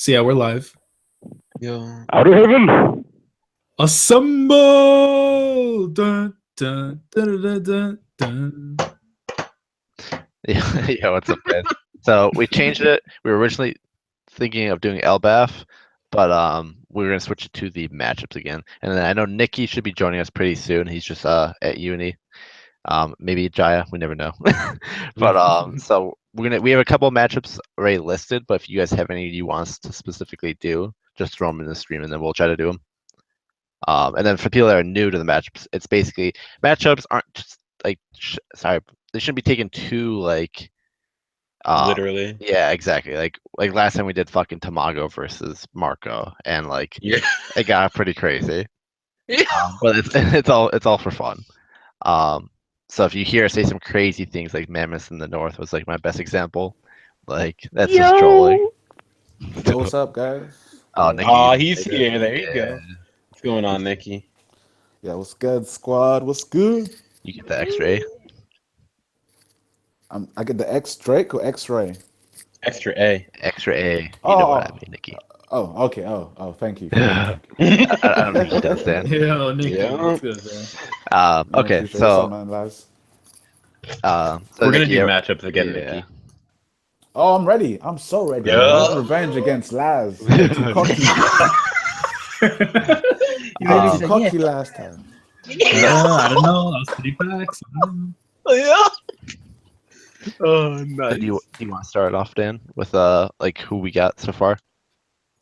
So yeah, we're live. Yo. Out of heaven. Assemble! Dun, dun, dun, dun, dun, dun. Yeah, what's up, guys? So we changed it. We were originally thinking of doing LBAF, but we were gonna switch it to the matchups again. And then I know Nikki should be joining us pretty soon. He's just at uni. Maybe Jaya, we never know. But so we have a couple of matchups already listed. But if you guys have any you want us to specifically do, just throw them in the stream, and then we'll try to do them. And then for people that are new to the matchups, it's basically matchups aren't just like sorry, they shouldn't be taken too like Literally. Yeah, exactly. Like last time we did fucking Tamago versus Marco, and like Yeah. it got pretty crazy. Yeah. But it's all for fun. So if you hear us say some crazy things like Mammoth in the North was like my best example, like that's just trolling. Yo, what's up, guys? Oh, Nikki, Oh, he's here. There you go. What's going on, Nikki? Yeah, what's good, squad? What's good? You get the X-ray. I get the X Drake or X Ray. Extra A. Extra A. You know what I mean, Nikki. Oh, okay. Oh, thank you. I don't know if you understand. Yeah, Nick. Yeah. That's good, man. Okay, so We're gonna do Nikki, matchups again, yeah. Nikki. Oh, I'm ready. I'm so ready. Yeah. I want revenge against Laz. You're too cocky. You were too cocky last time. I don't know. I was pretty facts. Yeah. Oh, So nice. do you want to start off, Dan, with like who we got so far?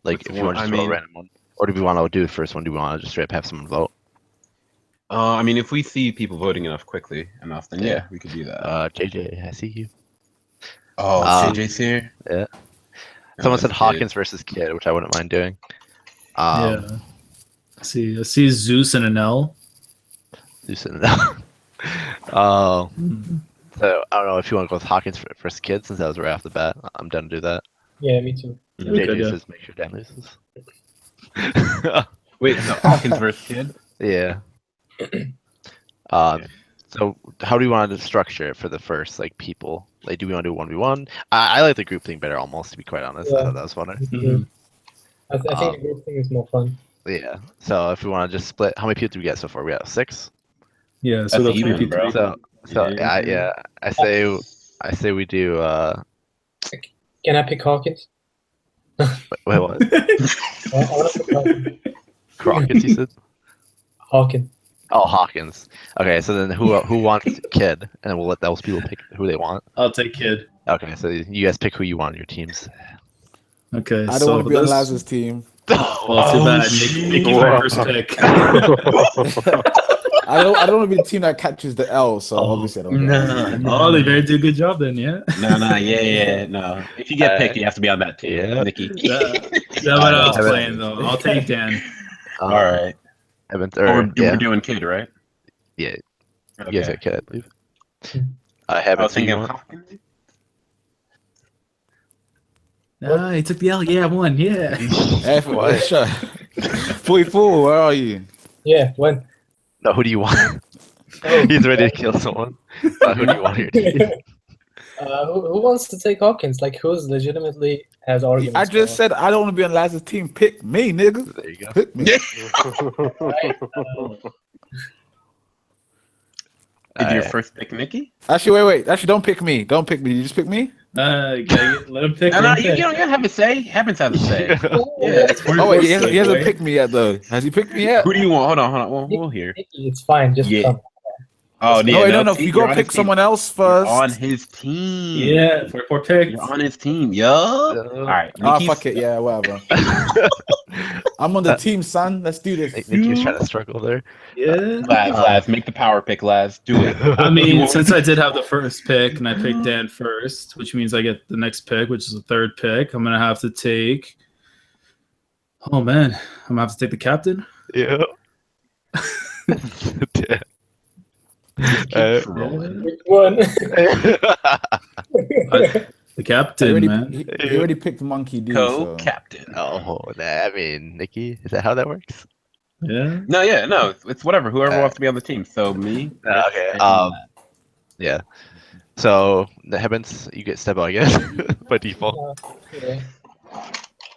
Like Which if you want to one? just throw a random one, or do we want to do the first one? Do we want to just straight up have someone vote? I mean, if we see people voting quickly enough, then yeah, we could do that. JJ, I see you. Oh, um, CJ's here. Yeah. Someone said that's Hawkins versus Kid, which I wouldn't mind doing. Yeah. I see Zeus and an L. Oh. So I don't know if you want to go with Hawkins versus Kid, since that was right off the bat. I'm done to do that. Yeah, me too. JJ says make sure Dan loses. Wait, no, Hawkins versus Kid? Yeah. So how do you want to structure it for the first people? Like, do we want to do 1v1? I like the group thing better, almost, to be quite honest. I Yeah. thought that was funner. Mhm. I think the group thing is more fun. Yeah. So if we want to just split, how many people do we get so far? We got 6. Yeah, so That's the even, 3 bro. people. So Yeah. I say we do. Can I pick Hawkins? Wait, what? I want to pick Hawkins. Crockett's, you said? Hawkins. Oh, Hawkins. Okay, so then who wants Kid, and we'll let those people pick who they want. I'll take Kid. Okay, so you guys pick who you want on your teams. Okay, I don't so want to be on this- Laz's team. Well, too bad. Nikki's my first pick. I don't want to be the team that catches the L. So obviously I don't. Oh, they better do a good job then, yeah. No. If you get picked, you have to be on that team, Yeah. Nikki. That's what I was playing though. I'll take Dan. All right. We're doing Kid, right? Yeah, Okay. you guys got Kid, I believe. I I haven't was seen thinking you. Hawkins. Ah, he took the L. Yeah, I won. Yeah. F, shut. 44. Where are you? Yeah, when? No, who do you want? Oh. He's ready to kill someone. Who do you want on your team? Who wants to take Hawkins? Like, who's legitimately has arguments? I just said I don't want to be on Laz's team. Pick me, nigga. There you go. Pick me. Did your first pick Nikki? Actually, wait. Actually, don't pick me. Don't pick me. You just pick me. Let him pick. No, let him you pick. don't have a say. Happens to have a say. Yeah. Oh wait, he hasn't picked me yet though. Has he picked me yet? Who do you want? Hold on. We'll hear. It's fine. Just Yeah. come. Oh, No, wait, no. You go you're on pick his someone team. else You're first. on his team. Yeah, 44 picks. You're on his team, yo. All right. Oh, Nikki's- fuck it. Yeah, whatever. I'm on the team, son. Let's do this. Nikki's trying to struggle there. Yeah. Laz, make the power pick, Laz. Do it. I mean, since I did have the first pick and I picked Dan first, which means I get the next pick, which is the third pick, I'm gonna have to take. Oh man, I'm gonna have to take the captain. Yeah. Keep trolling. Which one? The captain, man. He already picked Monkey D. Co-captain. Oh, I mean, Nikki, is that how that works? Yeah. No. It's whatever. Whoever wants to be on the team. So me. Okay. Yeah. So the Heavens, you get step out again by default. Yeah.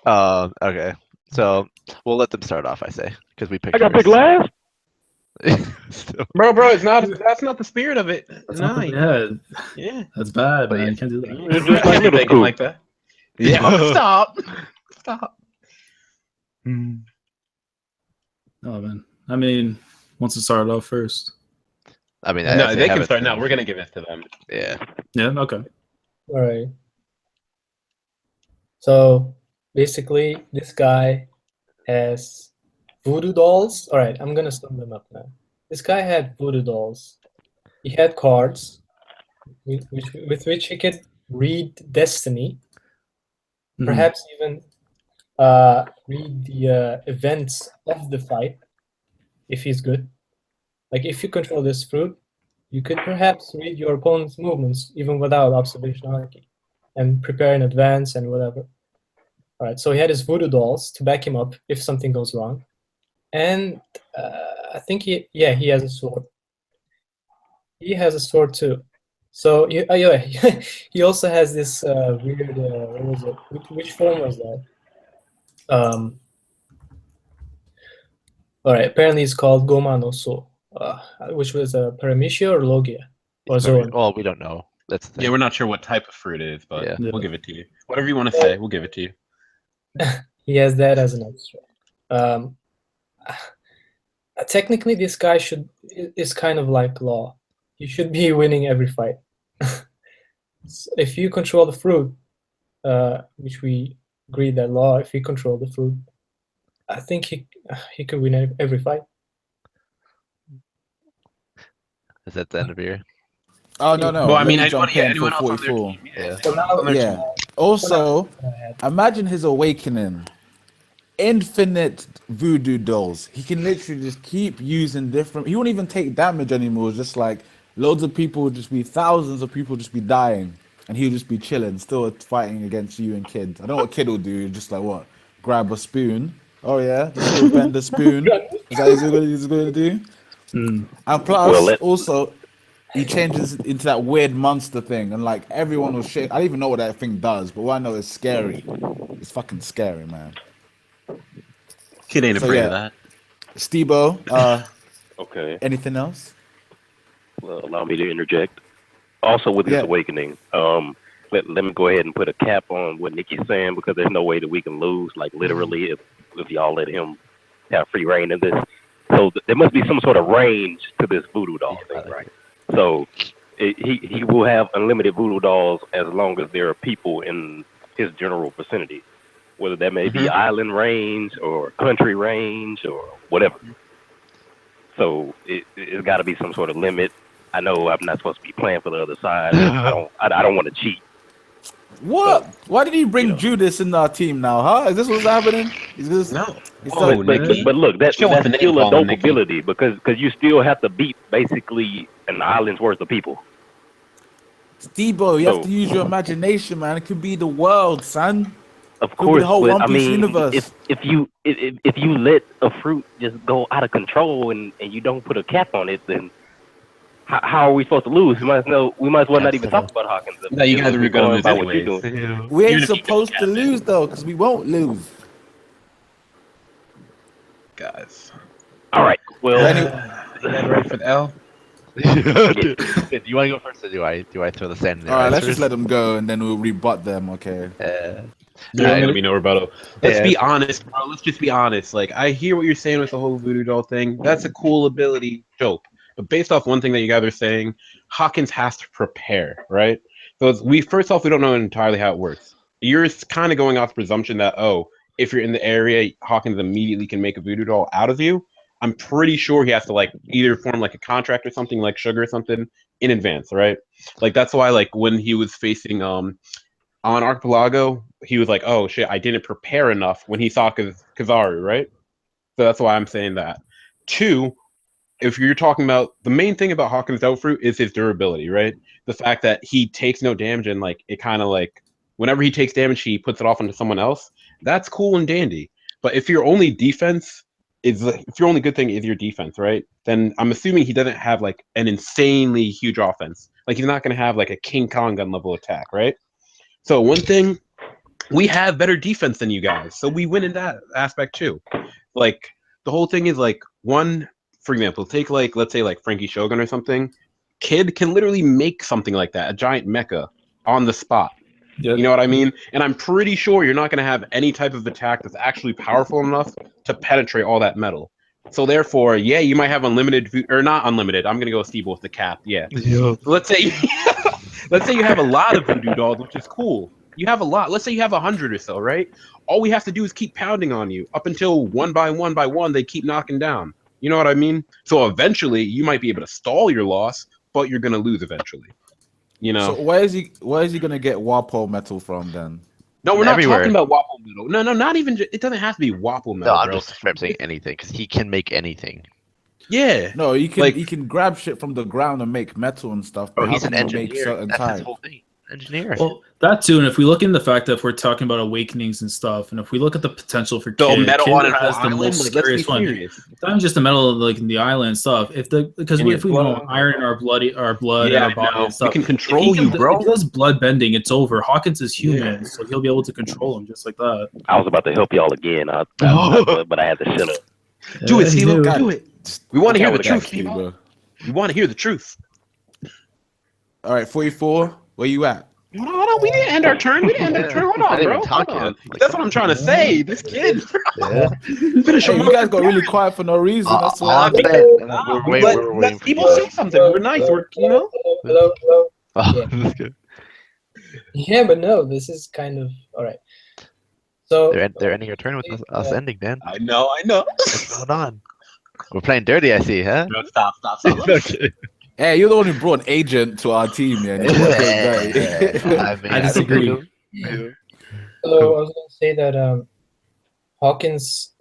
Okay. So we'll let them start off. I say because we picked. I got picked first. last. Still, Bro, it's not. That's not the spirit of it. That's No, not the, yeah. yeah, that's bad, But man. yeah. You can't do that. It's just like Can't be middle thinking school. like that. Yeah. Stop. Stop. Oh man. I mean, wants to start off first. I mean, No, I'd say they have can it start. then. No, we're gonna give it to them. Yeah. Yeah. Okay. All right. So basically, this guy has voodoo dolls. All right, I'm gonna sum them up now. This guy had voodoo dolls. He had cards with which he could read destiny, Mhm. perhaps even read the events of the fight if he's good. Like if you control this fruit, you could perhaps read your opponent's movements even without observation hierarchy and prepare in advance and whatever. All right, so he had his voodoo dolls to back him up if something goes wrong. And I think he has a sword. He has a sword too. So yeah, he also has this weird. What was it? Which form was that? All right. Apparently, it's called Goma no So, which was a Paramecia or Logia or Zoan. Well, we don't know. That's the thing. Yeah, we're not sure what type of fruit it is, but Yeah. we'll give it to you. Whatever you want to say, we'll give it to you. He has that as an extra. Technically, this guy is kind of like Law. He should be winning every fight. So if you control the fruit, which we agreed that Law, if he control the fruit, I think he could win every fight. Is that the end of your? Oh no. Well, I Let mean, me jump in for anyone else on their 44. team? Yeah. So now, Yeah. Also, imagine his awakening. Infinite voodoo dolls. He can literally just keep using different. He won't even take damage anymore. It's just like loads of people would just be thousands of people just be dying, and he'll just be chilling, still fighting against you and Kid. I don't know what Kid will do. Just like what? Grab a spoon. Oh yeah, just go bend the spoon. Is that what he's going to do? Mm. And plus, Well, also, he changes into that weird monster thing, and like everyone will shit. I don't even know what that thing does, but what I know is scary. It's fucking scary, man. Kid ain't So, afraid yeah. of that. Stebo, Okay. anything else? Well, allow me to interject. Also, with this Yeah. awakening, let me go ahead and put a cap on what Nikki's saying because there's no way that we can lose. Like literally, if y'all let him have free reign in this, so there must be some sort of range to this voodoo doll thing, right? So he will have unlimited voodoo dolls as long as there are people in his general vicinity, whether that may be island range or country range or whatever. So it's got to be some sort of limit. I know I'm not supposed to be playing for the other side. I don't want to cheat. What? Why did you bring you know. Judas in our team now, huh? Is this what's happening? Is this? No. He's Oh, so- Nikki. But look, that's Chill with the still name a calling, dope Nikki. ability because you still have to beat basically an island's worth of people. Stebo, you have So- to use your imagination, man. It could be the world, son. Of Could be course, the whole but One I Piece mean, universe. if you let a fruit just go out of control and you don't put a cap on it, then how are we supposed to lose? We might as well not even talk about Hawkins. No, you guys If are we're gonna going lose by what you're anyways. doing. We ain't Even if you supposed don't to cap it. lose though, because we won't lose. Guys. All right. Well, You guys ready for the L? Do you want to go first, or do I? Do I throw the sand in there? All right, let's just let them go, and then we'll rebut them. Okay. There's Alright. gonna be no rebuttal. Let's Yeah. be honest, bro. Let's just be honest. Like, I hear what you're saying with the whole voodoo doll thing. That's a cool ability, dope. But based off one thing that you guys are saying, Hawkins has to prepare, right? So we first off, we don't know entirely how it works. You're kind of going off the presumption that if you're in the area, Hawkins immediately can make a voodoo doll out of you. I'm pretty sure he has to like either form like a contract or something like Sugar or something in advance, right? Like that's why like when he was facing on Archipelago, he was like, "Oh shit, I didn't prepare enough." When he saw Kizaru, right? So that's why I'm saying that. Two, if you're talking about the main thing about Hawkins Outfruit is his durability, right? The fact that he takes no damage and like it kind of like whenever he takes damage, he puts it off onto someone else. That's cool and dandy. But if your only defense if your only good thing is your defense, right? Then I'm assuming he doesn't have like an insanely huge offense. Like he's not going to have like a King Kong gun level attack, right? So one thing we have better defense than you guys, so we win in that aspect too. Like the whole thing is like one, for example, take like let's say like Frankie Shogun or something. Kid can literally make something like that, a giant mecha, on the spot. Yep. You know what I mean? And I'm pretty sure you're not going to have any type of attack that's actually powerful enough to penetrate all that metal. So therefore, yeah, you might have unlimited or not unlimited. I'm going to go Steve with the cap. Yeah. Let's say you have a lot of voodoo dolls, which is cool. You have a lot. Let's say you have 100 or so, right? All we have to do is keep pounding on you up until one by one they keep knocking down. You know what I mean? So eventually you might be able to stall your loss, but you're going to lose eventually. You know. So where is he gonna get Wapo metal from then? No, we're not Everywhere. talking about Wapple metal. No, not even. It doesn't have to be Wapple metal. No, I'm bro. just saying anything because he can make anything. Yeah. No, you can Like- you can grab shit from the ground and make metal and stuff. Bro, But he's how an can you make engineer. certain That's his types? whole thing. Engineer. Well, that too, and if we look into the fact that if we're talking about awakenings and stuff, and if we look at the potential for The Kid, metal Kid on an has the island. most Like, let's be scariest one. serious. It's not just the metal like in the island and stuff. If because And if we know blood. iron in our blood and Yeah, our I body know. and stuff, We can if control he you, can- bro. If he does blood bending, it's over. Hawkins is human, Yeah. so he'll be able to control him just like that. I was about to help y'all again, but I had to shut up. Do it, he Steve. knew. Do it. We want to hear the With truth, that key, Steve. bro. We want to hear the truth. All right, 44. Where you at? Hold on. We didn't end our turn. Hold I on, didn't bro. even talk Hold on. yet. Like, That's what I'm trying to say. This kid. Yeah. Finish Hey, him you guys got really quiet for no reason. That's All why. I'm saying, we're waiting Let for people say something. We're nice. We're, you know. Hello. Oh, Yeah. that's good. Yeah, but no, this is kind of all right. So They're ending your turn with us ending, Dan. I know. What's going on? We're playing dirty, I see, huh? No, stop. Okay. Hey, you're the one who brought an agent to our team, yeah. I disagree. So I was going to say that Hawkins,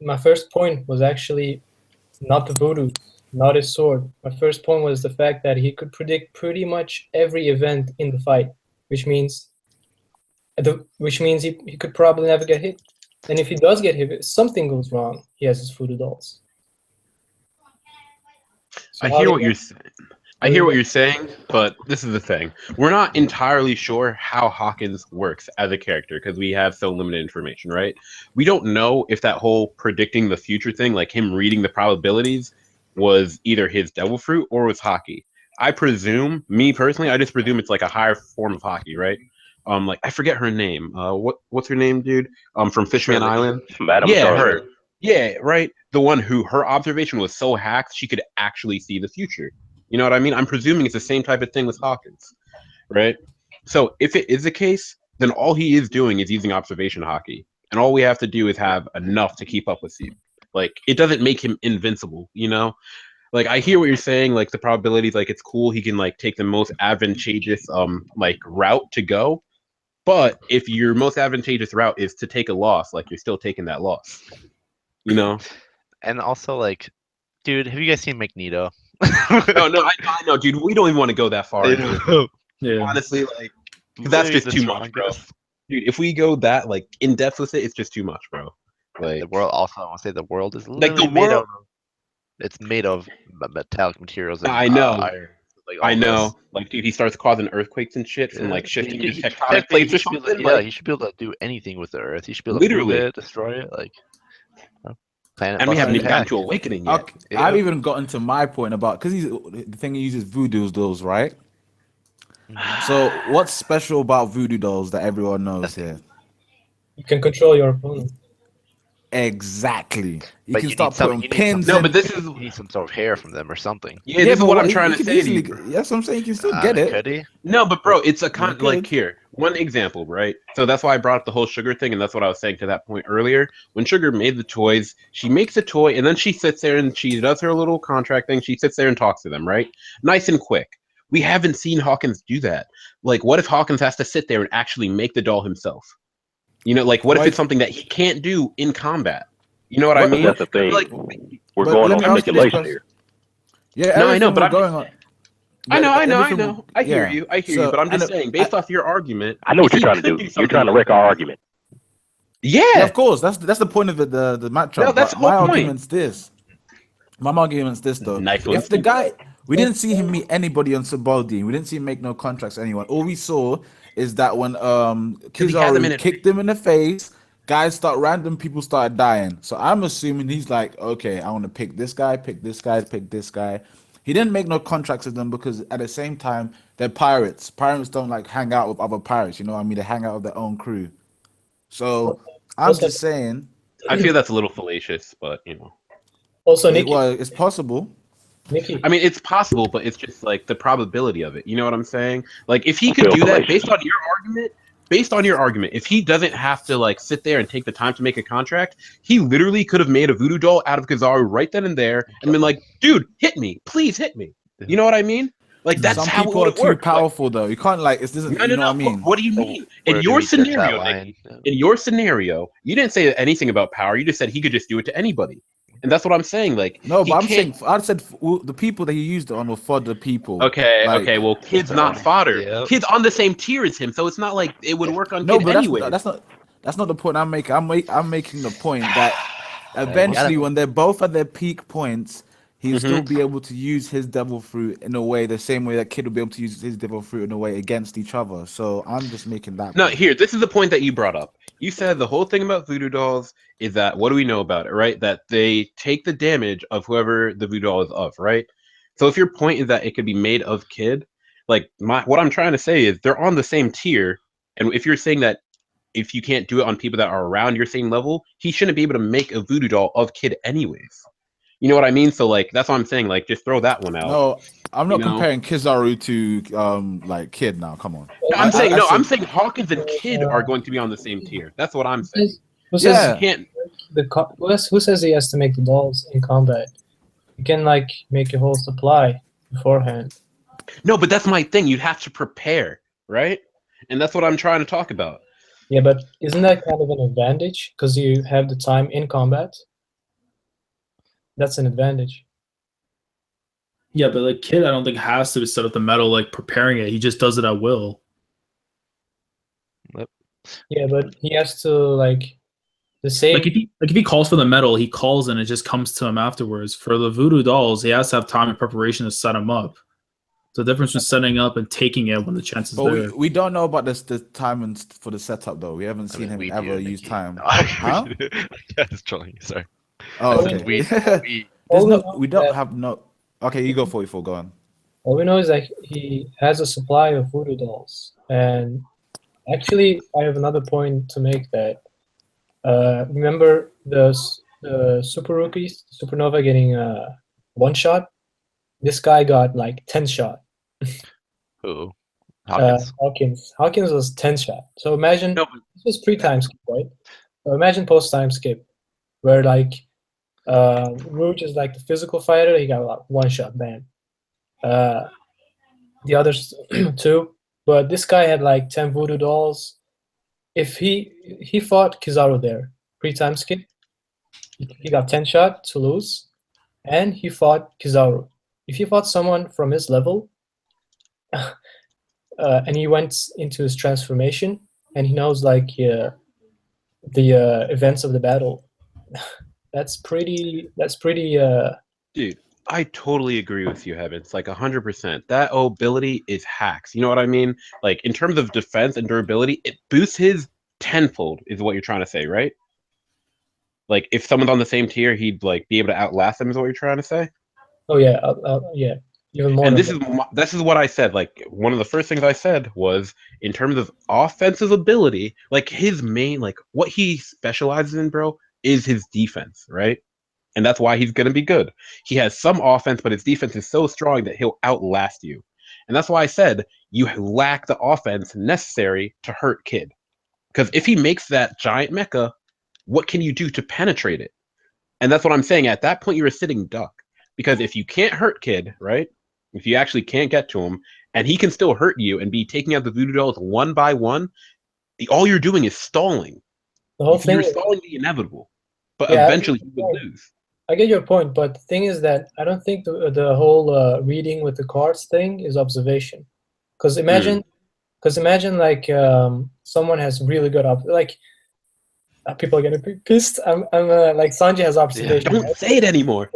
my first point was actually not the voodoo, not his sword. My first point was the fact that he could predict pretty much every event in the fight, which means he could probably never get hit. And if he does get hit, if something goes wrong, he has his voodoo dolls. So I hear what you're saying. I hear what you're saying, but this is the thing. We're not entirely sure how Hawkins works as a character because we have so limited information, right? We don't know if that whole predicting the future thing, like him reading the probabilities, was either his devil fruit or was hockey. I presume, me personally, I just presume it's like a higher form of hockey, right? Like I forget her name. What's her name, dude? From Fishman Island. Madam Yeah, Charlotte. her. Yeah, right. The one who her observation was so hacked she could actually see the future. You know what I mean? I'm presuming it's the same type of thing with Hawkins, right? So if it is the case, then all he is doing is using observation hockey, and all we have to do is have enough to keep up with you. Like it doesn't make him invincible, you know? Like I hear what you're saying. Like the probabilities, like it's cool. He can like take the most advantageous like route to go. But if your most advantageous route is to take a loss, like you're still taking that loss. You know? And also, like, dude, have you guys seen Magneto? No, I know, dude. We don't even want to go that far. into it. Yeah. Honestly, like that's just too much, bro. Dude, if we go that like in depth with it, it's just too much, bro. Like The world. Also, I want to say the world is Like, the literally made world- of. It's made of metallic materials. And, I know. iron, like, I all know, this. like dude, he starts causing earthquakes and shit from like shifting He- these he- tectonic technically, plates or he should be able something. to- Yeah, Like, he should be able to do anything with the Earth. He should be able to Literally. move it, destroy it, like. Planet and we haven't even busting gotten attack. to awakening yet. Okay, I've even gotten to my point about because the thing he uses voodoo dolls, right? So what's special about voodoo dolls that everyone knows here? You can control your opponent. Exactly. You But can you start need some- putting you need pins. some- No, in. but this is You need some sort of hair from them or something. yeah, this is but what I'm you trying to can say. to easily- you. That's what I'm saying. You can still get it. Could he? No, but bro, it's a con Okay. like here. One example, right? So that's why I brought up the whole sugar thing, and that's what I was saying to that point earlier. When Sugar made the toys, she makes a toy, and then she sits there and she does her little contract thing. She sits there and talks to them, right? Nice and quick. We haven't seen Hawkins do that. Like, what if Hawkins has to sit there and actually make the doll himself? You know, like, what if Why- it's something that he can't do in combat? You know what I But mean? That's the thing. Like, We're but going let on me ask you this speculation question. here. Yeah, No, I know, everything but we're I'm- going on. I know. everything- I hear yeah. you. I hear So, you. But I'm just and, saying, based off your argument, I know what if you're he trying to could do. You're something trying to like wreck our argument. Yeah, Yeah. of course. That's the point of it. The matchup. No, that's But the my whole point. argument's this. My argument's this though. Nice one. If the guy, we didn't see him meet anybody on Sabaldine. We didn't see him make no contracts to anyone. All we saw is that when he had them in Kizaru it. kicked him in the face, random people started dying. So I'm assuming he's like, okay, I want to pick this guy, pick this guy, pick this guy. He didn't make no contracts with them because at the same time they're pirates. Pirates don't like hang out with other pirates. You know what I mean? They hang out with their own crew. So I'm Also- just saying, I feel that's a little fallacious, but you know. Also, Nikki, it's possible. Nikki, I mean, it's possible, but it's just like the probability of it. You know what I'm saying? Like, if he I could feel do that fallacious. based on your argument, if he doesn't have to like sit there and take the time to make a contract, he literally could have made a voodoo doll out of Kizaru right then and there and been like, "Dude, hit me, please hit me." You know what I mean? Like that's Some how people it are would too work. powerful though. You can't like it's doesn't. No, You no, know no. what I mean? What do you mean? Where In do your we search that scenario, line? in your scenario, you didn't say anything about power. You just said he could just do it to anybody, and that's what I'm saying. Like, No, he but I'm can't- saying I said the people that he used it on were for the people. Okay, Like- okay. Well, Kid's not fodder. Yep. Kid's on the same tier as him, so it's not like it would work on No, Kid but anyway. that's not the point I'm making. I'm making the point that eventually, when they're both at their peak points, he'll still be able to use his devil fruit in a way, the same way that Kid will be able to use his devil fruit in a way against each other. So I'm just making that. No, point. here, this is the point that you brought up. You said the whole thing about voodoo dolls is that what do we know about it, right? That they take the damage of whoever the voodoo doll is of, right? So if your point is that it could be made of Kid, like what I'm trying to say is they're on the same tier, and if you're saying that if you can't do it on people that are around your same level, he shouldn't be able to make a voodoo doll of Kid anyways. You know what I mean? So like that's what I'm saying. Like just throw that one out. No, I'm not You know? comparing Kizaru to like Kid now. Come on. I'm saying I I'm said- saying Hawkins and Kid are going to be on the same tier. That's what I'm saying. who says Yeah. You can't. who says he has to make the dolls in combat? You can like make a whole supply beforehand. No, but that's my thing. You'd have to prepare, right? And that's what I'm trying to talk about. Yeah, but isn't that kind of an advantage because you have the time in combat? That's an advantage. Yeah, but like Kid, I don't think has to set up the metal like preparing it. He just does it at will. Yeah, but he has to like the same. Like if he calls for the metal, he calls and it just comes to him afterwards. For the voodoo dolls, he has to have time and preparation to set them up. The difference between setting up and taking it when the chance is But there. we don't know about the time and for the setup though. We haven't seen him we ever do, use Nikki. time. No, Huh? Yeah, just trolling you. Sorry. Oh, We- okay. We There's All we no, know we is don't that- have no. Okay, you go 44. Go on. All we know is that he has a supply of voodoo dolls. And actually, I have another point to make that. Remember the Super Rookies, Supernova getting one shot? This guy got like 10 shot. Who? Hawkins. Hawkins was 10 shot. So imagine, No, this was pre-time skip, right? So imagine post-time skip, where like Rouge is like the physical fighter, he got like one shot, bam. The others two, but this guy had like 10 voodoo dolls. If he fought Kizaru there, pre-time skip, he got 10 shot to lose, and he fought Kizaru. If he fought someone from his level, and he went into his transformation, and he knows like the events of the battle, that's pretty. dude, I totally agree with you, Heavens. Like 100%. That ability is hacks. You know what I mean? Like in terms of defense and durability, it boosts his tenfold. Is what you're trying to say, right? Like if someone's on the same tier, he'd like be able to outlast them. Is what you're trying to say? Oh yeah, yeah, even more. And than this is what I said. Like one of the first things I said was in terms of offensive ability, like his main, like what he specializes in, bro, is his defense, right? And that's why he's gonna be good. He has some offense, but his defense is so strong that he'll outlast you. And that's why I said you lack the offense necessary to hurt Kid. Because if he makes that giant mecha, what can you do to penetrate it? And that's what I'm saying. At that point, you're a sitting duck. Because if you can't hurt Kid, right? If you actually can't get to him, and he can still hurt you and be taking out the voodoo dolls one by one, all you're doing is stalling. the whole thing. You're is- stalling the inevitable. But Yeah, eventually you will lose. I get your point, but the thing is that I don't think the whole reading with the cards thing is observation. Because imagine like someone has really good people are gonna be pissed. I'm like Sanji has observation. Don't right? say it anymore.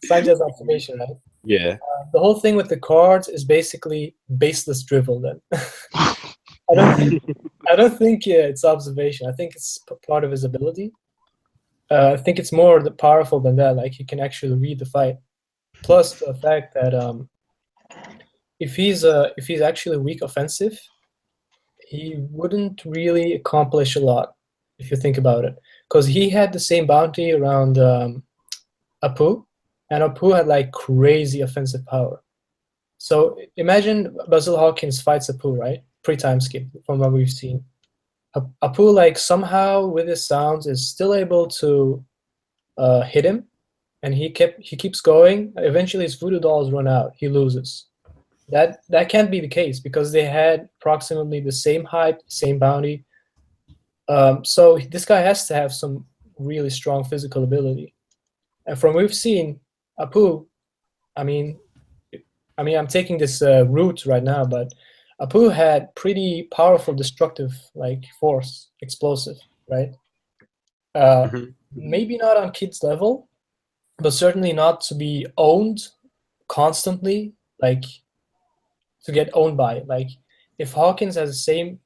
Sanchez observation, right? Yeah. The whole thing with the cards is basically baseless drivel. Then I don't think it's observation. I think it's part of his ability. I think it's more powerful than that. Like he can actually read the fight. Plus the fact that if he's actually weak offensive, he wouldn't really accomplish a lot if you think about it, because he had the same bounty around Apu, and Apu had like crazy offensive power. So imagine Basil Hawkins fights Apu, right? Pre-time skip from what we've seen. Apu like somehow with his sounds is still able to hit him, and he keeps going. Eventually his voodoo dolls run out. He loses. That can't be the case because they had approximately the same height, same bounty. So this guy has to have some really strong physical ability. And from what we've seen, Apu, I mean, I'm taking this route right now, but Apu had pretty powerful destructive like force, explosive, right? Maybe not on Kid's level, but certainly not to be owned constantly, like to get owned by it. Like if Hawkins has the same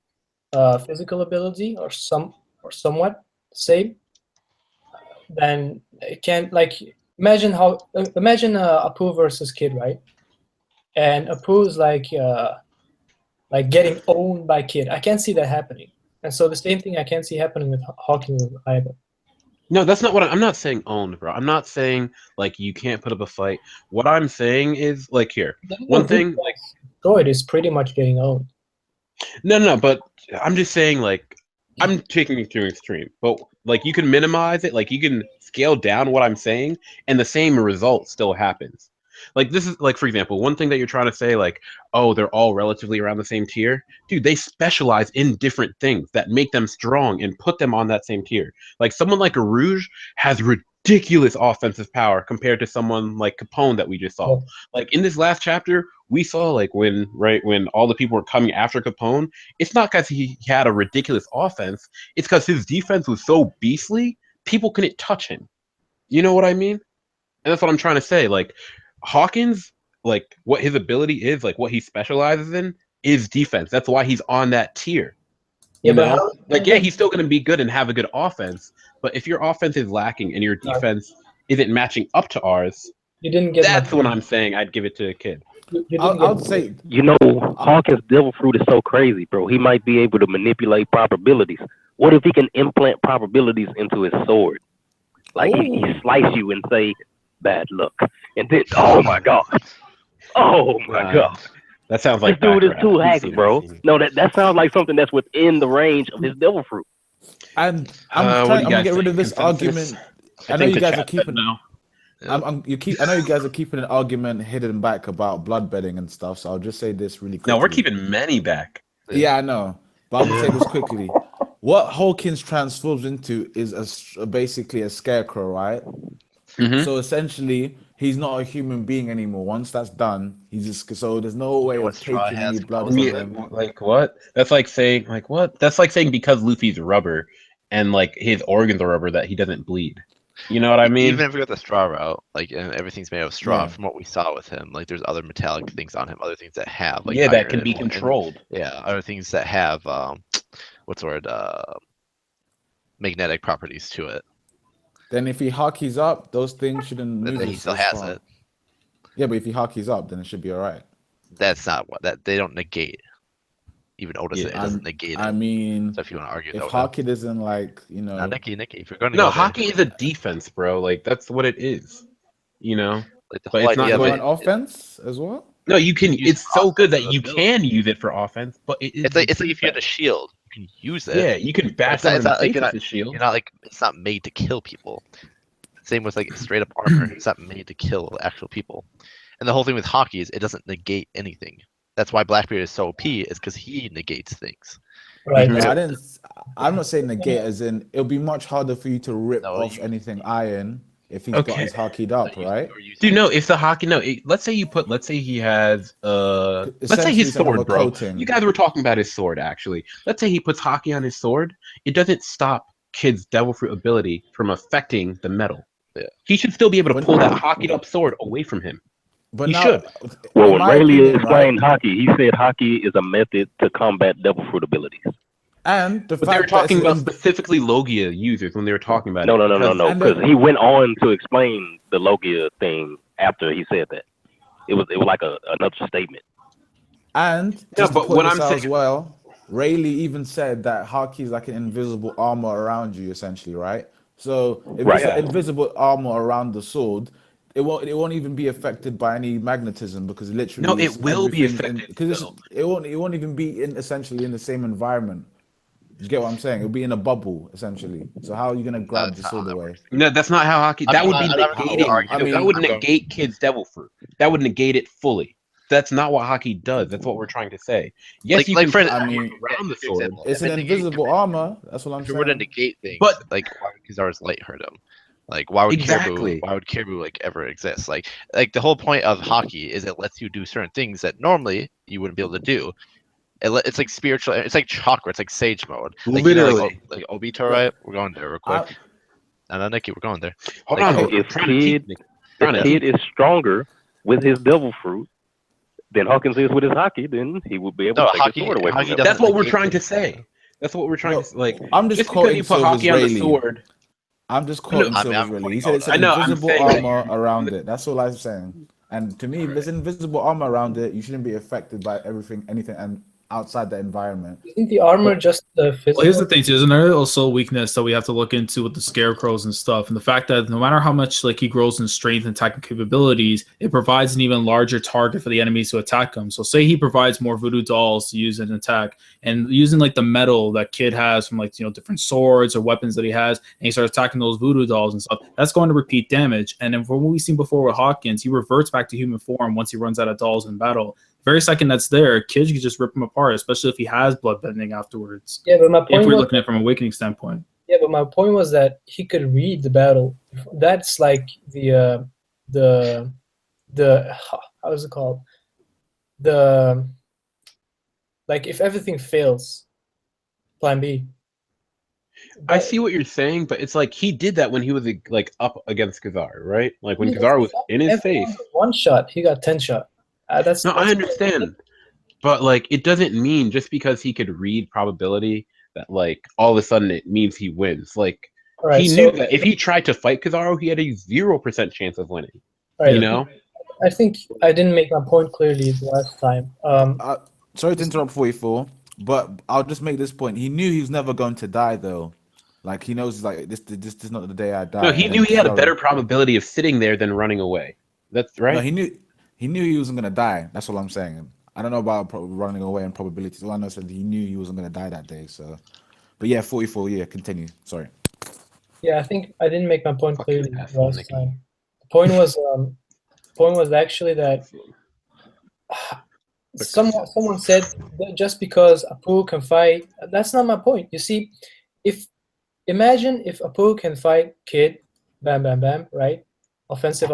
physical ability or somewhat same, then it can't like imagine Apu versus Kid, right? And Apu's like getting owned by Kid. I can't see that happening. And so the same thing I can't see happening with Hawkins either. No, that's not what I'm not saying owned, bro. I'm not saying like you can't put up a fight. What I'm saying is like here. One thing like Droid is pretty much getting owned. No, but I'm just saying like I'm taking it to an extreme. But like you can minimize it, like you can scale down what I'm saying and the same result still happens. Like this is like for example, one thing that you're trying to say like, oh, they're all relatively around the same tier. Dude, they specialize in different things that make them strong and put them on that same tier. Like someone like a Rouge has ridiculous offensive power compared to someone like Capone that we just saw. Yeah. Like in this last chapter, we saw like when all the people were coming after Capone, it's not because he had a ridiculous offense, it's because his defense was so beastly, people couldn't touch him. You know what I mean? And that's what I'm trying to say. Like Hawkins, like what his ability is, like what he specializes in is defense. That's why he's on that tier. You know? He's still gonna be good and have a good offense, but if your offense is lacking and your defense isn't matching up to ours, you didn't get that's when I'm saying I'd give it to a Kid. I'll say, You know, Hawkins' devil fruit is so crazy, bro. He might be able to manipulate probabilities. What if he can implant probabilities into his sword? Like he slice you and say bad luck, and then oh my god, That sounds like this dude is too hacky, bro. No, that sounds like something that's within the range of his devil fruit. and I'm gonna get rid of this Consensus? argument. I know you guys are Chat said keeping. no. I know you guys are keeping an argument hidden back about bloodbedding and stuff. So I'll just say this really quickly. No, we're keeping many back. Yeah, I know, but I'm gonna say this quickly. What Hawkins transforms into is basically a scarecrow, right? Mhm. So essentially, he's not a human being anymore. Once that's done, he's just so there's no way What of Straw taking has any blood composed from Yeah, him. like what? That's like saying what? That's like saying because Luffy's rubber and like his organs are rubber that he doesn't bleed. You know what I mean? Even if we got the straw route, like and everything's made of straw, Yeah. from what we saw with him, like there's other metallic things on him, other things that have like yeah, that iron can be and- controlled. yeah, other things that have what's the word? Magnetic properties to it. Then if he hakis up, those things shouldn't But move. then he as- still as has far. it. Yeah, but if he hakis up, then it should be all right. That's not what that they don't negate. Even Oda said it Yeah, doesn't negate I it. mean, So if you want to argue if Oda, Haki doesn't like, not Nikki, if you're going to No, go there, hockey is a defense, bro. Like that's what it is. You know? like the but whole it's not idea you of want it, offense as well. No, you can. use It's so good that offensive you ability. can use it for offense, but it is. it's like if you had a shield, you can use it. Yeah, you can bash It's not- someone in the it's not like face you're with the shield. You're not like it's not made to kill people. Same with like straight up armor. It's not made to kill actual people. And the whole thing with hockey is it doesn't negate anything. That's why Blackbeard is so OP, is because he negates things. Right. No, Mhm. I'm not saying negate as in it'll be much harder for you to rip No, off you- anything iron if he's got Okay. his hakied up, right? Dude, no. If the hockey, no. Let's say he has. Let's say Essentially his some of a sword, bro. coating. You guys were talking about his sword, actually. Let's say he puts hockey on his sword. It doesn't stop Kid's devil fruit ability from affecting the metal. he should still be able to When- pull that hockeyed up sword away from him. But He now, should. Well, in when my Rayleigh opinion, explained right, hockey, he said hockey is a method to combat devil fruit abilities. and the But they were fact that talking it's about in- specifically Logia users when they were talking about No, it. no, no, no, because- no. and Because he went on to explain the Logia thing after he said that. It was like another statement. And Yeah, just to but point what this I'm out saying- as well, Rayleigh even said that hockey is like an invisible armor around you, essentially, right? So if Right. it's an invisible armor around the sword, it won't even be affected by any magnetism because literally No, it it's will be everything affected, because though. it won't even be in essentially in the same environment. You get what I'm saying? It'll be in a bubble essentially. So how are you gonna grab That's the not sword how that away? works. No, that's not how hockey. I'm That would not- be I'm not gonna negating. argue I mean, that would I'm going- negate kids' devil fruit. That would negate it fully. That's not what hockey does. That's what we're trying to say. Yes, you like can for put I armor mean, around the for sword. example, It's if an it negates- invisible armor. That's what I'm If we were to saying. negate things, But- like why would Kizar's light hurt him? Like why would Exactly. Caribou like ever exist? Like the whole point of hockey is it lets you do certain things that normally you wouldn't be able to do. It's like spiritual. It's like chakra. It's like sage mode. Like, Literally. like Obito, right? We're going there real quick. No, Nikki, we're going there. Hold Like, on. okay, I'm trying to teach kid- Nick. If Trying to Kid is stronger with his devil fruit than Hawkins is with his hockey, then he would be able No, to take hockey- his sword away from hockey him. doesn't That's what we're negate trying to things. say. That's what we're trying No, to like. I'm just Just because quoting you put hockey Silver's on the Rayleigh. sword. I'm just quoting I'm Silver's really. He said it's I an know, I'm invisible saying that armor around it. That's all I'm saying. And to me, if there's invisible armor around it, you shouldn't be affected by anything, and outside the environment. Isn't the armor just physical? Well, here's the thing, too. Isn't there also a weakness that we have to look into with the scarecrows and stuff? And the fact that no matter how much like he grows in strength and attacking capabilities, it provides an even larger target for the enemies to attack him. So say he provides more voodoo dolls to use in attack, and using like the metal that Kid has from like different swords or weapons that he has, and he starts attacking those voodoo dolls and stuff, that's going to repeat damage. And then from what we've seen before with Hawkins, he reverts back to human form once he runs out of dolls in battle. Very second that's there, Kid can just rip him apart, especially if he has bloodbending afterwards. Yeah, but my If point we're was, looking at it from an awakening standpoint. yeah, but my point was that he could read the battle. That's like the how is it called? The like if everything fails, plan B. I see what you're saying, but it's like he did that when he was like up against Kazar, right? Like when Kazar was in his face. One shot, he got 10 shot. That's No, I understand, but like it doesn't mean just because he could read probability that like all of a sudden it means he wins. Like All right, he so- knew that if he tried to fight Kizaru, he had a 0% chance of winning. all right, You know? I think I didn't make my point clearly the last time. Sorry to interrupt 44, but I'll just make this point. He knew he was never going to die, though. Like he knows, like this is not the day I die. No, he And knew he had a Kizaru- better probability of sitting there than running away. That's right. No, he knew he wasn't gonna die. That's all I'm saying. I don't know about running away and probabilities. All I know is that he knew he wasn't gonna die that day. So, but yeah, 44. Yeah, continue. Sorry. Yeah, I think I didn't make my point Fucking clearly asshole, last Nicky. time. The point was actually that someone said that just because Apu can fight, that's not my point. You see, imagine if Apu can fight Kid, bam, bam, bam, right? Offensive,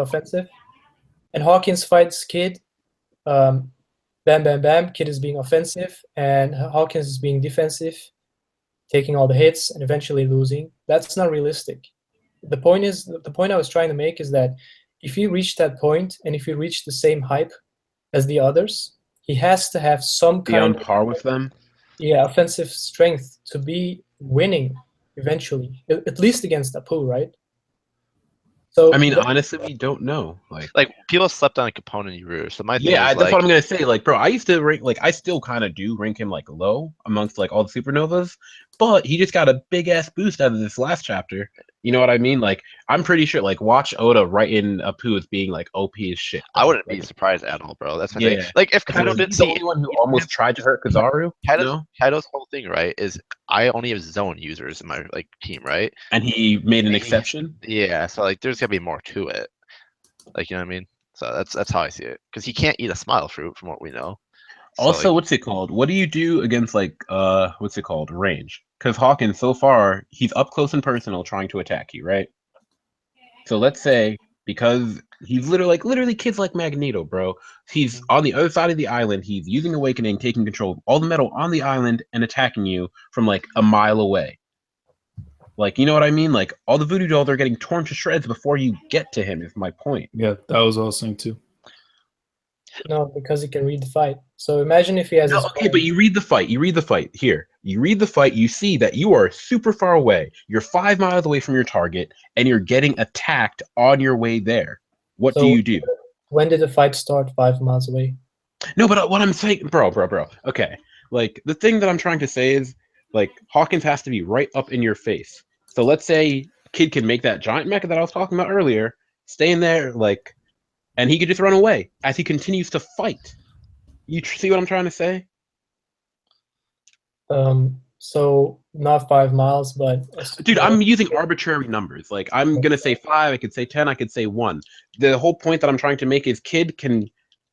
and Hawkins fights Kid, bam, bam, bam. Kid is being offensive, and Hawkins is being defensive, taking all the hits and eventually losing. That's not realistic. The point I was trying to make is that if he reached that point and if he reached the same hype as the others, he has to have some Be on kind of par with them. offensive strength to be winning eventually, at least against Apu, right? So I mean, honestly, we don't know. Like people slept on Capone and Uru. So my thing Yeah, is that's what like, I'm gonna say. Like, bro, I used to rank I still kind of do rank him like low amongst like all the supernovas, but he just got a big ass boost out of this last chapter. You know what I mean? Like, I'm pretty sure like watch Oda write in Apu as being like OP as shit. I wouldn't be Like, surprised at all, bro. That's my Yeah. thing. Like if Kaido he's didn't the see only one who almost tried to hurt Kizaru, Kaido's whole thing, right, is I only have zone users in my like team, right? and he made an He- exception. Yeah, so like there's gotta be more to it. Like you know what I mean? So that's how I see it. Because he can't eat a smile fruit from what we know. So, Also, like, what's it called? What do you do against like what's it called? Range. Because Hawkins, so far, he's up close and personal trying to attack you, right? So let's say because he's literally kids like Magneto, bro. He's on the other side of the island. He's using Awakening, taking control of all the metal on the island, and attacking you from like a mile away. Like, you know what I mean? Like, all the voodoo dolls are getting torn to shreds before you get to him, is my point. Yeah, that was what I was saying too. No, because he can read the fight. So imagine if he has. No, his okay, but you read the fight. You read the fight. Here. You read the fight. You see that you are super far away. You're 5 miles away from your target, and you're getting attacked on your way there. What do So- you do? When did the fight start? 5 miles away. No, but what I'm saying, bro. Okay, like the thing that I'm trying to say is, like, Hawkins has to be right up in your face. So let's say Kid can make that giant mecha that I was talking about earlier, stay in there, like, and he could just run away as he continues to fight. You see what I'm trying to say? So not 5 miles, but Dude, I'm using arbitrary numbers. Like, I'm gonna say 5, I could say 10, I could say 1. The whole point that I'm trying to make is Kid can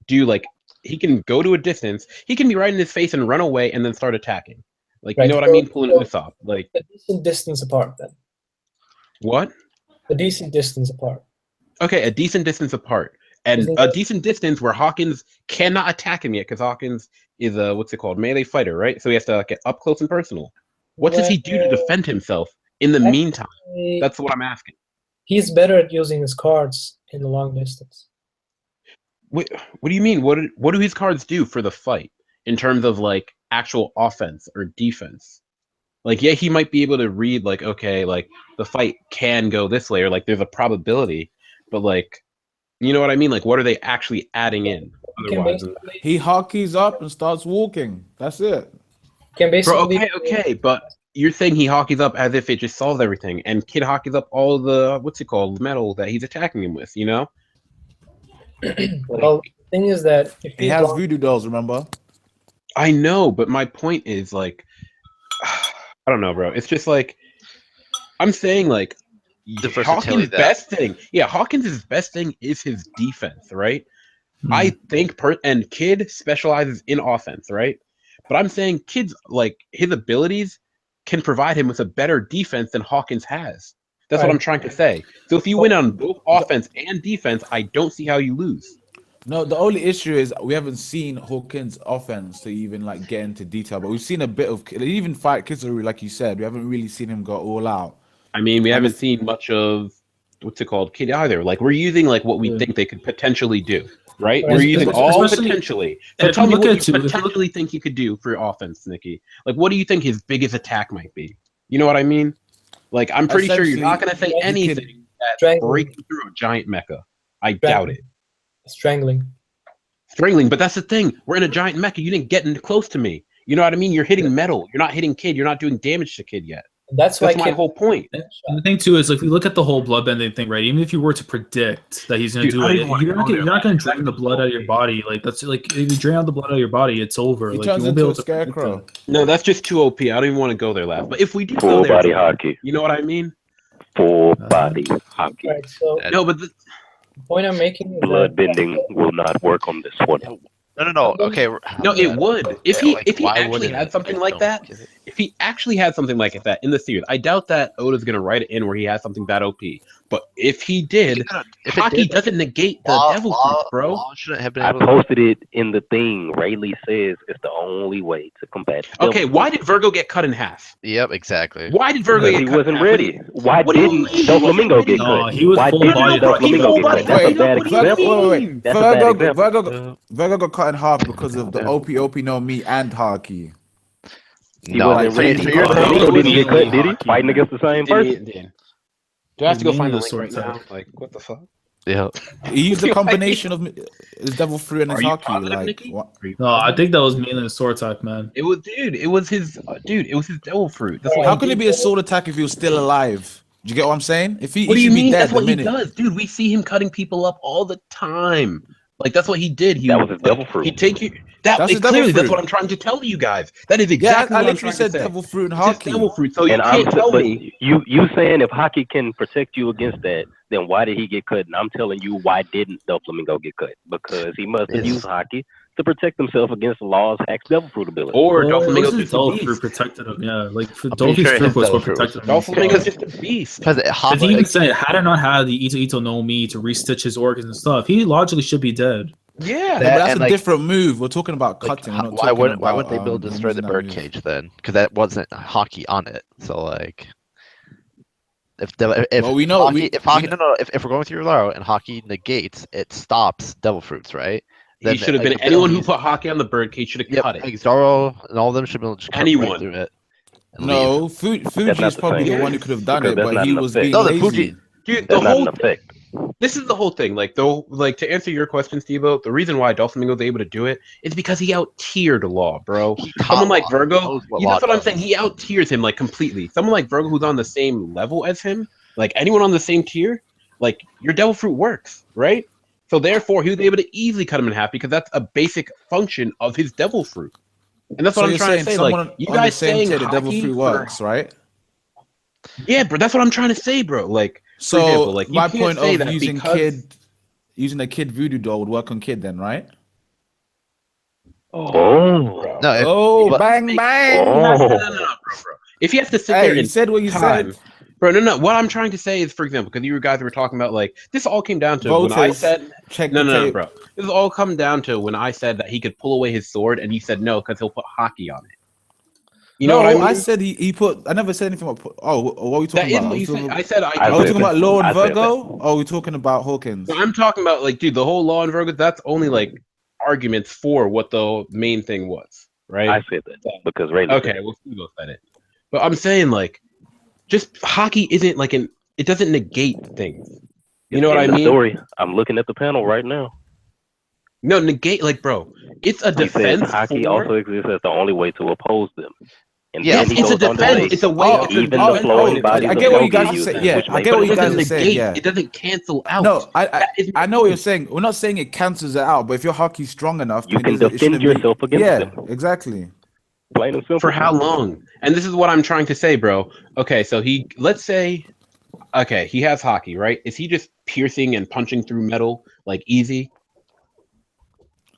do, like, he can go to a distance, he can be right in his face and run away and then start attacking. Like, Right, you know what I so- mean? Pulling Usopp. Like, a decent distance apart. Then what? a decent distance apart. Okay, a decent distance apart. And Isn't a that- decent distance where Hawkins cannot attack him yet, because Hawkins is a, what's it called, melee fighter, right? So he has to get up close and personal. What does he do to defend himself in the Actually, meantime? That's what I'm asking. He's better at using his cards in the long distance. What do you mean? What do his cards do for the fight in terms of, like, actual offense or defense? Like, yeah, he might be able to read, like, okay, like, the fight can go this way, or, like, there's a probability, but, like, you know what I mean? Like, what are they actually adding in? He can Otherwise, basically, He hockeys up and starts walking. That's it. bro, okay, but you're saying he hockeys up as if it just solves everything, and Kid hockeys up all the, what's it called, metal that he's attacking him with, you know? Well, the thing is that if He he's has long- voodoo dolls, remember? I know, but my point is, like, I don't know, bro. It's just like, I'm saying, like, The versatility Hawkins' that- best thing, yeah, Hawkins' best thing is his defense, right? Hmm. I think, and Kid specializes in offense, right? But I'm saying Kid's, like, his abilities can provide him with a better defense than Hawkins has. That's what Right. I'm trying to say. So if you win on both offense and defense, I don't see how you lose. No, the only issue is we haven't seen Hawkins' offense to even like get into detail, but we've seen a bit of they even fight Kizaru, like you said. We haven't really seen him go all out. I mean, we And haven't if- seen much of, what's it called, Kid either. Like, we're using, like, what we Yeah. think they could potentially do, right? Right. We're using all Especially- potentially. and So if tell you me look what at you it too, if you look- potentially think he could do for offense, Nikki. Like, what do you think his biggest attack might be? You know what I mean? Like, I'm pretty sure you're not going to say Essentially, he anything that Strangling. breaks through a giant mecha. I doubt it. strangling. Strangling, but that's the thing. We're in a giant mecha. You didn't get in close to me. You know what I mean? You're hitting metal. You're not hitting Kid. You're not doing damage to Kid yet. That's why That's my Kid whole point. And the thing too is, like, if you look at the whole bloodbending thing, right? Even if you were to predict that he's going to Dude, do I don't it, even wanna you're go not, there, you're not man. going to drain the blood out of your body. Like, that's like if you drain out the blood out of your body, it's over. He Like, turns you won't be into able a to predict scarecrow. it. No, that's just too OP. I don't even want to go there, last. But if we do go Full there, body hockey. you know what I mean? Full body hockey. right. So And- No, but the, the point I'm making is Blood that bending will not work on this one. No. Okay. no, it would. If he why actually wouldn't had it? something I like don't that, get it. if he actually had something like that in the series, I doubt that Oda's gonna write it in where he has something that OP. But if he did, If it hockey did, doesn't negate the Law- devil Law- fruits, bro. Law shouldn't have been I able to. posted it in the thing. Rayleigh says it's the only way to combat. Okay, devil why fruit. did Virgo get cut in half? Yep, exactly. Why did Virgo Because get he cut wasn't in half? ready. Why What do you didn't mean he Doflamingo wasn't get ready? No, cut? he was Why full didn't body Doflamingo hockey. get cut? That's a bad example. Wait. That's a bad Virgo, example. Virgo got cut in half because of the OP no me and haki. He No, wasn't for ready. your Oh, Doflamingo it didn't was get cut, did he? hockey, Fighting man. against the same person. Do I have to go find the Mainly link the right now? sword Like, what the fuck? yeah. He used a combination of his devil fruit and his Are you hockey. positive, Like, Nikki? what? No, I think that was mainly the sword attack, man. It was, dude. It was his, it was his devil fruit. That's what How he can it did. be a sword attack if he was still alive? Do you get what I'm saying? If he, What he do you should be mean? dead That's the what he minute. does, dude. We see him cutting people up all the time. Like, that's what he did. He That was his devil fruit. He'd take you. That That's his devil clearly. That's fruit. what I'm trying to tell you guys. That is Yeah, exactly I what I'm literally trying said to say. devil fruit and It's his hockey. devil fruit. So you And I'm can't tell but me. you saying if hockey can protect you against that, then why did he get cut? And I'm telling you, why didn't Doflamingo get cut? Because he must have Yes. used hockey to protect himself against Law's Hack's devil fruit ability. Or Well, Doflamingo's his just a devil beast. fruit protected him. Yeah, like I'm pretty Dolphy's sure fruit his was devil what fruit was protected him. Doflamingo's just a beast. Because Because he even said, had I not had the Ito no Mi to restitch his organs and stuff, he logically should be dead. Yeah. Yeah, but That- that's and, a like- different move. We're talking about like, cutting. we're not why talking wouldn't about, they build him destroy the using that move. birdcage then? Because that wasn't hockey on it. So like, If Well, we know- hockey, we- if hockey, we- no, if we're going through Laro and hockey negates, it stops devil fruits, right? He Then, should have like, been the anyone who penalties- put hockey on the birdcage should have Yep, cut it. like Zoro and all of them should be able to just cut right Anyone. through it. And leave. No, Fuji That's not is the probably same. the one who could have done Because it, that's but not he an was effect. being No, the lazy. Fuji- Dude, the That's not whole an effect. this is the whole thing. Like, though, like to answer your question, Steve-O, the reason why Dolphin was able to do it is because he out-tiered Law, bro. He Someone taught like Law. Virgo, Knows what that's Law what I'm does. saying. He out-tiers him like completely. Someone like Virgo who's on the same level as him, like anyone on the same tier, like your Devil Fruit works, right? So therefore, he was able to easily cut him in half because that's a basic function of his Devil Fruit. And that's what I'm you're trying to say. someone Like, you on the guys same saying tier, the devil hockey fruit for- works, right? Yeah, bro, that's what I'm trying to say, bro. Like, So example, like, you my can't point say of that using because- using a kid voodoo doll would work on kid then, right? Oh. No, if, Oh, but- bang bang! Oh. No, bro. If he has to sit there Hey, you and said what you time. said. Bro, no. What I'm trying to say is, for example, because you guys were talking about like this all came down to when I Voters, said check no, the no, tape. bro. This all come down to when I said that he could pull away his sword, and he said no because he'll put hockey on it. You know no, what I mean? said he put. I never said anything about. Oh, what are we That talking is about? what Are we you talking said. about- I said I. I Are we said talking about that. Law and I said Virgo? Or are we talking about Hawkins? So I'm talking about like, dude, the whole Law and Virgo. That's only like arguments for what the main thing was, right? I said that because Ray. Okay, well, Steve said it. But I'm saying, like, just hockey isn't like it doesn't negate things. You know what I the mean? Story. I'm looking at the panel right now. No, negate, like, bro, it's a He says defense. hockey for, also exists as the only way to oppose them. And Yeah, then he it's a goes on to defense. say, It's a way Oh, to even oh, the oh, flowing oh, bodies I of get what you Loki guys are use saying. them, Yeah, which I makes get but what it you guys doesn't are saying. negate. Yeah. It doesn't cancel out. No, That is my I know what you're point. saying. We're not saying it cancels it out, but if your hockey's strong enough, You then can it doesn't- it defend shouldn't be- yourself against Yeah, them. exactly. plain and simple. For how long? And this is what I'm trying to say, bro. Okay, so let's say, okay, he has hockey, right? Is he just piercing and punching through metal like easy?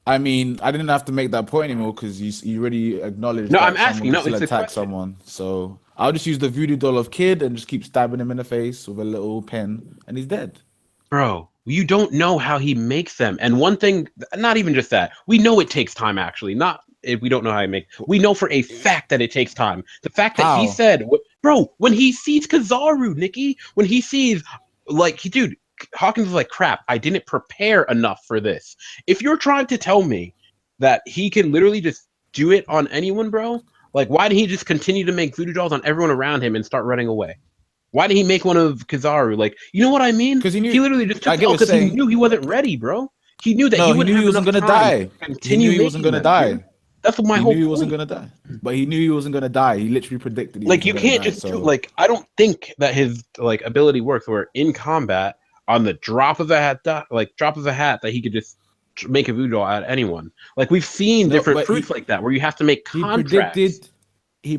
I mean, I didn't have to make that point anymore because you already acknowledged. No, that I'm asking. someone No, can still it's a attack question. someone. So I'll just use the voodoo doll of kid and just keep stabbing him in the face with a little pen, and he's dead. Bro, you don't know how he makes them. And one thing, not even just that, we know it takes time, actually. Not if we don't know how he makes. We know for a fact that it takes time. The fact that he How? said, bro, when he sees Kizaru, Nikki, when he sees, like, dude, Hawkins is like, crap, I didn't prepare enough for this. If you're trying to tell me that he can literally just do it on anyone, bro, like, why did he just continue to make voodoo dolls on everyone around him and start running away? Why did he make one of Kizaru? Like, you know what I mean? 'Cause he knew- he literally just I took get what because you're he saying. knew he wasn't ready, bro. He knew that No, he he wouldn't knew he have wasn't enough gonna time die. to He Continue knew he wasn't making gonna them, die. dude. That's what my He whole knew he point. wasn't gonna die, but he knew he wasn't gonna die. He literally predicted. He Like, wasn't you gonna can't die, just so. do like, I don't think that his like ability works where in combat on the drop of a hat, that he could just make a voodoo doll out of anyone. Like, we've seen No, different but fruits like that where you have to make He contracts.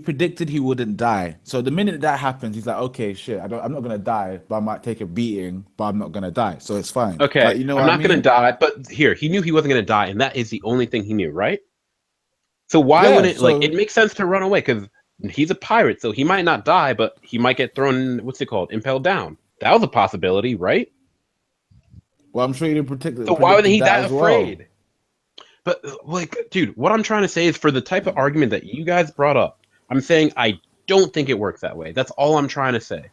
predicted he wouldn't die. So the minute that happens, he's like, okay, shit, I'm not gonna die, but I might take a beating, but I'm not gonna die, so it's fine. Okay, Like, you know I'm what not I gonna mean? die, but here he knew he wasn't gonna die, and that is the only thing he knew, right? So why Yeah, wouldn't like so- it makes sense to run away because he's a pirate, so he might not die, but he might get thrown. What's it called? Impaled down. That was a possibility, right? Well, I'm sure you didn't predict. So why wasn't he predicted that as well. afraid? But like, dude, what I'm trying to say is for the type of argument that you guys brought up, I'm saying I don't think it works that way. That's all I'm trying to say.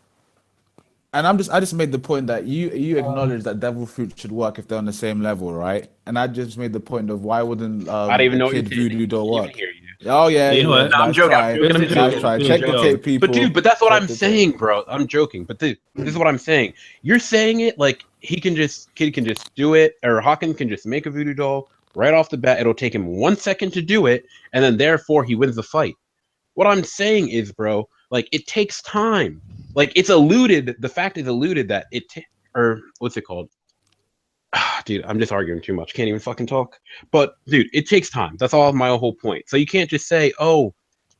And I just made the point that you acknowledge that devil fruit should work if they're on the same level, right? And I just made the point of why wouldn't I don't even know a what you're kid saying. voodoo doll I can't work? even hear you. Oh yeah, You know what? yeah, No, I'm nice joking. try. I'm joking. I'm Nice joking. try. I'm Check the joking. tape, people. But dude, but that's what Check I'm the tape. saying, bro. I'm joking, but this is what I'm saying. You're saying it like kid can just do it, or Hawkins can just make a voodoo doll right off the bat. It'll take him 1 second to do it, and then therefore he wins the fight. What I'm saying is, bro, like it takes time. Like it's alluded. The fact is alluded that or what's it called? Dude, I'm just arguing too much. Can't even fucking talk. But dude, it takes time. That's all my whole point. So you can't just say, "Oh,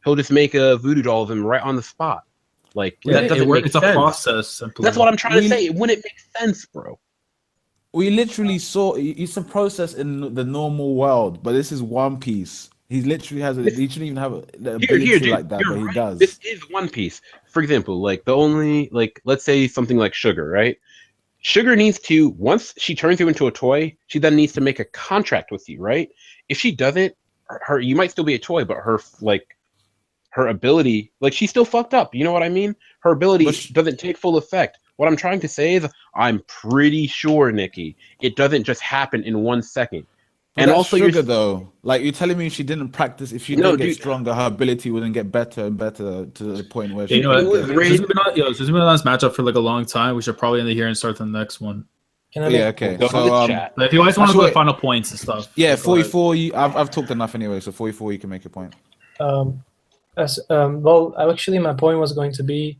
he'll just make a voodoo doll of him right on the spot." Like that doesn't make it's a sense. process. Simply. That's what I'm trying to say. It wouldn't make sense, bro. We literally saw it's a process in the normal world, but this is One Piece. He literally has he shouldn't even have the ability Dude, like that, you're but he right. does. This is One Piece. For example, like the only let's say something like Sugar, right? Sugar needs to once she turns you into a toy, she then needs to make a contract with you, right? If she doesn't, her you might still be a toy, but her her ability, like she's still fucked up. You know what I mean? Her ability doesn't take full effect. What I'm trying to say is, I'm pretty sure, Nikki, it doesn't just happen in 1 second. But And that's also, sugar though. Like you're telling me if she didn't practice, if she No, didn't get dude. stronger, her ability wouldn't get better and better to the point where she. You know, It was this great. has been on this matchup for like a long time. We should probably end it here and start the next one. Can I Yeah, make- okay. Go to So the chat. But if you guys want to go Actually, to final points and stuff, yeah, go ahead. 44. I've talked enough anyway, so 44. You can make your point. Well, actually, my point was going to be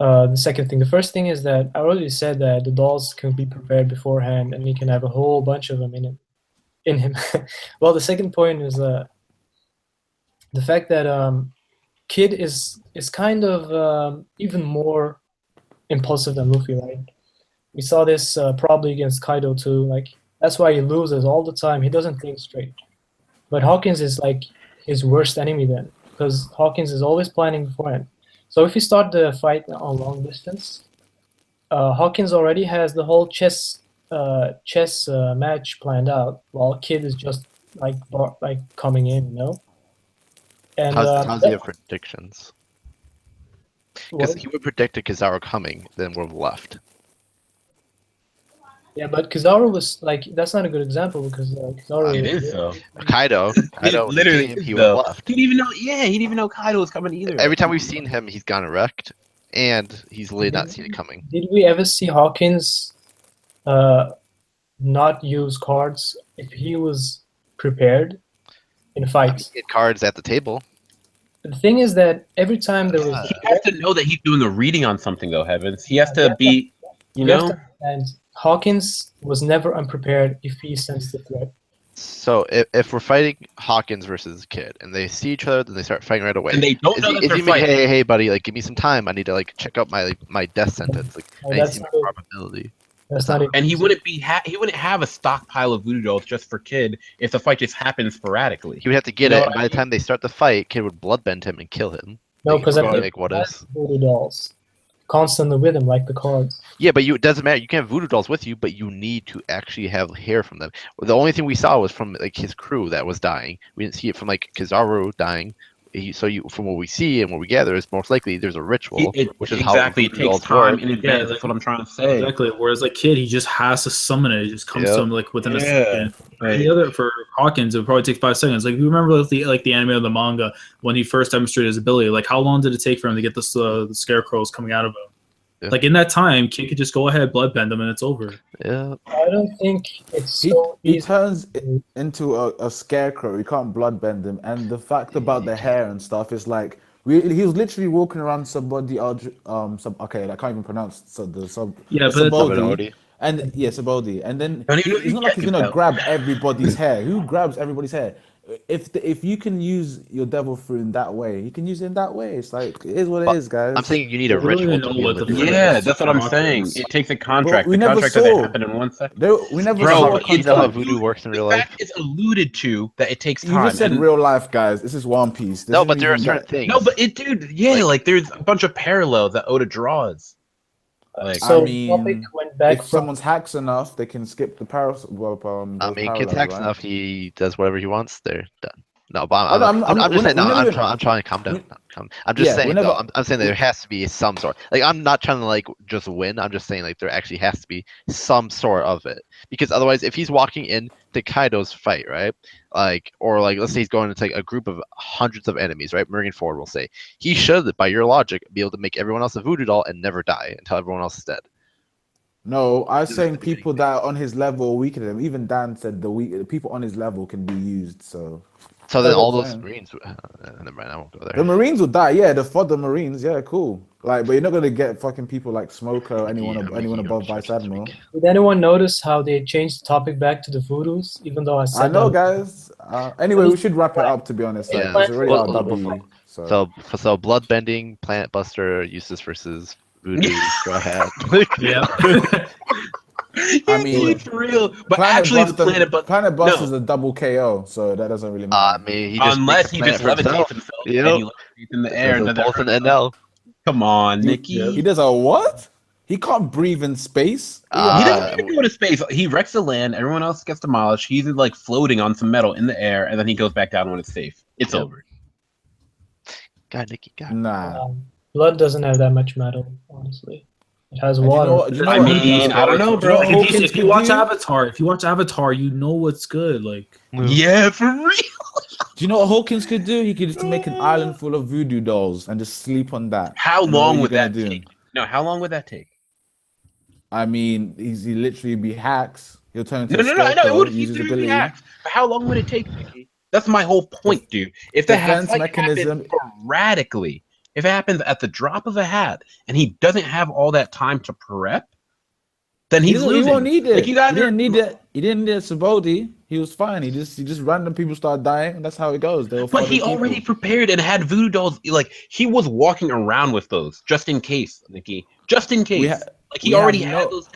the second thing. The first thing is that I already said that the dolls can be prepared beforehand, and he can have a whole bunch of them in him. Well, the second point is the fact that Kid is kind of even more impulsive than Luffy, right? We saw this probably against Kaido too. Like that's why he loses all the time. He doesn't think straight. But Hawkins is like his worst enemy then, because Hawkins is always planning beforehand. So if you start the fight on long distance, Hawkins already has the whole chess match planned out, while Kid is just like coming in, you know. And How's he have predictions? Because what? he would predict a Kizaru coming, then we're left. Yeah, but Kizaru was like that's not a good example because Kizaru. It is though. Kaido Literally, he is, would though. have left. He didn't even know. Yeah, he didn't even know Kaido was coming either. Every time we've seen him, he's gone erect, and he's literally not seen it coming. Did we ever see Hawkins not use cards if he was prepared in fights? He had cards at the table. The thing is that every time there was He has to know that he's doing a reading on something, though. Heavens, he has to be, you know. And Hawkins was never unprepared if he sensed the threat. So if we're fighting Hawkins versus Kid, and they see each other, then they start fighting right away. And they don't know that they're he fighting. hey, buddy, like give me some time. I need to like check out my death sentence. Like Oh, I need to that's see my not- probability. That's not it. And he wouldn't have a stockpile of voodoo dolls just for Kid if the fight just happens sporadically. He would have to get You know it, what and by the time they start the fight, Kid would bloodbend him and kill him. No, Like, because we're I going like what is? voodoo dolls constantly with him, like the cards. Yeah, but it doesn't matter. You can have voodoo dolls with you, but you need to actually have hair from them. The only thing we saw was from like his crew that was dying. We didn't see it from like Kizaru dying. From what we see and what we gather is most likely there's a ritual, which is exactly how it voodoo takes dolls time work. in advance. Yeah, That's what I'm trying to say. Exactly. Whereas like Kid, he just has to summon it. It just comes to him like within a second. Right. The other for Hawkins, it would probably take 5 seconds. Like you remember the anime or the manga when he first demonstrated his ability. Like how long did it take for him to get the scarecrows coming out of him? Yeah. Like in that time, Kid could just go ahead, bloodbend them, and it's over. Yeah. I don't think it's He, so he easy. turns into a scarecrow. You can't bloodbend him. And the fact about the hair and stuff is like he was literally walking around somebody. Okay, I can't even pronounce Yeah, but Saboldi. And yeah, Saboldi. And then Don't even know if it's you not like can he's gonna tell. grab everybody's hair. Who grabs everybody's hair? If you can use your devil fruit in that way, you can use it in that way. It's like it is what it But is, guys. I'm saying you need a We don't ritual even to know be what able the to do fuck it. Yeah, that's what I'm saying. Hawkins. It takes a contract. But we The never contract doesn't saw. happen in 1 second. We never Bro, saw. it's You know how alluded- voodoo works in real the life? fact it's alluded to that it takes You time. just said and- real life, guys. This is One Piece. This No, isn't but there are even certain that- things. No, but dude, yeah, like there's a bunch of parallels that Oda draws. Like, I So mean, topic went back if from someone's hacks enough, they can skip the I those mean, parallels, Kid's hacks right? enough. He does whatever he wants. They're done. No, but I'm- I'm just saying. No, we're not even- I'm trying to calm down. I'm just Yeah, saying. whenever- Though, I'm saying that there has to be some sort. Like I'm not trying to like just win. I'm just saying like there actually has to be some sort of it because otherwise, if he's walking in to Kaido's fight, right? Like or like let's say he's going into like a group of hundreds of enemies, right? Marineford will say he should, by your logic, be able to make everyone else a voodoo doll and never die until everyone else is dead. No, I was saying people that are on his level are weaker than him. Even Dan said the people on his level can be used. So So then That's all what those I'm Marines. Never mind. I won't go the there. Marines will die. Yeah, the fodder Marines. Yeah, cool. Like, but you're not gonna get fucking people like Smoker or anyone above Vice Admiral. Did anyone notice how they changed the topic back to the voodoos? Even though I said I know, that- guys. Anyway, we should wrap it up. To be honest, like, Yeah. it's already Well, our W. So So bloodbending, Planet Buster, Eustace versus Voodoo. Go ahead. Yeah. I mean, it's real. But actually, the Planet Buster. Planet Buster no. is a double KO, so that doesn't really I matter. mean, he just Unless makes he the just planet for levitates himself. himself Yep. and he levitates in the air. And There's does both that an NL. Come on, Nikki. He does a what? He can't breathe in space. He doesn't even go to space. He wrecks the land. Everyone else gets demolished. He's like floating on some metal in the air, and then he goes back down when it's safe. It's Yep. over. Nikki, God. Nah. Blood doesn't have that much metal, honestly. It has And water. do you know I what mean, Hawkins- I don't know, do you know bro. what If you, Hawkins if you could watch do? Avatar, you know what's good. Like, Yeah, for real. Do you know what Hawkins could do? He could just make an island full of voodoo dolls and just sleep on that. How And what long you would gonna that do? take? No, how long would that take? I mean, he literally be hacks. He'll turn into No, a no, no. I know it scarecrow, would use his easily be ability. hacked. But how long would it take, Nikki? That's my whole point, dude. If the Defense fight mechanism- happens sporadically, if it happens at the drop of a hat, and he doesn't have all that time to prep, then he's He losing. won't need it. Like, you guys he didn't need it. He didn't need it. Sabodi. He was fine. He just random people start dying, and that's how it goes. They'll But follow he people. already prepared and had voodoo dolls. Like, he was walking around with those just in case, Nikki. Just in case. Like, he we already have had no- those.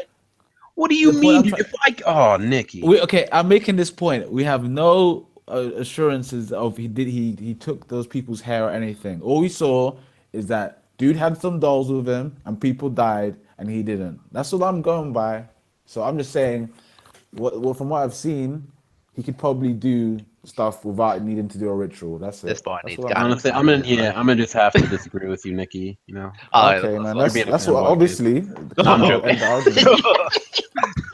What do you The point mean? I'm Dude? try- If I, oh, Nikki. Okay, I'm making this point. We have no assurances of he took those people's hair or anything. All we saw is that dude had some dolls with him, and people died, and he didn't. That's what I'm going by. So I'm just saying, from what I've seen, he could probably do stuff without needing to do a ritual. That's it. This boy That's needs what God. Honestly, I'm gonna just have to disagree with you, Nikki. You know. Okay, man. you're being a That's what fanboy, obviously. I'm I'll joking. end the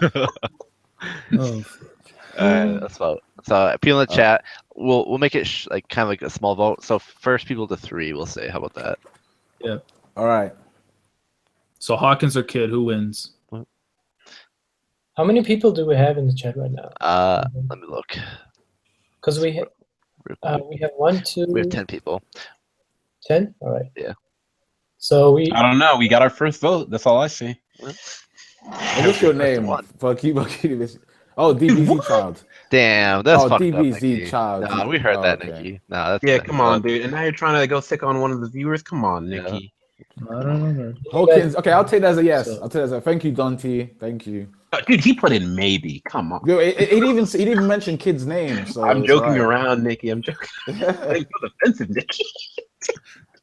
argument. oh, Let's vote. So people in the chat, we'll make it like kind of like a small vote. So first people to 3, we'll say. How about that? All right. so Hawkins or Kid, who wins? How many people do we have in the chat right now? Let me look. Because we Real quick. we have 1, 2, We have 10 people. 10? All right. Yeah. So we I don't know. We got our first vote. That's all I see. What's your First name? one. Oh, DBZ what? child. Damn, that's Oh, fucked up, DBZ Nikki. child. No, we heard Oh, that, okay. Nikki. No, that's Yeah, that's come on, fucked. dude. And now you're trying to go sick on one of the viewers. Come on, Yeah. Nikki. I don't know. Hawkins. Okay, I'll take that as a yes. So- I'll take that as a thank you, Dante. Thank you. Dude, he put in maybe. Come on. Yo, he didn't even mention kid's name. So I'm it's joking alright. around, Nikki. I'm joking. It's offensive, Nikki.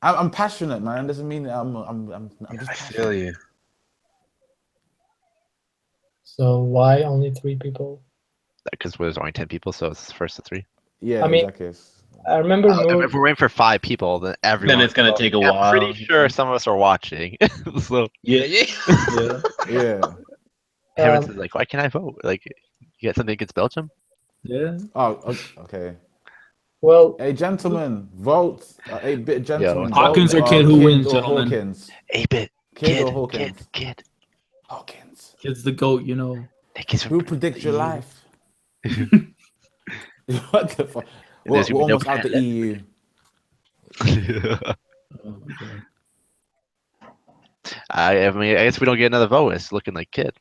I'm passionate, man. Doesn't mean that I'm just I passionate. feel you. So why only 3 people? Because there's only 10 people, so it's first to 3. Yeah, I mean- exactly. I remember Moon. If we're waiting for 5 people, then everyone. Then it's gonna take a I'm while. pretty sure some of us are watching. So Yeah, yeah. Yeah, Yeah. Harris is like, why can't I vote? Like, you got something against Belgium? yeah. Oh, okay. Well, Hey, gentlemen, vote. 8-bit gentlemen. Hawkins vote, or Kid, who wins, or gentlemen? Hawkins. 8-bit. Kid or Hawkins? Kid. Hawkins. Kid's the goat, you know. Nikki's Who predicts your life? E What the fuck? There's We're gonna be no almost out the EU. Oh, my God. I mean, I guess we don't get another vote. It's looking like Kid.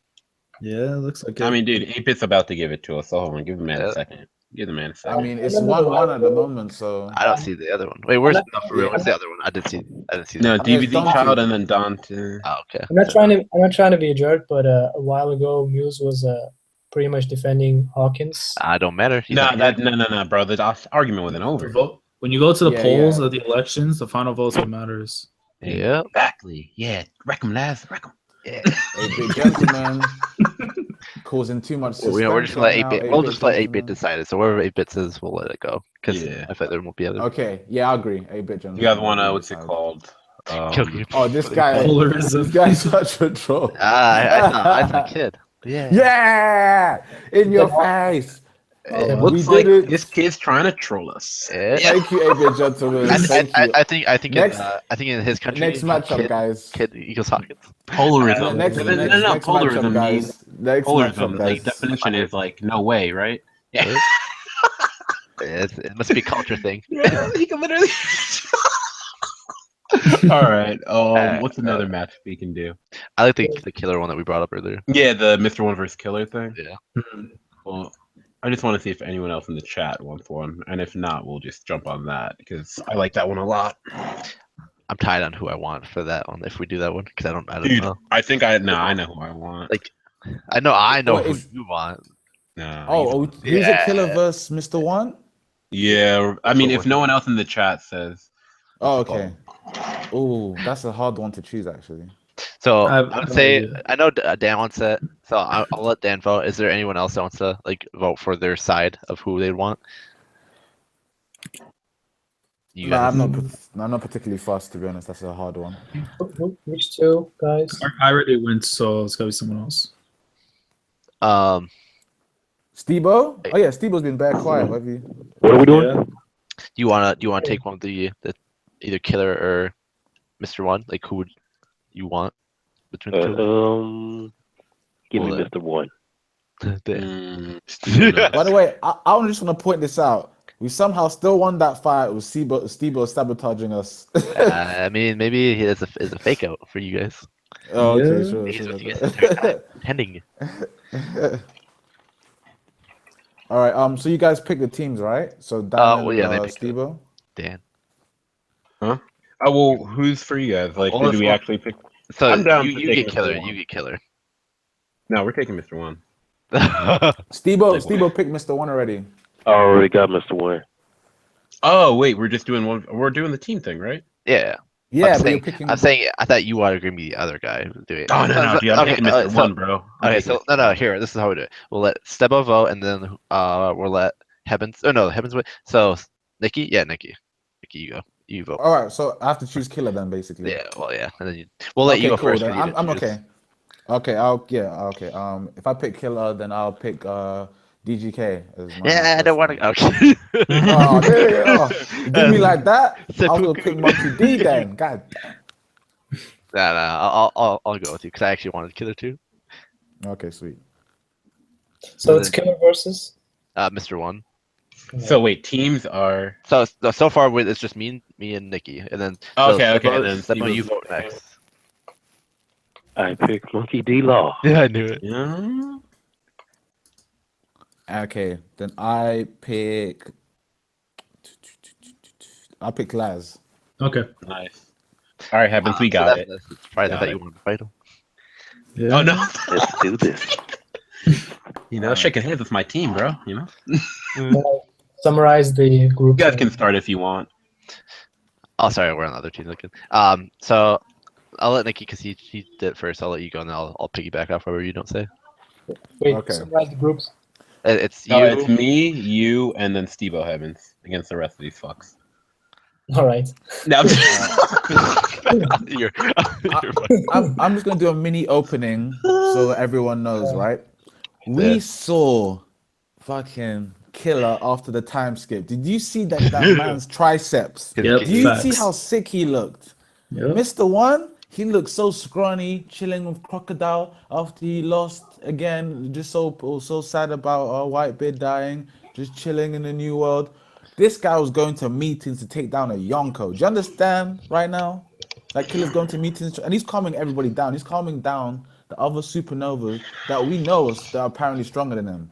Yeah, it looks like it. I mean, dude, 8-Bit's about to give it to us. So hold on, give the man Yeah. a second. Give the man a second. I mean, it's 1-1 at the moment, so. I don't see the other one. Wait, where's I'm no, for real? Where's the other one? I didn't see. No, that. there's DBZ Dante. Child and then Dante. Oh, okay. I'm not trying to be a jerk, but a while ago Muse was pretty much defending Hawkins. Don't matter. He's No, not here. no, bro. The argument wasn't The over. vote. When you go to the Yeah, polls yeah. of the elections, the final vote's what matters. Yeah. Exactly. Yeah. Wreck 'em, lads. Wreck 'em. 8-bit gentleman. Causing too much suspense. We're just gonna let right now, 8-bit. We'll just let 8-bit gentleman. decide it. So wherever 8-bit says, we'll let it go. Because Yeah. I feel like there won't be other. Okay, yeah, I agree. 8-bit gentleman. You guys want to, what's it called? Oh, this guy. Polarism. This guy's such a troll. I thought Kid. Yeah. Yeah, in your face. Yeah. We Looks did like it. this kid's trying to troll us. Yeah. Thank you, 8-bit gentleman. Thank you. I think Next- in his country. Next matchup, guys. Kid equals Hawkins. Polarism. Next no, matchup, polarism means guys. Next polarism. matchup, The guys. definition is like no way, right? Yeah. It must be a culture thing. Yeah, he can literally. All right. What's another match we can do? I like the killer one that we brought up earlier. Yeah, the Mr. One vs. Killer thing. Yeah. Well, I just want to see if anyone else in the chat wants one, and if not, we'll just jump on that because I like that one a lot. I'm tied on who I want for that one. If we do that one, because I don't Dude, know. I think I know who I want. Like, I know What who is- you want. No. Who's Yeah. a killer versus Mr. One? Yeah, I mean, if no one else in the chat says, Oh, okay. Oh, that's a hard one to choose, actually. So I have I would no say idea. I know Dan wants it, so I'll let Dan vote. Is there anyone else that wants to like vote for their side of who they want? You Nah, guys. I'm not particularly fast, to be honest. That's a hard one. Which two guys? I already went, so it's gotta be someone else. Stebo? Oh yeah, Stebo's been bare quiet. What have you? What are we doing? Yeah. Do you wanna take one of the either Killer or Mr. One? Like who would you want between the two? Give me Well, Mr. One. By the way, I just want to point this out. We somehow still won that fight with Stebo sabotaging us. I mean, maybe it's a fake out for you guys. Oh, okay, Yeah. sure. He's sure. with you guys the entire time, pretending. All right. So you guys pick the teams, right? So Dan Well, yeah, they and picked it. Stebo. Dan. Oh well, who's for you guys? Like, Well, who do we let's- actually pick? So I'm down to you take get Mr. Killer. One. You get Killer. No, we're taking Mr. One. Stebo picked Mr. One already. I already got Mr. One. Oh wait, we're just doing one. We're doing the team thing, right? Yeah. Yeah, I'm but saying, you're picking. I'm saying I thought you wanted to be the other guy who do it. Oh no, dude, I'm taking Mr. One, bro. I'm Okay, taking so no, here, this is how we do it. We'll let Stebo vote, and then we'll let Heavens. Oh no, Heavens wait. So Nikki, Nikki, you go. You vote. All right, so I have to choose Killer then, basically. Yeah, well, yeah, and then we'll let you go cool, first. then. for you to I'm choose. okay. Okay, okay. If I pick Killer, then I'll pick DGK as my Yeah, I don't want first to. one. Okay. Oh, there you go. You do me like that? Said I was gonna Puka. pick Monkey D then. God. Nah, I'll go with you because I actually wanted Killer too. Okay, sweet. So it's Killer versus. Mr. One. So wait, teams are So far it's just me and Nikki, and then Okay, Stebo, and then Stebo, you Stebo's- vote next. I picked Monkey D. Law. Yeah, I knew it. yeah. Okay, then I'll pick Laz. Okay. Nice. All right, Heavens, we got it. That's surprised I Got thought it. you wanted to fight him. Yeah. Oh no, Let's do this. you know, shaking hands with my team, bro. You know, Well, summarize the group. you guys can start if you want. Oh, sorry, we're on the other team looking. So I'll let Nikki because he did it first. I'll let you go, and then I'll piggyback off whatever you don't say. Wait, Okay. summarize the groups. It's you. No, it's me, you, and then Stebo Heavens against the rest of these fucks. All right. No, you're I'm just gonna do a mini opening so that everyone knows, right? We Yeah. saw fucking Killer after the time skip. Did you see that man's triceps? Yep, Do you facts. see how sick he looked? Yep. Mr. One, he looked so scrawny, chilling with Crocodile after he lost again. Just so sad about Whitebeard dying, just chilling in the new world. This guy was going to meetings to take down a Yonko. Do you understand right now? Like Killer's going to meetings and he's calming everybody down. He's calming down the other supernovas that we know that are apparently stronger than him.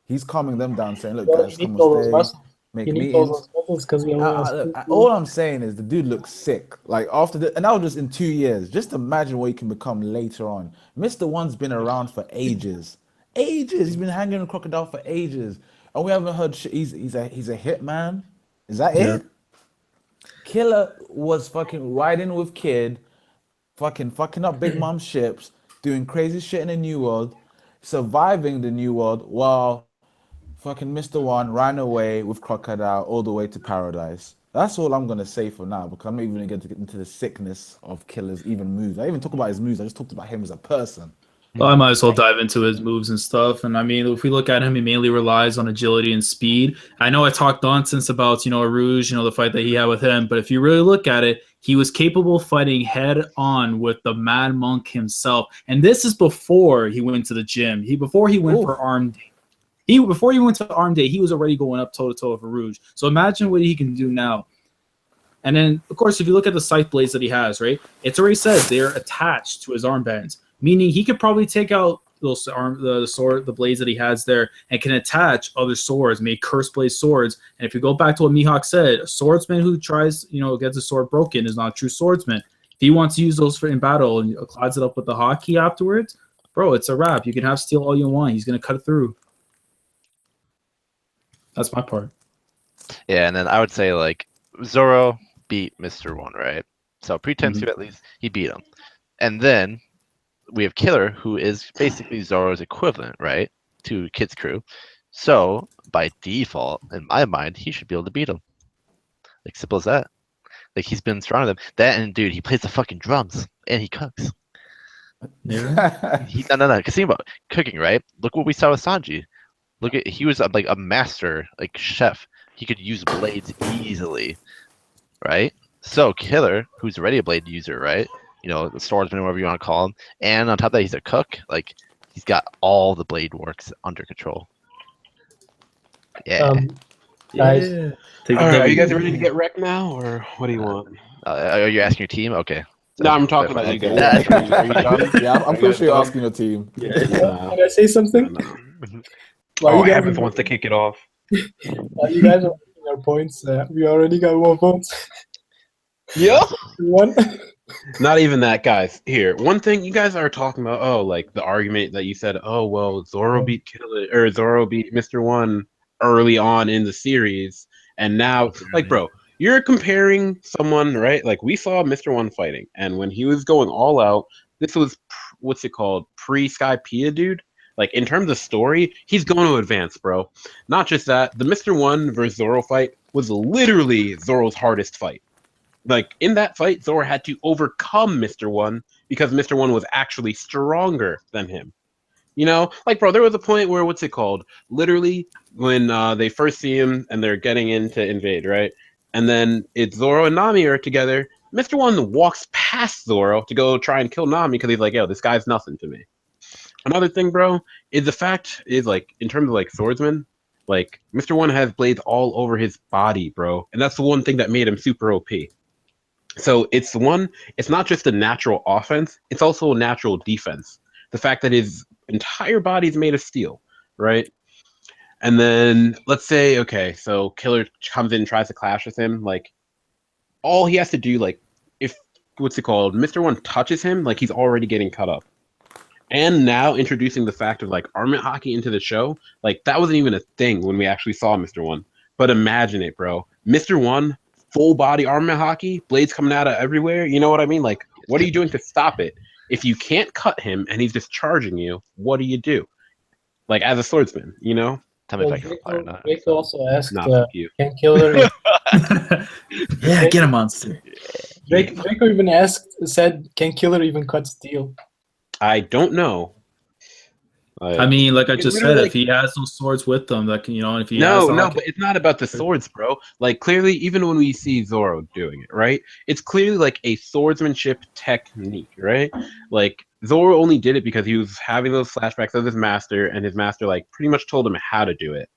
He's calming them down, saying, "Look, Well, guys, you come need all those on, muscles. stay, make You need all meetings." those muscles because we only have All I'm saying is the dude looks sick. Like after and that was just in 2 years. Just imagine what he can become later on. Mr. One's been around for ages. He's been hanging with Crocodile for ages, and we haven't heard shit. He's a hitman. Is that Yeah. it? Killer was fucking riding with Kid, fucking up Big Mom ships, doing crazy shit in the New World, surviving the New World while fucking Mr. One ran away with Crocodile all the way to paradise. That's all I'm gonna say for now because I'm not even gonna get into the sickness of Killer's even moves. I didn't even talk about his moves. I just talked about him as a person. Well, I might as well dive into his moves and stuff. And I mean, if we look at him, he mainly relies on agility and speed. I know I talked nonsense about, Aruj, the fight that he had with him. But if you really look at it, he was capable of fighting head on with the Mad Monk himself. And this is before he went to the gym. Before he went for arm day. Before he went to arm day, he was already going up toe to toe with Aruj. So imagine what he can do now. And then, of course, if you look at the scythe blades that he has, right, it's already said they're attached to his armbands, meaning he could probably take out those the blades that he has there, and can attach other swords, make curse blade swords. And if you go back to what Mihawk said, a swordsman who tries, gets a sword broken is not a true swordsman. If he wants to use those in battle and clouds it up with the hotkey afterwards, bro, it's a wrap. You can have steel all you want. He's gonna cut it through. That's my part. Yeah, and then I would say like Zoro beat Mr. One, right? So pre-10 at least he beat him. And then we have Killer, who is basically Zoro's equivalent, right? To Kid's crew. So by default, in my mind, he should be able to beat him. Like simple as that. Like he's been stronger than them. That and dude, he plays the fucking drums and he cooks. He no. Cause think about cooking, right? Look what we saw with Sanji. Look at he was like a master, like chef. He could use blades easily, right? So Killer, who's already a blade user, right? You know, the swordsman, whatever you want to call him, and on top of that, he's a cook. Like he's got all the blade works under control. Yeah. Guys, Take All the right, are you W. guys ready to get wrecked now, or what do you want? Are you asking your team? Okay. No, I'm talking about you guys. Yeah. Are you done? Yeah, I'm Are you pretty guys sure you're done? asking your team. can I say something? While Oh, you guys Heavens are- wants to kick it off. while you guys are making your points, we already got more votes. Yeah. One. Not even that, guys. Here, one thing you guys are talking about. Oh, like the argument that you said. Oh, well, Zoro beat Killer or Zoro beat Mr. One early on in the series, and now, like, bro, you're comparing someone, right? Like we saw Mr. One fighting, and when he was going all out, this was what's it called? Pre-Skypiea, dude. Like in terms of story, he's going to advance, bro. Not just that, the Mr. One versus Zoro fight was literally Zoro's hardest fight. Like in that fight, Zoro had to overcome Mr. One because Mr. One was actually stronger than him. You know, like bro, there was a point where what's it called? Literally, when they first see him and they're getting in to invade, right? And then it's Zoro and Nami are together. Mr. One walks past Zoro to go try and kill Nami because he's like, yo, this guy's nothing to me. Another thing, bro, is the fact is like in terms of like swordsman, like Mr. One has blades all over his body, bro, and that's the one thing that made him super OP. So it's not just a natural offense, it's also a natural defense. The fact that his entire body is made of steel, right? And then let's say, okay, so Killer comes in and tries to clash with him, like all he has to do, like if what's it called, Mr. One touches him, like he's already getting cut up. And now introducing the fact of like armament hockey into the show, like that wasn't even a thing when we actually saw Mr. One. But imagine it, bro. Mr. One, full body armament hockey, blades coming out of everywhere. You know what I mean? Like, what are you doing to stop it? If you can't cut him and he's just charging you, what do? Like as a swordsman, you know? Tell me Well, if I can reply or not. Draco also asked, Not fuck you. can Killer... Yeah, get a monster. Draco even said, can Killer even cut steel? I don't know. I mean, like I It's just literally said, like- if he has those swords with them, that can, you know, if he No, has the no, hockey- but it's not about the swords, bro. Like clearly, even when we see Zoro doing it, right? It's clearly like a swordsmanship technique, right? Like Zoro only did it because he was having those flashbacks of his master, and his master like pretty much told him how to do it.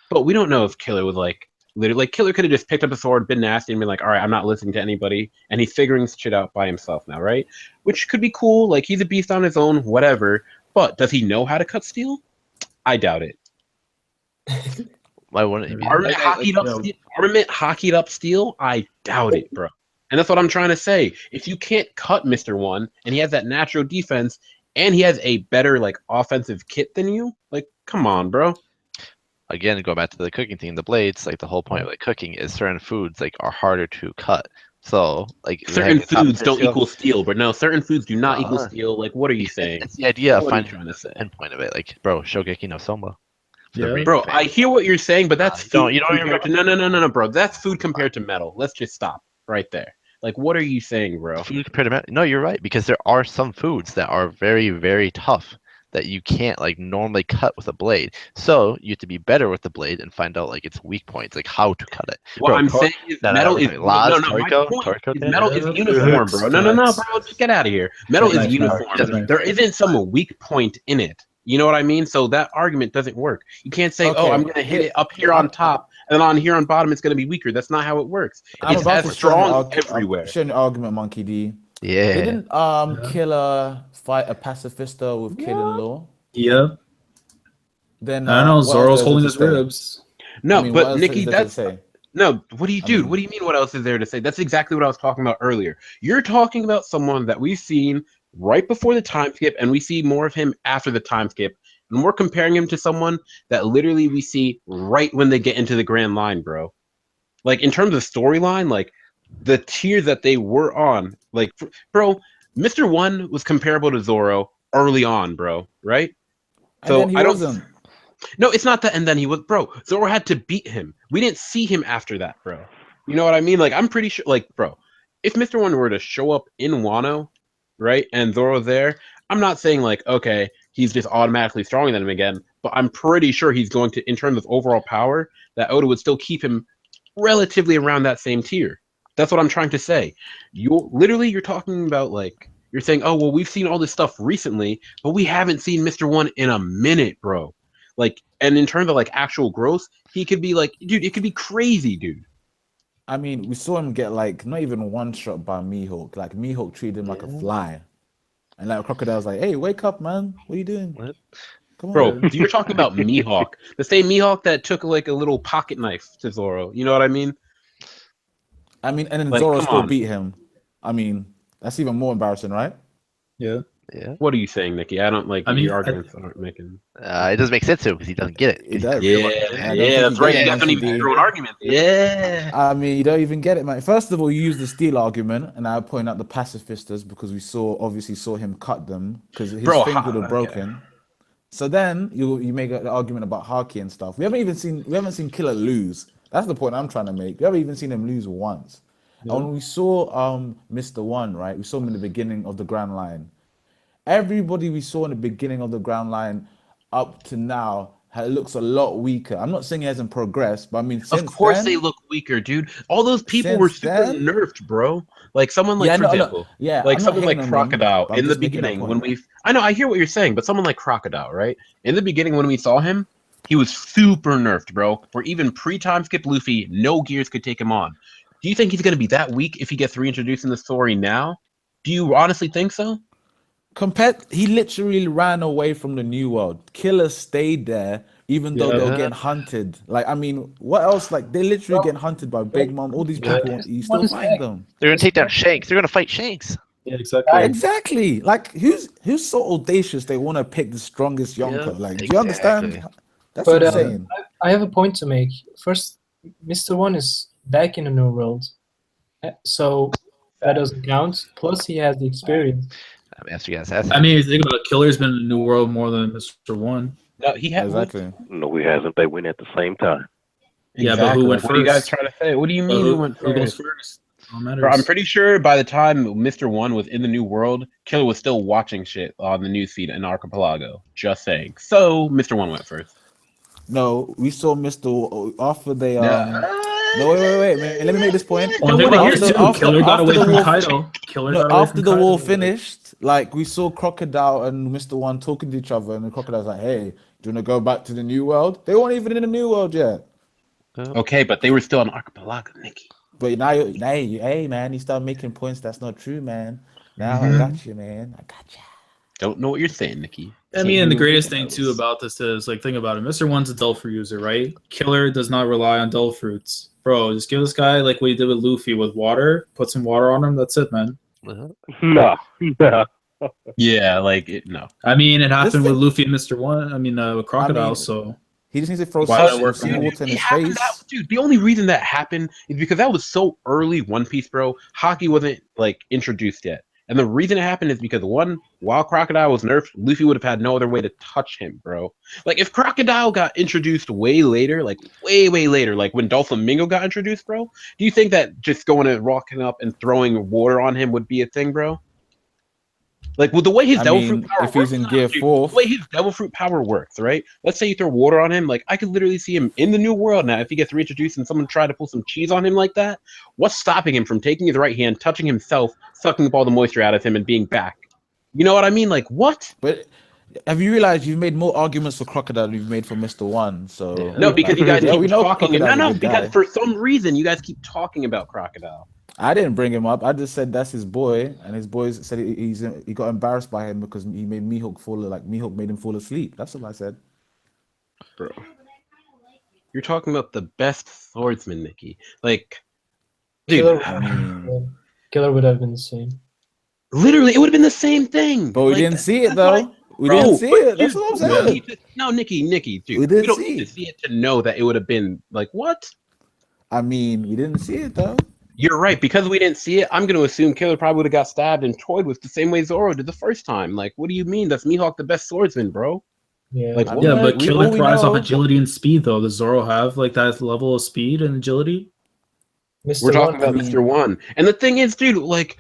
But we don't know if Killer was like literally like Killer could have just picked up a sword, been nasty, and been like, all right, I'm not listening to anybody, and he's figuring shit out by himself now, right? Which could be cool. Like he's a beast on his own, whatever. But does he know how to cut steel? I doubt it. Why wouldn't he be? Armament hockeyed up steel? I doubt it, bro. And that's what I'm trying to say. If you can't cut Mr. One and he has that natural defense and he has a better like offensive kit than you, like come on, bro. Again, go back to the cooking thing. The blades, like the whole point of like cooking is certain foods like are harder to cut. So like Certain having top foods tier don't steel- equal steel, but no, certain foods do not equal Uh-huh. steel. Like what are you saying? It's the idea of What are you finding trying to say? the end point of it. Like, bro, Shogeki no Soma. Yeah. Bro, I hear what you're saying, but that's you don't- food you don't even compared to no, bro. That's food compared to metal. Let's just stop right there. Like, what are you saying, bro? Food compared to no, you're right, because there are some foods that are very, very tough that you can't like normally cut with a blade. So you have to be better with the blade and find out like its weak points, like how to cut it. What Bro, I'm saying is metal is Laz, my Toriko, point Toriko is thing? metal is Yeah, uniform, bro. No, facts. bro. Just get out of here. Metal is Nice, uniform. nice. There isn't some weak point in it. You know what I mean? So that argument doesn't work. You can't say, Okay. "Oh, I'm gonna hit it up here on top, and then on here on bottom, it's gonna be weaker." That's not how it works. I'm It's about as to strong everywhere. show an argument, Monkey D. Yeah. Didn't Killer fight a pacifista with Kid and Law? Yeah. Then I don't know. what else Zoro's does holding it his say? ribs. No, I mean, what but else Nikki, is there to that's say? no. What do you, I dude? mean- What do you mean? What else is there to say? That's exactly what I was talking about earlier. You're talking about someone that we've seen right before the time skip, and we see more of him after the time skip, and we're comparing him to someone that literally we see right when they get into the Grand Line, bro. Like in terms of storyline, like the tier that they were on, like bro, Mr. One was comparable to Zoro early on, bro. Right? And So then he I don't. wasn't. No, it's not that. And then he was, bro. Zoro had to beat him. We didn't see him after that, bro. You know what I mean? Like, I'm pretty sure, like, bro, if Mr. One were to show up in Wano, right, and Zoro's there, I'm not saying, like, okay, he's just automatically stronger than him again, but I'm pretty sure he's going to, in terms of overall power, that Oda would still keep him relatively around that same tier. That's what I'm trying to say. You're talking about, like, you're saying, oh, well, we've seen all this stuff recently, but we haven't seen Mr. One in a minute, bro. Like, and in terms of, like, actual growth, he could be, like, dude, it could be crazy, dude. I mean, we saw him get like not even one shot by Mihawk. Like Mihawk treated him like a fly, and like Crocodile's like, "Hey, wake up, man! What are you doing? What? Come on, Bro, you're talking about Mihawk, the same Mihawk that took like a little pocket knife to Zoro. You know what I mean? I mean, and then Like, Zoro come still on. beat him. I mean, that's even more embarrassing, right? Yeah. Yeah. What are you saying, Nikki? I don't like I mean, your arguments aren't making. It doesn't make sense to him because he doesn't get it. It does. Yeah, I don't yeah, think that's you right. get You it guys don't once you even do. throw an argument. Yeah. I mean, you don't even get it, man. First of all, you use the steel argument, and I point out the pacifistas because we obviously saw him cut them because his Bro, thing would have okay. broken. So then you make an argument about Haki and stuff. We haven't seen Killer lose. That's the point I'm trying to make. We haven't even seen him lose once. And when we saw Mr. One, right? We saw him in the beginning of the Grand Line. Everybody we saw in the beginning of the Grand Line up to now looks a lot weaker. I'm not saying he hasn't progressed, but I mean, since Of course then, they look weaker, dude. All those people were Since super then- nerfed, bro. Like someone like, Yeah, for no, no, example, yeah, like I'm not someone like hating on them, Crocodile but I'm in the just making that beginning point. when I know I hear what you're saying, but someone like Crocodile, right? In the beginning when we saw him, he was super nerfed, bro. Where even pre-time skip Luffy, no gears could take him on. Do you think he's gonna be that weak if he gets reintroduced in the story now? Do you honestly think so? He literally ran away from the New World. Killer stayed there, even though they were Yeah. getting hunted. Like, I mean, what else? Like, they literally getting hunted by Big Mom. All these people, you still One find sec. them. They're gonna take down Shanks. They're gonna fight Shanks. Yeah, exactly. Exactly. Like, who's so audacious they want to pick the strongest Yonko? Yeah, Like, do you understand? exactly. That's But, insane. I have a point to make. First, Mr. One is back in the New World, so that doesn't count. Plus, he has the experience. Master Gas Assassin. I mean, if you think about it, Killer's been in the New World more than Mr. One. No, he had Exactly. No, he hasn't. They went at the same time. Yeah, but who went What are you guys first? trying to say? What do you But mean who went who goes first? first? All matters. Bro, I'm pretty sure by the time Mr. One was in the New World, Killer was still watching shit on the newsfeed in Archipelago. Just saying. So Mr. One went first. No, we saw Mr. After they No, wait, man. Let me make this point. Well, there were years too. Killer got away the from war- Kaido. Killer No, got away after from the Kaido. war finished, like we saw Crocodile and Mr. One talking to each other, and the Crocodile's like, "Hey, do you want to go back to the New World?" They weren't even in the New World yet. Okay, but they were still on Archipelago, Nikki. But now, hey, man, you start making points. That's not true, man. Now Mhm. I got you, man. I got you. Don't know what you're saying, Nikki. I mean, and the greatest thing too about this is like, think about it. Mr. One's a Delphi user, right? Killer does not rely on Delph fruits, bro. Just give this guy like what you did with Luffy with water. Put some water on him. That's it, man. No, no. Yeah, like no. I mean, it happened with thing- Luffy and Mr. One. I mean, with Crocodile. I mean, so He just needs to throw Why some, not work some for you? water in It his happened face. that, dude. The only reason that happened is because that was so early One Piece, bro. Hockey wasn't like introduced yet. And the reason it happened is because one, while Crocodile was nerfed, Luffy would have had no other way to touch him, bro. Like if Crocodile got introduced way later, like way later, like when Doflamingo got introduced, bro, do you think that just going and rocking up and throwing water on him would be a thing, bro? Like with the way his I Devil mean, Fruit power if he's works, in Gear dude, 4, the way his Devil Fruit power works, right? Let's say you throw water on him, like I could literally see him in the New World now. If he gets reintroduced and someone tried to pull some cheese on him like that, what's stopping him from taking his right hand, touching himself, sucking up all the moisture out of him, and being back? You know what I mean? Like what? but have you realized you've made more arguments for Crocodile than you've made for Mr. One? So Yeah. No, because you guys Yeah, we keep know talking. No, Crocodile's a no, good because guy. for some reason you guys keep talking about Crocodile. I didn't bring him up. I just said that's his boy, and his boys said he got embarrassed by him because he made Mihawk made him fall asleep. That's what I said. Bro. You're talking about the best swordsman, Nikki. Like, dude, Killer, I mean, Killer would have been the same. literally, it would have been the same thing. but we Like, didn't see it that's what I- though. We Bro, didn't see but it. That's dude, what I'm we don't saying. need to- No, Nikki, dude. We didn't don't see need to it. see it to know that it would have been like what? I mean, we didn't see it though. You're right. Because we didn't see it, I'm going to assume Killer probably would have got stabbed and toyed with the same way Zoro did the first time. Like, what do you mean? That's Mihawk the best swordsman, bro. Yeah. Like, I what? yeah, mean, but we- Killer all we thrives off know- agility and speed, though. Does Zoro have like that level of speed and agility? Mr. We're talking One, about Mr. One. And the thing is, dude, like,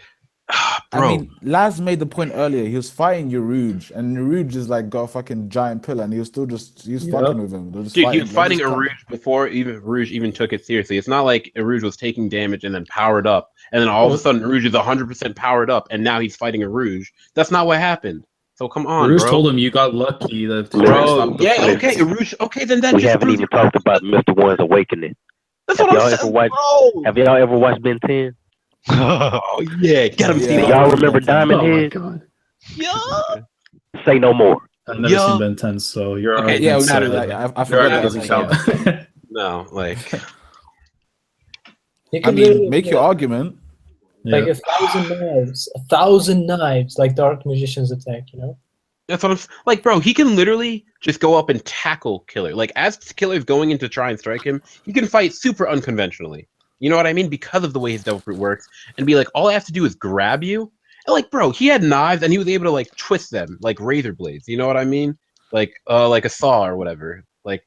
bro. I mean, Laz made the point earlier. He was fighting Uruj, and Uruj just like got a fucking giant pillar, and he was still just fucking with him. They were just Dude, he was They're fighting just Aruj before Aruj even took it seriously. It's not like Aruj was taking damage and then powered up, and then all of a sudden Aruj is 100% powered up, and now he's fighting Aruj. That's not what happened. So come on, Rouge bro. told him you got lucky. That Bro, yeah, okay, Aruj. Okay, then that We just haven't proves even talked about Mr. One's awakening. That's Have what y'all I'm ever saying, watched? bro. Have y'all ever watched Ben 10? Oh yeah, get him, Yeah. Steve. Y'all remember Oh Diamond my Head? god. Yeah. Say no more. I've never Yo. seen Ben 10, so you're Okay, yeah, doesn't matter. I Your forgot argument that. doesn't count. No, like, you I could mean, literally make do your that. argument. Like Yeah. 1,000 knives, like Dark Magician's attack, you know? that's what I'm like, bro. He can literally just go up and tackle Killer. Like, as Killer's going in to try and strike him, he can fight super unconventionally. You know what I mean? Because of the way his Devil Fruit works, and be like, all I have to do is grab you. And like, bro, he had knives and he was able to like twist them like razor blades. You know what I mean? Like a saw or whatever. Like,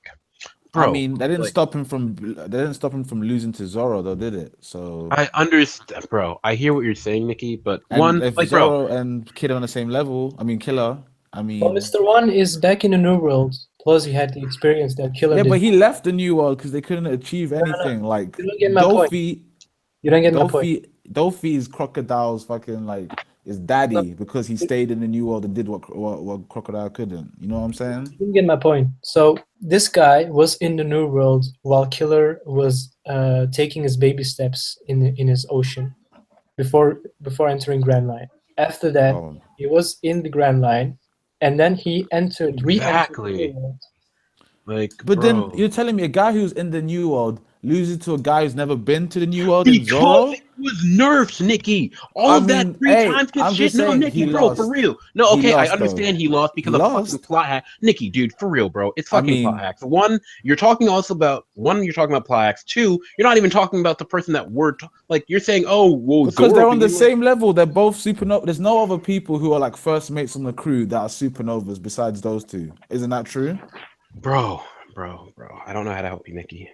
bro. I mean, that didn't like, stop him from losing to Zoro, though, did it? So I understand, bro. I hear what you're saying, Nikki, but and one, if like, bro, Zoro and Kid are on the same level, I mean, Killer. I mean, Well, Mr. One is back in the New World. Plus, he had the experience that Killer yeah, did. but he left the New World because they couldn't achieve anything. Like You don't get my point. You don't get my point. Dofi is Crocodile's fucking like his daddy because he stayed in the New World and did what Crocodile couldn't. You know what I'm saying? You didn't get my point. So this guy was in the New World while Killer was taking his baby steps in his ocean before entering Grand Line. After that, Oh. he was in the Grand Line, and then he re-entered the Exactly. New World. like, But bro. then you're telling me a guy who's in the New World loses to a guy who's never been to the New World in Zoro? Because it was nerfed, Nikki. All I of that mean, three hey, times good I'm shit. just No, saying, Nikki, he bro, lost. for real. No, He okay, I lost, understand though. he lost because He of fucking lost. plot hack. Nikki, dude, for real, bro. It's I fucking plot mean- hacks. One, you're talking also about you're talking about plot hacks. Two, you're not even talking about the person that like you're saying, oh, well, Because Zoro they're on the being- same level. They're both supernova. There's no other people who are like first mates on the crew that are supernovas besides those two. Isn't that true? Bro. I don't know how to help you, Nikki.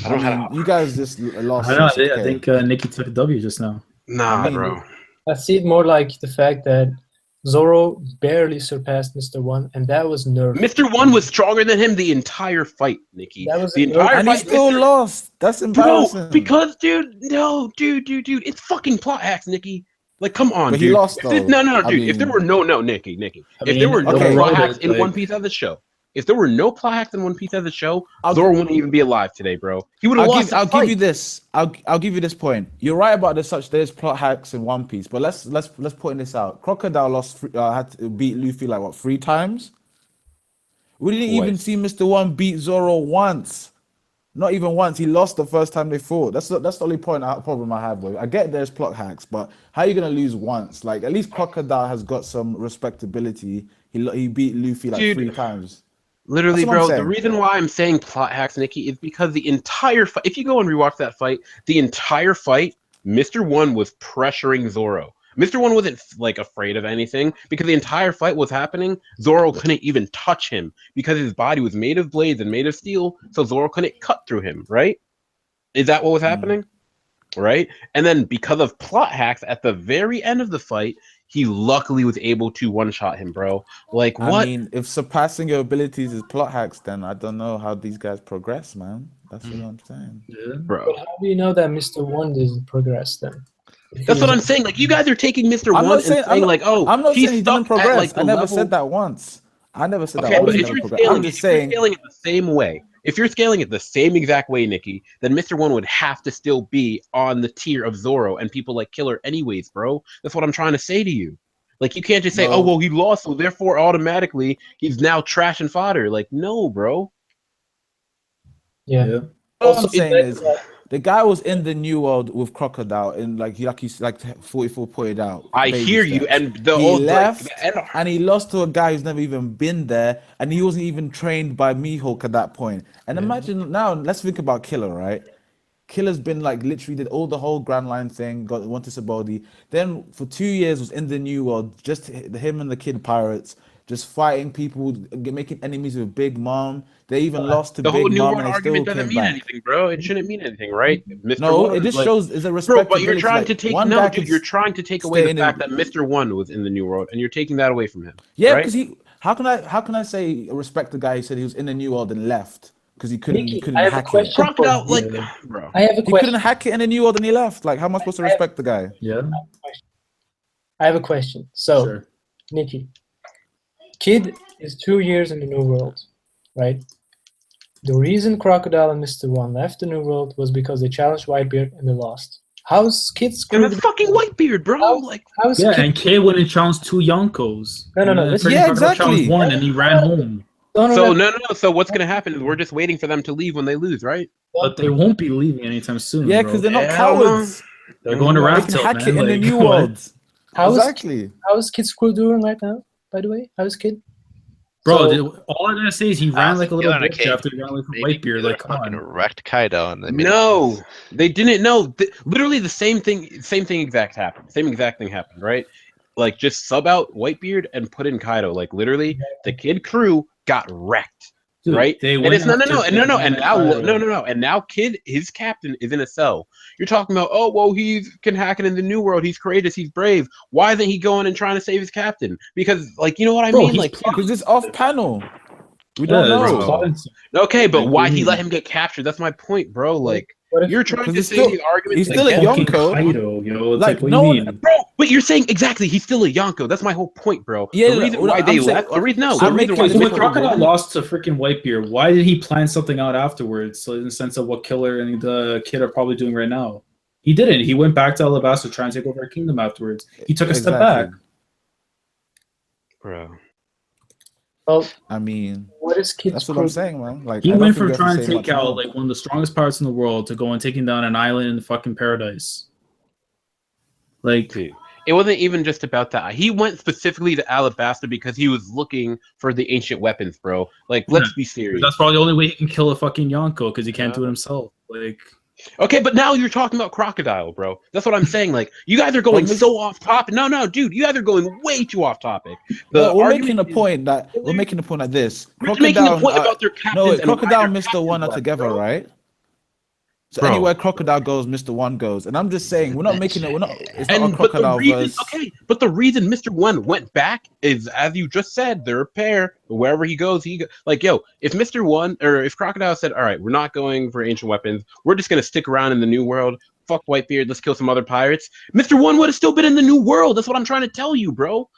I I don't know how mean, to. you guys just lost. I know. 6K. I think Nikki took a W just now. Nah, I mean- bro. I see it more like the fact that Zoro barely surpassed Mr. One, and that was nerfed. Mr. One was stronger than him the entire fight, Nikki. That was the a nerf. entire And he fight. still Mr. lost. That's Bro, embarrassing. because dude, it's fucking plot hacks, Nikki. Like, come on, But dude. he lost, If this- though. no, I dude. If there mean- were Nikki. I If there mean, were no okay. plot hacks Overloaded, in like- One Piece as a show, if there were no plot hacks in One Piece as a show, I'll Zoro gi- wouldn't even be alive today, bro. He would have lost. I'll give you this. I'll give you this point. You're right about there's plot hacks in One Piece, but let's point this out. Crocodile had to beat Luffy like what 3 times. We didn't even Twice. see Mr. One beat Zoro once. Not even once. He lost the first time they fought. That's the only problem I have with it. I get there's plot hacks, but how are you gonna lose once? Like at least Crocodile has got some respectability. He beat Luffy like Dude. 3 times. Literally, That's what I'm bro. The saying. reason why I'm saying plot hacks, Nikki, is because the entire fight. If you go and rewatch that fight, the entire fight, Mr. One was pressuring Zoro. Mr. One wasn't like afraid of anything because the entire fight was happening. Zoro couldn't even touch him because his body was made of blades and made of steel, so Zoro couldn't cut through him. Right? Is that what was happening? Right? And then because of plot hacks at the very end of the fight, he luckily was able to one-shot him, bro. Like what? I mean, if surpassing your abilities is plot hacks, then I don't know how these guys progress, man. That's what I'm saying. Yeah. bro. But how do you know that Mr. One didn't progress then? If That's he what was- I'm saying. Like you guys are taking Mr. I'm One not and saying- saying like, oh, I'm not he's saying he didn't stuck at, progress. like, the I never level- said that once. I never said Okay, that but once. if He you're never progressed. scaling, I'm if just you're saying. scaling it the same way, if you're scaling it the same exact way, Nikki, then Mr. One would have to still be on the tier of Zoro and people like Killer, anyways, bro. That's what I'm trying to say to you. Like you can't just say, No. oh well, he lost, so therefore automatically he's now trash and fodder. Like no, bro. yeah. Yeah. All I'm Also, saying it's is like- the guy was in the New World with Crocodile, and like 44 pointed out. I baby hear you, steps. and the He old left, like, and he lost to a guy who's never even been there, and he wasn't even trained by Mihawk at that point. And imagine now, let's think about Killer, right? Killer's been like literally did all the whole Grand Line thing, went to Sabaody. Then for 2 years was in the New World, just him and the Kid Pirates. just fighting people, making enemies with Big Mom. They even lost to The whole Big New Mom World and they still argument doesn't came mean back. anything, bro. It shouldn't mean anything, right? Mr. No, One it is just like, shows is a bro, respectability. but you're trying like, to take one no, guy dude. could You're trying to take away stay the in fact the- that Mr. One was in the New World, and you're taking that away from him. Yeah, right? because he. How can I say respect the guy who said he was in the New World and left because he couldn't Nikki, couldn't I have a hack it. question. Crocodile, for like, you. bro. I have a He question. couldn't hack it in the New World and he left. Like, how am I supposed to respect the guy? Yeah, I have a question. So, sure. Nikki, Kid is 2 years in the New World, right? The reason Crocodile and Mr. One left the New World was because they challenged Whitebeard and they lost. How's Kid And screwed? that's fucking Whitebeard, bro. How- Like, How's Yeah, Kid? and Kid went and challenged 2 Yonkos. No, no, no, And then listen- freaking Yeah, Crocodile challenged exactly. 1 and he ran home. No, no, so no. no. So what's gonna happen is we're just waiting for them to leave when they lose, right? But they won't be leaving anytime soon. Yeah, bro. because they're not Hell no. cowards. They're going to They They Raft can Tilt, hack man. it in the Like, New what? World. How's Exactly. Kid Screw doing right now? By the way, how's Kid? Bro, So- all I'm gonna say is he ran like a little Killer bitch came. after he ran away from Maybe Whitebeard. Killer Like, come fucking on. wrecked Kaido and they made No, they didn't know. Literally the same thing exact happened. Same exact thing happened, right? Like just sub out Whitebeard and put in Kaido. Like literally, the Kid crew got wrecked, Dude, right? They And went it's no, after and Big now Man and now Kid, his captain is in a cell. You're talking about, oh well, he can hack it in the New World. He's courageous. He's brave. Why isn't he going and trying to save his captain? Because like you know what I Bro, mean? he's Like fuck. Because it's off panel. We Yeah, don't there's know. plotting. Okay, but Like, why what do he you let mean? him get captured? That's my point, bro. Like What if you're trying Because to he's say still- these arguments. he's still a against- young Fucking Yonko. Kaido, yo. It's Like, like, what no do one- you mean? Bro, but you're saying exactly he's still a Yonko. That's my whole point, bro. Yeah, the reason well, why I'm they saying- left. The reason no. I'm The reason making- why So they when Mr. Crocodile One- lost to freaking Whitebeard, why did he plan something out afterwards? So in the sense of what Killer and the Kid are probably doing right now. He didn't. He went back to Alabasta to try and take over a kingdom afterwards. He took a step back. bro. Well, I mean, what is Kid that's what Screw? I'm saying, man. Like, He I don't went think from we have trying to say take much out more. like one of the strongest parts in the world to going taking down an island in the fucking paradise. Like, Dude, it wasn't even just about that. He went specifically to Alabasta because he was looking for the ancient weapons, bro. Like, let's be serious. that's probably the only way he can kill a fucking Yonko because he can't Yeah. do it himself. Like, Okay, but now you're talking about Crocodile, bro. That's what I'm saying. Like, you guys are going Well, so off topic. No, dude, you guys are going way too off topic. No, we're argument making a is- point that we're making a point like this. We're just making a Crocodile, point about their captains. no, and why Crocodile their and Mr. captains One are left, together, bro. right? So Bro. anywhere Crocodile goes, Mr. One goes, and I'm just saying we're not making it. We're not. It's not a And but the Crocodile reason, verse. but the reason Mr. One went back is, as you just said, they're a pair. Wherever he goes, like, yo, if Mr. One or if Crocodile said, all right, we're not going for ancient weapons, we're just gonna stick around in the New World. Fuck Whitebeard, let's kill some other pirates. Mr. One would have still been in the New World. That's what I'm trying to tell you, bro.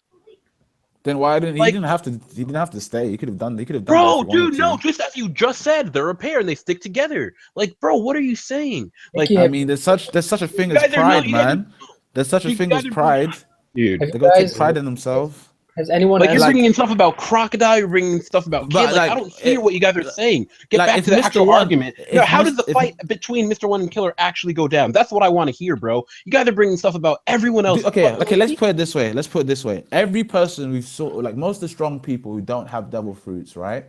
Then why didn't he? Like- Didn't have to. He didn't have to stay. He could have done. He could have done. Bro, that if he wanted dude, no, to. just as you just said, they're a pair and they stick together. Like, bro, what are you saying? Like, Nikki, I mean, there's such a thing You as guys are not- pride, you guys are- man. There's such a you thing guys as are- pride. dude. have They you gotta take guys, pride in themselves. has anyone Like, you're asked, bringing in stuff about Crocodile, you're bringing stuff about But, Kid. Like, I like, don't hear what you guys are saying. Get like, back if to the Mr. actual One- argument. if No, how Mis- does the if- fight between Mr. One and Killer actually go down? That's what I want to hear, bro. You guys are bringing stuff about everyone else. Okay, Fuck, let's put it this way. Let's put it this way. Every person we've saw, like most of the strong people who don't have devil fruits, right?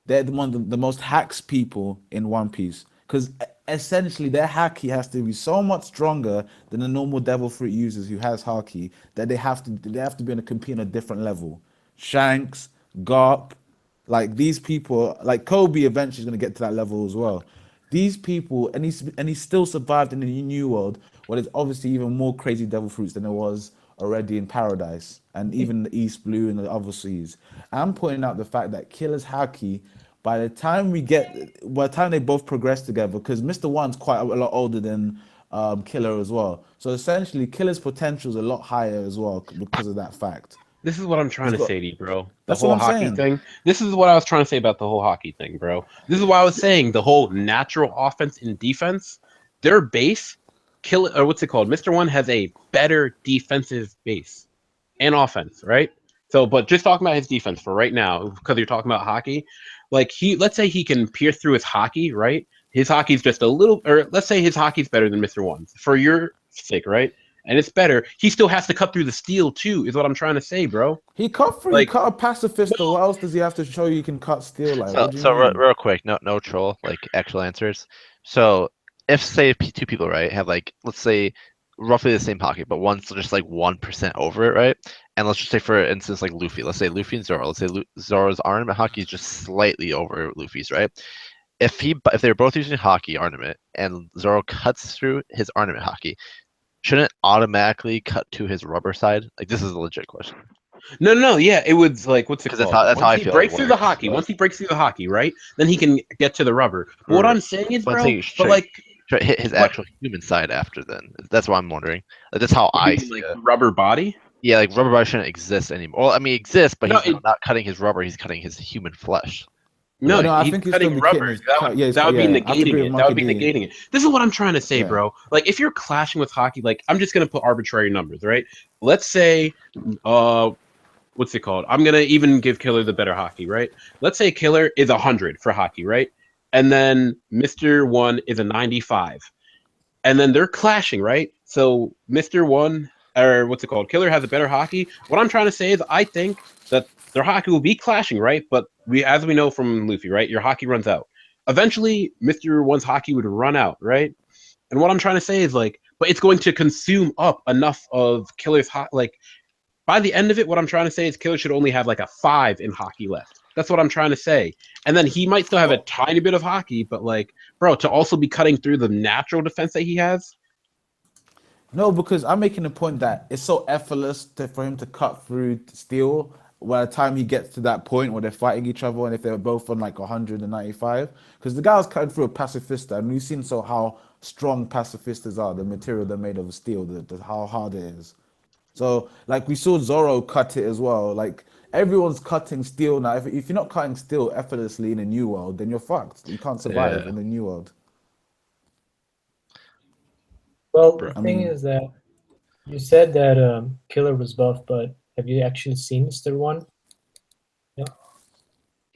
They're the most hacks people in One Piece because essentially their haki has to be so much stronger than the normal devil fruit users who has haki that they have to be able to compete on a different level. Shanks, Garp, like these people, like Kobe eventually is going to get to that level as well. These people, and he still survived in the New World, where there's obviously even more crazy devil fruits than there was already in Paradise, and even the East Blue and the other seas. I'm pointing out the fact that Killer's haki, by the time they both progress together, because Mr. One's quite a lot older than Killer as well. So essentially, Killer's potential is a lot higher as well because of that fact. This is what I'm trying to say to you, bro. The That's whole what I'm hockey saying. thing. This is what I was trying to say about the whole hockey thing, bro. This is why I was saying the whole natural offense and defense, their base, or what's it called? Mr. One has a better defensive base and offense, right? So, but just talking about his defense for right now, because you're talking about hockey, like let's say he can pierce through his hockey, right? His hockey's just a little, or let's say his hockey's better than Mr. One's for your sake, right? And it's better. He still has to cut through the steel too, is what I'm trying to say, bro. He cut through. Like- he cut a pacifist. Or what else does he have to show you can cut steel? Like, So, what do you so mean? real quick, no troll, like actual answers. So if say two people, right, have like, let's say roughly the same hockey, but one's just like 1% over it, right? And let's just say, for instance, like Luffy. Let's say Luffy and Zoro. Let's say Zoro's ornament hockey is just slightly over Luffy's, right? If they're both using hockey ornament and Zoro cuts through his ornament hockey, shouldn't it automatically cut to his rubber side? Like, this is a legit question. No, yeah, it would like what's it 'Cause called? that's how I Once he feel breaks it through the works, hockey, but- once he breaks through the hockey, right? Then he can get to the rubber. But what Right. I'm saying is, But I'm bro, saying but like, Try to hit his What? actual human side after then. That's what I'm wondering. Like, that's how I you see mean, it. like rubber body. Yeah, like rubber body shouldn't exist anymore. Well, I mean, it exists, but No, he's not cutting his rubber. He's cutting his human flesh. No, No, I he's think he's cutting still be rubber. getting his That cut- would, yeah, he's that cut- would be yeah, I have to agree negating with it. That would be Monkey D. negating it. This is what I'm trying to say, Yeah. bro. Like, if you're clashing with hockey, like, I'm just gonna put arbitrary numbers, right? Let's say, what's it called? I'm gonna even give Killer the better hockey, right? Let's say Killer is 100 for hockey, right? And then Mr. One is a 95, and then they're clashing, right? So Mr. One, or what's it called? Killer has a better hockey. What I'm trying to say is, I think that their hockey will be clashing, right? But as we know from Luffy, right? Your hockey runs out. Eventually, Mr. One's hockey would run out, right? And what I'm trying to say is, like, but it's going to consume up enough of Killer's like, by the end of it, what I'm trying to say is Killer should only have like a 5 in hockey left. That's what I'm trying to say. And then he might still have a tiny bit of hockey, but like, bro, to also be cutting through the natural defense that he has. No, because I'm making the point that it's so effortless for him to cut through steel. By the time he gets to that point where they're fighting each other, and if they're both on like 195, because the guy was cutting through a pacifista, and we've seen how strong pacifistas are, the material they're made of steel, how hard it is. So, like, we saw Zoro cut it as well. Like, everyone's cutting steel now. If you're not cutting steel effortlessly in a new world, then you're fucked. You can't survive Yeah. in the new world. Well, the I thing mean- is that you said that Killer was buff, but have you actually seen Mr. One? Yeah.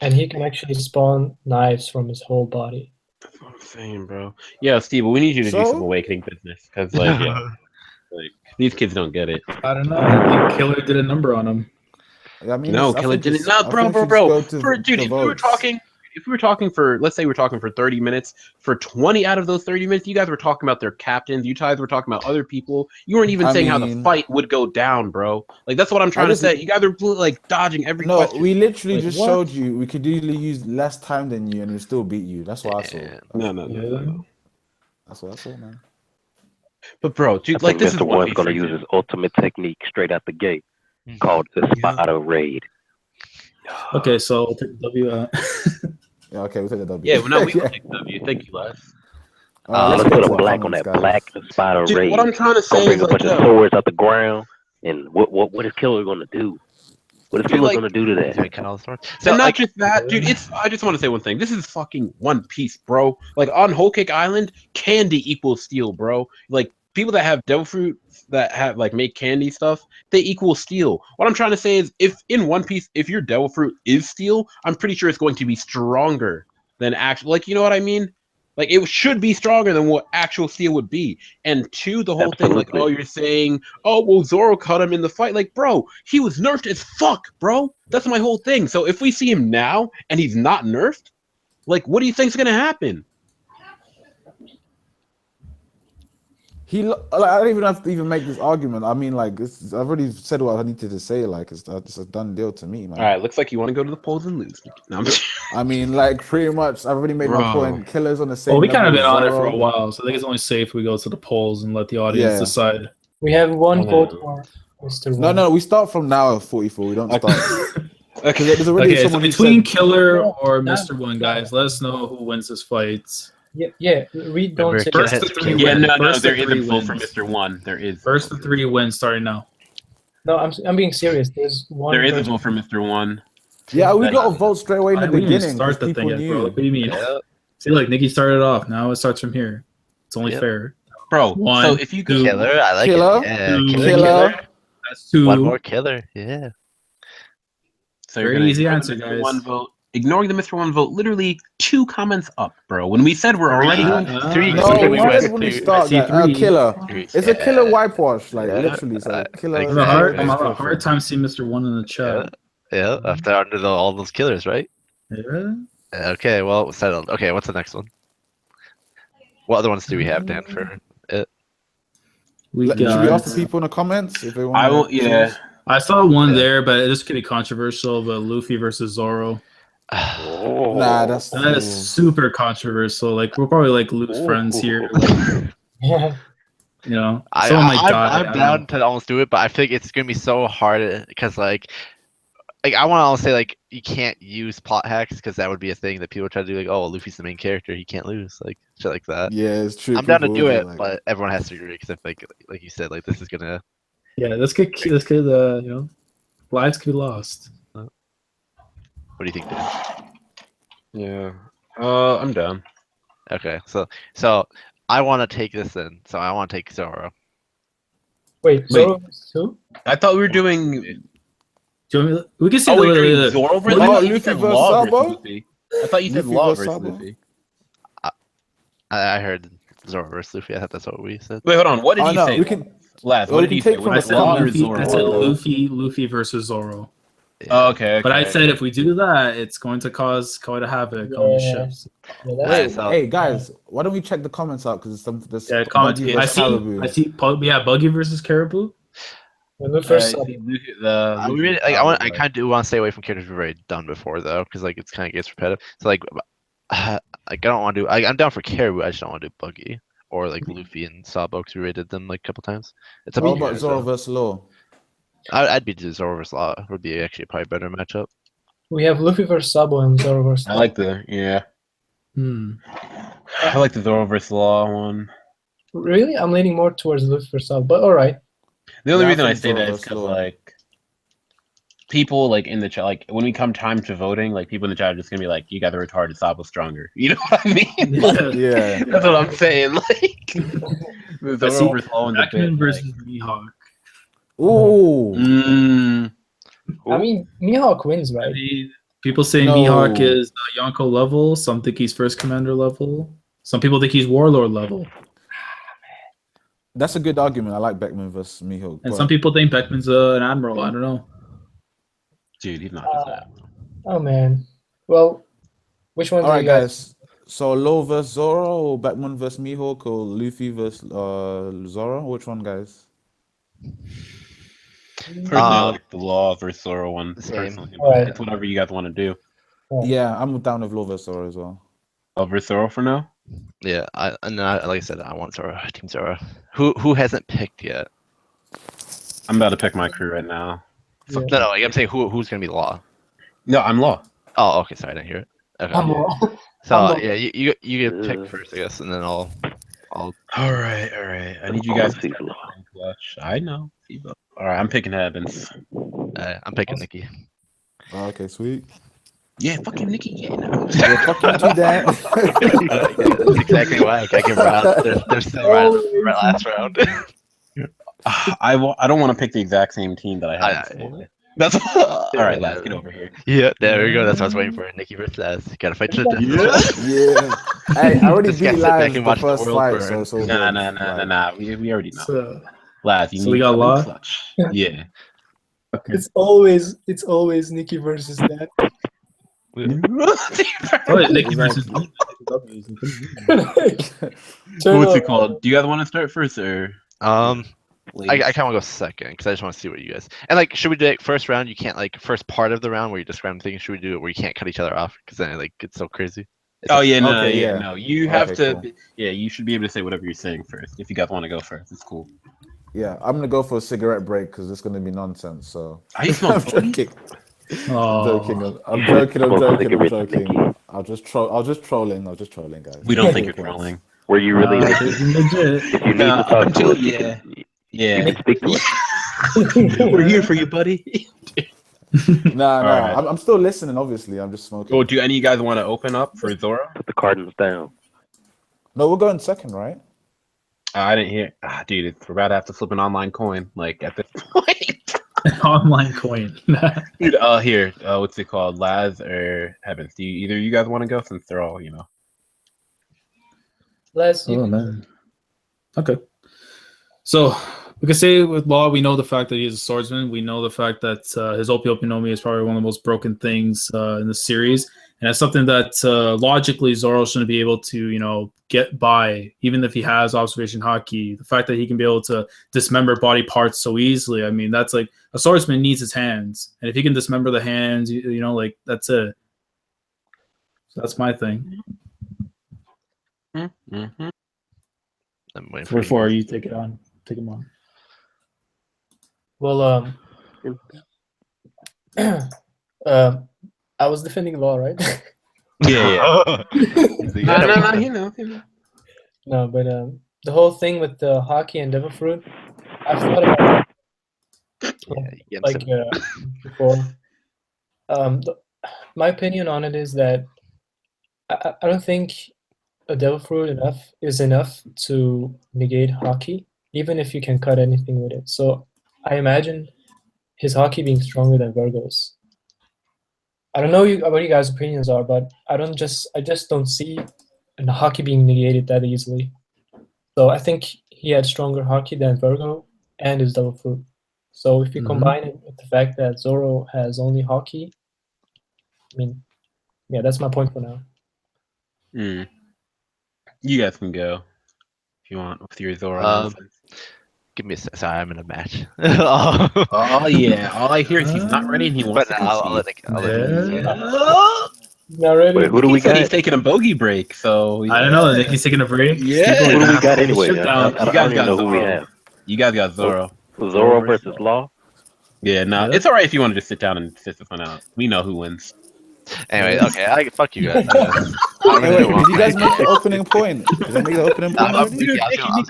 And he can actually spawn knives from his whole body. That's what I'm saying, bro. Yeah, Steve, we need you to do So? some awakening business, because like, yeah, like these kids don't get it. I don't know. I think Killer did a number on him. I mean, No, I Killer think didn't. it's- No, I bro, think bro, it's bro. go to For dude, the if we were votes. talking for, let's say we're talking for 30 minutes, for 20 out of those 30 minutes, you guys were talking about their captains. You guys were talking about other people. You weren't even I saying how the mean- fight would go down, bro. Like that's what I'm trying to just- say. You guys are like dodging every No, question. we literally Like, just what? showed you we could easily use less time than you and we still beat you. That's what I saw. Yeah. No. That's what I saw, man. But bro, I dude, like think this is Mr. One One's Piece gonna right use here. his ultimate technique straight out the gate, called the Spider Raid. Okay, so I'll take the W. Yeah, okay, we'll take the W. Yeah, well, no, we will Yeah. take W. Thank you, Les. Let's get put to a the black on comments, that guys. black Spider Dude, Raid. what I'm trying to say Gonna bring is a like, bunch of swords out the ground, and what is Killer gonna do? What is Dude, Killer like- gonna do to He's gonna that? cut all the swords. and not like, just that, dude. I just want to say one thing. This is fucking One Piece, bro. Like on Whole Cake Island, candy equals steel, bro. Like people that have devil fruit that have like make candy stuff, they equal steel. What I'm trying to say is, if in One Piece, if your devil fruit is steel, I'm pretty sure it's going to be stronger than actual. Like, you know what I mean? Like it should be stronger than what actual steel would be. And two, the whole thing, like, Absolutely. oh, you're saying, oh, well, Zoro cut him in the fight. Like, bro, he was nerfed as fuck, bro. That's my whole thing. So if we see him now and he's not nerfed, like, what do you think's gonna happen? I don't even have to even make this argument. I mean, like, I've already said what I needed to say. Like, it's a done deal to me, man. All right, looks like you want to go to the polls and lose. No, I'm just- I mean, like, pretty much, I've already made my Bro. point. Killer's on the same. Well, we kind of been level on as it for a Zoro. while, so I think it's only safe we go to the polls and let the audience Yeah. decide. We have one Okay. vote for Mr. One. No, we start from now at 44. We don't start. Because there's already Okay, so someone who between said, Killer No, or no, Mr. One, guys, let us know who wins this fight. Yeah, read don't Remember, say Killer First has to three yeah, wins. no, First there to is a three vote for wins. Mr. One. There is. First to three wins starting now. No, I'm being serious. There's one. There is a person- vote for Mr. One. yeah, we got to vote straight away in the Why we didn't beginning. start the 'cause thing people yet, bro. knew. Like, what do you mean? yeah. See, like Nikki started off. Now it starts from here. It's only Yep. fair. Bro, One, so if you go, two, Killer, I like Killer? it. Yeah, Two. Killer. That's two. One more killer. Yeah. so you're Very gonna easy ignore answer, the Mr. guys. One vote. Ignoring the Mr. One vote, literally 2 comments up, bro. When we said we're already going Three. No, Three, we we didn't went really to- start I see that. three. Killer. Three. It's a killer Yeah. whitewash, like, Yeah. literally. So killer. I have Exactly. a hard, I'm killer- having a hard time seeing Mr. One in the chat. Yeah. After under all those killers, right? Yeah. Okay. Well, settled. Okay. What's the next one? What other ones do we have, Dan? For it? We Should we got. ask the people in the comments if they want? I will. Yeah. I saw one there, but this could be controversial. But Luffy versus Zoro. Oh. Nah, that's That is super controversial. Like we'll probably like lose friends here. Like, Yeah. you know, someone might die. I I'm don't down know. to almost do it, but I think it's gonna be so hard because like I want to almost say like you can't use plot hacks because that would be a thing that people try to do. Like, oh, Luffy's the main character, he can't lose, like shit like that. yeah, it's true. I'm down to People do will it, like- but everyone has to agree because I think, like you said, like this is gonna. Yeah, this could you know, lives could be lost. What do you think, Dan? Yeah. I'm down. Okay, so I want to take this in. So I want to take Zoro. Wait, Zoro versus who? I thought we were doing. Do you want me to- we can see Oh, the, we're doing the- Zoro versus Oh, I thought you Luffy said versus Law versus Sabo? Luffy. I thought you said Luffy Law versus versus Sabo? Luffy. I heard Zoro versus Luffy. I thought that's what we said. Wait, hold on. What did Oh you no, say? we can. Last, well, what we did you can say? take from I Was the it said Law or comments. Luffy. I said Zoro? Luffy versus Zoro. Oh, okay. But I okay. said if we do that, it's going to cause quite a havoc on the Yeah. ships. Yeah, Alright, that's so- Hey guys, why don't we check the comments out? Because there's Yeah, comment. Buggy I versus see. Caribou. I see. Buggy versus Caribou. when we first saw see, it. Luffy- the I Luffy really, I Sabo, kind of do want to stay away from characters we've already done before though, because like it's kind of gets repetitive. So like I don't want to do. I'm down for Caribou. I just don't want to do Buggy or like Luffy and Sabo because we already did them like a couple times. It's up What to you about guys, Zoro though. versus Law? I'd be to Zoro versus Law. Would be actually probably a better matchup. We have Luffy versus Sabo and Zoro versus. I like the I like the Zoro versus Law one. Really, I'm leaning more towards Luffy versus Sabo, but all right. The only Yeah, I reason I think say Zoro that is versus because Law. like people like in the chat, like when we come time to voting, like people in the chat are just gonna be like, "You got the retarded Sabo stronger." You know what I mean? Like, Yeah. that's what I'm saying. Like the I see Zoro versus Law one's a Beckman bit. versus Mihawk. Ooh. I mean, Mihawk wins, right? People say No. Mihawk is Yonko level. Some think he's First Commander level. Some people think he's Warlord level. That's a good argument. I like Beckman versus Mihawk. And but- some people think Beckman's an admiral. I don't know. Dude, he's not just that. Oh man. Well, which one All do right, you guys? guys. So Law versus Zoro, or Beckman versus Mihawk, or Luffy versus Zoro? Which one, guys? Personally, I like the Law versus Zoro one. Same. Personally, but Alright. it's whatever you guys want to do. Yeah, I'm down with Law versus Zoro as well. Law versus Zoro for now. Yeah, like I said, I want Zoro, Team Zoro. Who hasn't picked yet? I'm about to pick my crew right now. Yeah. No, like I'm saying who's gonna be Law. No, I'm Law. Oh, okay, sorry, I didn't hear it. Okay. I'm wrong. So I'm yeah, you get pick first, I guess, and then I'll. All right. I need you guys to Honestly, start playing clutch. I know. All right, I'm picking Evans. I'm picking Nikki. Oh, okay, sweet. Yeah, fucking Nikki. Yeah, no. Yeah, fucking do that. That's exactly why I get round. They're still right last round. I don't want to pick the exact same team that I had before. That's all right. Let's get over here. Yeah, there we go. That's what I was waiting for. Nikki versus Laz. Gotta fight to the death. Yeah. Hey, I already Just gotta beat sit back Laz and the watch the first world fight, burn. so Nah. We already know. So, Laz, you So need we got to Law? clutch. Yeah. okay. It's always Nikki versus that. Oh, Nikki versus What's it called? Do you guys want to start first or? I ladies? kind of want to go second because I just want to see what you guys. And like, should we do it first round? You can't like first part of the round where you describe things. Should we do it where you can't cut each other off because then it like gets so crazy? It's Oh like- yeah, no, Okay, yeah, yeah. no. You have Okay, to. cool. Yeah, you should be able to say whatever you're saying first. If you guys want to go first, it's cool. Yeah, I'm gonna go for a cigarette break because it's gonna be nonsense. So I smell I'm funny. joking. Oh, I'm joking. Cigarette, Nikki. I'll just trolling, guys. We don't think you're trolling. Were you really? this is legit. If you need No, to talk until- to us, you yeah. can- you Yeah, can speak to us. we're here for you, buddy. Nah, Alright. I'm still listening. Obviously, I'm just smoking. Well, do any of you guys want to open up for Zoro? Put the Cardinals down. No, we're going second, right? I didn't hear. Dude, we're about to have to flip an online coin. Like at this point. Online coin. Dude, here. What's it called? Laz or Heavens? Do you, either of you guys want to go since they're all, Last Oh man. Okay. So we can say with Law, we know the fact that he is a swordsman. We know the fact that his Opi Opi no Mi is probably one of the most broken things in the series. And it's something that logically Zoro shouldn't be able to, get by, even if he has observation haki. The fact that he can be able to dismember body parts so easily, I mean, that's like a swordsman needs his hands. And if he can dismember the hands, like that's it. So that's my thing. Mm-hmm. I'm waiting for Before you take him on. Well, I was defending Law, right? Yeah. No, you know. No, but the whole thing with the hockey and devil fruit, I've thought about it, like before. My opinion on it is that I don't think a devil fruit is enough to negate hockey, even if you can cut anything with it. So I imagine his hockey being stronger than Virgo's. I don't know what you guys' opinions are, but I just don't see the hockey being negated that easily. So I think he had stronger hockey than Virgo and his double fruit. So if you combine it with the fact that Zoro has only hockey, I mean, yeah, that's my point for now. You guys can go if you want with your Zoro nonsense. Give me a sec. Sorry, I'm in a match. Oh yeah, all I hear is he's not ready and he wants But to I'll let concede. it. Not ready. Wait, who do we He said he's got? taking a bogey break, so I don't know. Nicky's taking a break. Yeah. Who do we got anyway? Shut I down. don't guys even got know who we Zoro. have. You guys got Zoro. Zoro versus Law. Yeah, no, Yeah. it's all right if you want to just sit down and sit this one out. We know who wins. Anyway, okay, fuck you guys. Wait, did you guys make the opening point? Did I make the opening point already?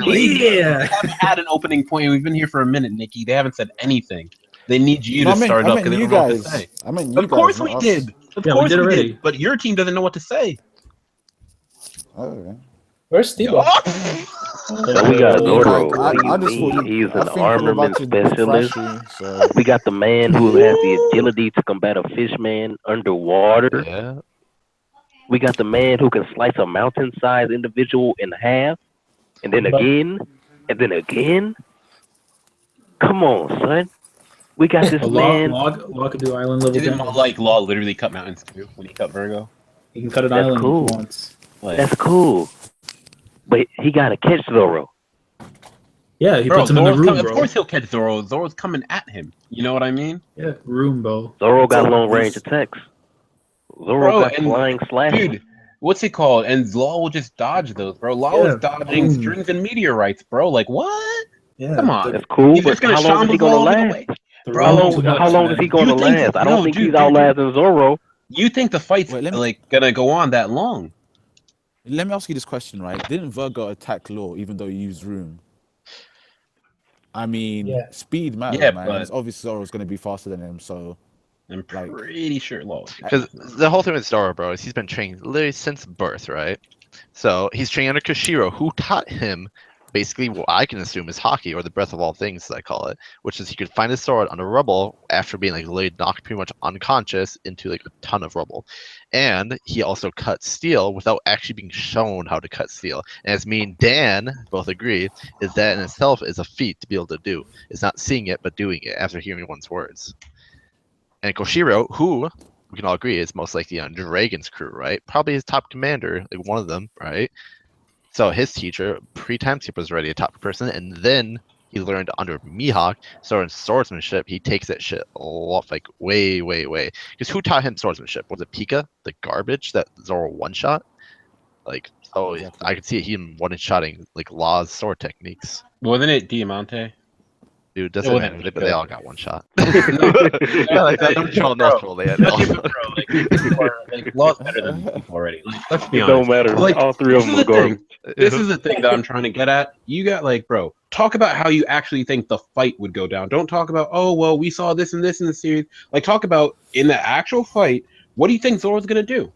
We haven't had an opening point. We've been here for a minute, Nikki. They haven't said anything. They need you No, to start I up meant because they you don't know what to guys. say. I meant you Of course guys, we not us. did. Of Yeah, we course did we already. did. But your team doesn't know what to say. Oh, okay. Where's Steve-O? So we got Zoro. I just He's thought an I think you're armament about to be specialist. flashy, so We got the man who has the agility to combat a fish man underwater. Yeah. We got the man who can slice a mountain-sized individual in half, and then again, and then again. Come on, son. We got this man. Law could do island level Didn't damage. like Law literally cut mountains too when he cut Virgo? He can cut an That's island cool. if he wants. Like, That's cool. But he got to catch Zoro. Yeah, he bro, puts him in the Zoro's room, coming, bro. of course he'll catch Zoro. Zoro's coming at him. You know what I mean? Yeah, room, bro. Zoro got So long-range this- attacks. Zoro Bro, got and- flying slash. Dude, what's it called? And Law will just dodge those, bro. Law Yeah. is dodging Mm. strings and meteorites, bro. Like, what? Yeah. Come on. That's cool, He's but just gonna how long is he Shambhala gonna along the last? way. The Bro, How room long? too much, How long man. is he gonna You think- last? I no, don't think dude, he's dude, outlasting Zoro. You think the fight's Wait, let me- like gonna go on that long? let me ask you this question, right? Didn't Virgo attack Law even though he used room? I mean, Yeah. speed matters, Yeah, man. but- It's obviously Zoro's going to be faster than him, so I'm Like- pretty sure Law. Because the whole thing with Zoro, bro, is he's been training literally since birth, right? So he's training under Koshiro, who taught him basically what I can assume is hockey, or the breath of all things, as I call it, which is he could find his sword under rubble after being like literally knocked pretty much unconscious into like a ton of rubble. And he also cut steel without actually being shown how to cut steel. And as me and Dan both agree, is that in itself is a feat to be able to do. It's not seeing it, but doing it after hearing one's words. And Koshiro, who we can all agree is most likely on Dragon's crew, right? Probably his top commander, like one of them, right? So his teacher, pre-Timeskip, was already a top person, and then he learned under Mihawk. So in swordsmanship, he takes that shit a lot, like way, way, way. Because who taught him swordsmanship? Was it Pika, the garbage that Zoro one-shot? Like, oh, Exactly. I could see him one-shotting like Law's sword techniques. Wasn't it Diamante? Dude, doesn't wasn't matter, but they all got one shot. No, Yeah, like that, they're all bro. natural. They had Not even, bro. Like, Law's better than these people already. Like, let's be It honest. don't matter. Like, All three of this them is are the thing. garbage. This is the thing that I'm trying to get at. You got like, bro, talk about how you actually think the fight would go down. Don't talk about, oh, well, we saw this and this in the series. Like, talk about in the actual fight, what do you think Zoro's gonna do?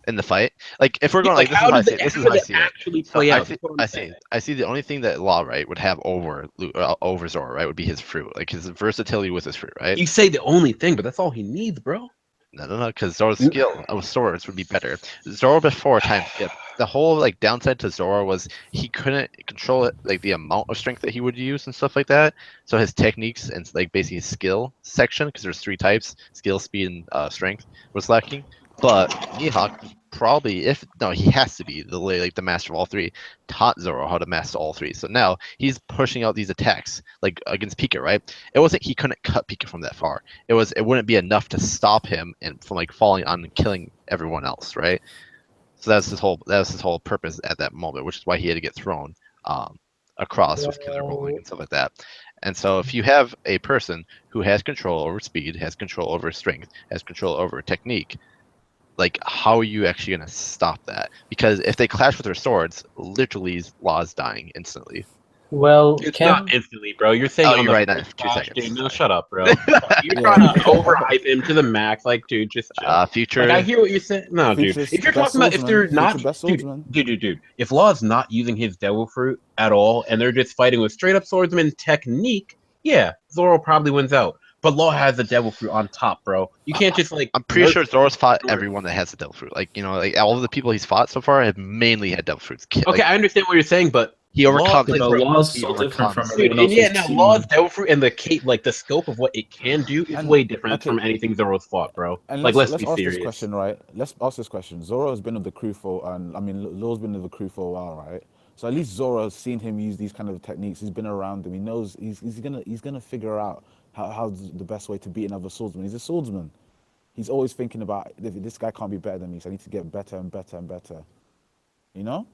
in the fight. Like if we're going Like, like, how this does is how I see it. This is how how I does see it it. actually So play I out? see, That's what I'm I saying. see. I see the only thing that Law right would have over Zoro right would be his fruit, like his versatility with his fruit, right? You say the only thing, but that's all he needs, bro. No, because Zoro's skill of swords would be better. Zoro before time skip, the whole like downside to Zoro was he couldn't control it, like the amount of strength that he would use and stuff like that. So his techniques and like basically his skill section, because there's 3 types: skill, speed, and strength, was lacking. But Mihawk probably, if no, he has to be the master of all three. Taught Zoro how to master all three. So now he's pushing out these attacks like against Pika, right? It wasn't he couldn't cut Pika from that far. It wouldn't be enough to stop him and from like falling on and killing everyone else, right? So that was his whole purpose at that moment, which is why he had to get thrown across with killer rolling and stuff like that. And so if you have a person who has control over speed, has control over strength, has control over technique, like how are you actually going to stop that? Because if they clash with their swords, literally Law's dying instantly. Well, It's not instantly, bro. You're saying Oh, on you're the right, first 2 clash, seconds. dude. No, Sorry. shut up, bro. You're trying to overhype him to the max, like, dude. Just chill. Future. Like, I hear what you're saying. No, dude. Future's If you're best talking about if swordsman. they're not, Future best swordsman. dude. If Law's not using his devil fruit at all, and they're just fighting with straight up swordsman technique, yeah, Zoro probably wins out. But Law has the devil fruit on top, bro. You can't just like. I'm pretty sure Zoro's fought everyone that has the devil fruit. Like like all of the people he's fought so far have mainly had devil fruits. Okay, I understand what you're saying, but he overcomes. But Bro, Law's he so different from overcomes. everyone dude, else. yeah, now Law's devil fruit and the like the scope of what it can do is And- way different okay. from anything Zoro's fought, bro. And Like, let's let's be ask serious. this question, right? Let's ask this question. Zoro has been with the crew Law's been with the crew for a while, right? So at least Zoro has seen him use these kind of techniques. He's been around them. He knows he's gonna figure out how the best way to beat another swordsman. He's a swordsman. He's always thinking about this guy can't be better than me, so I need to get better and better and better. You know?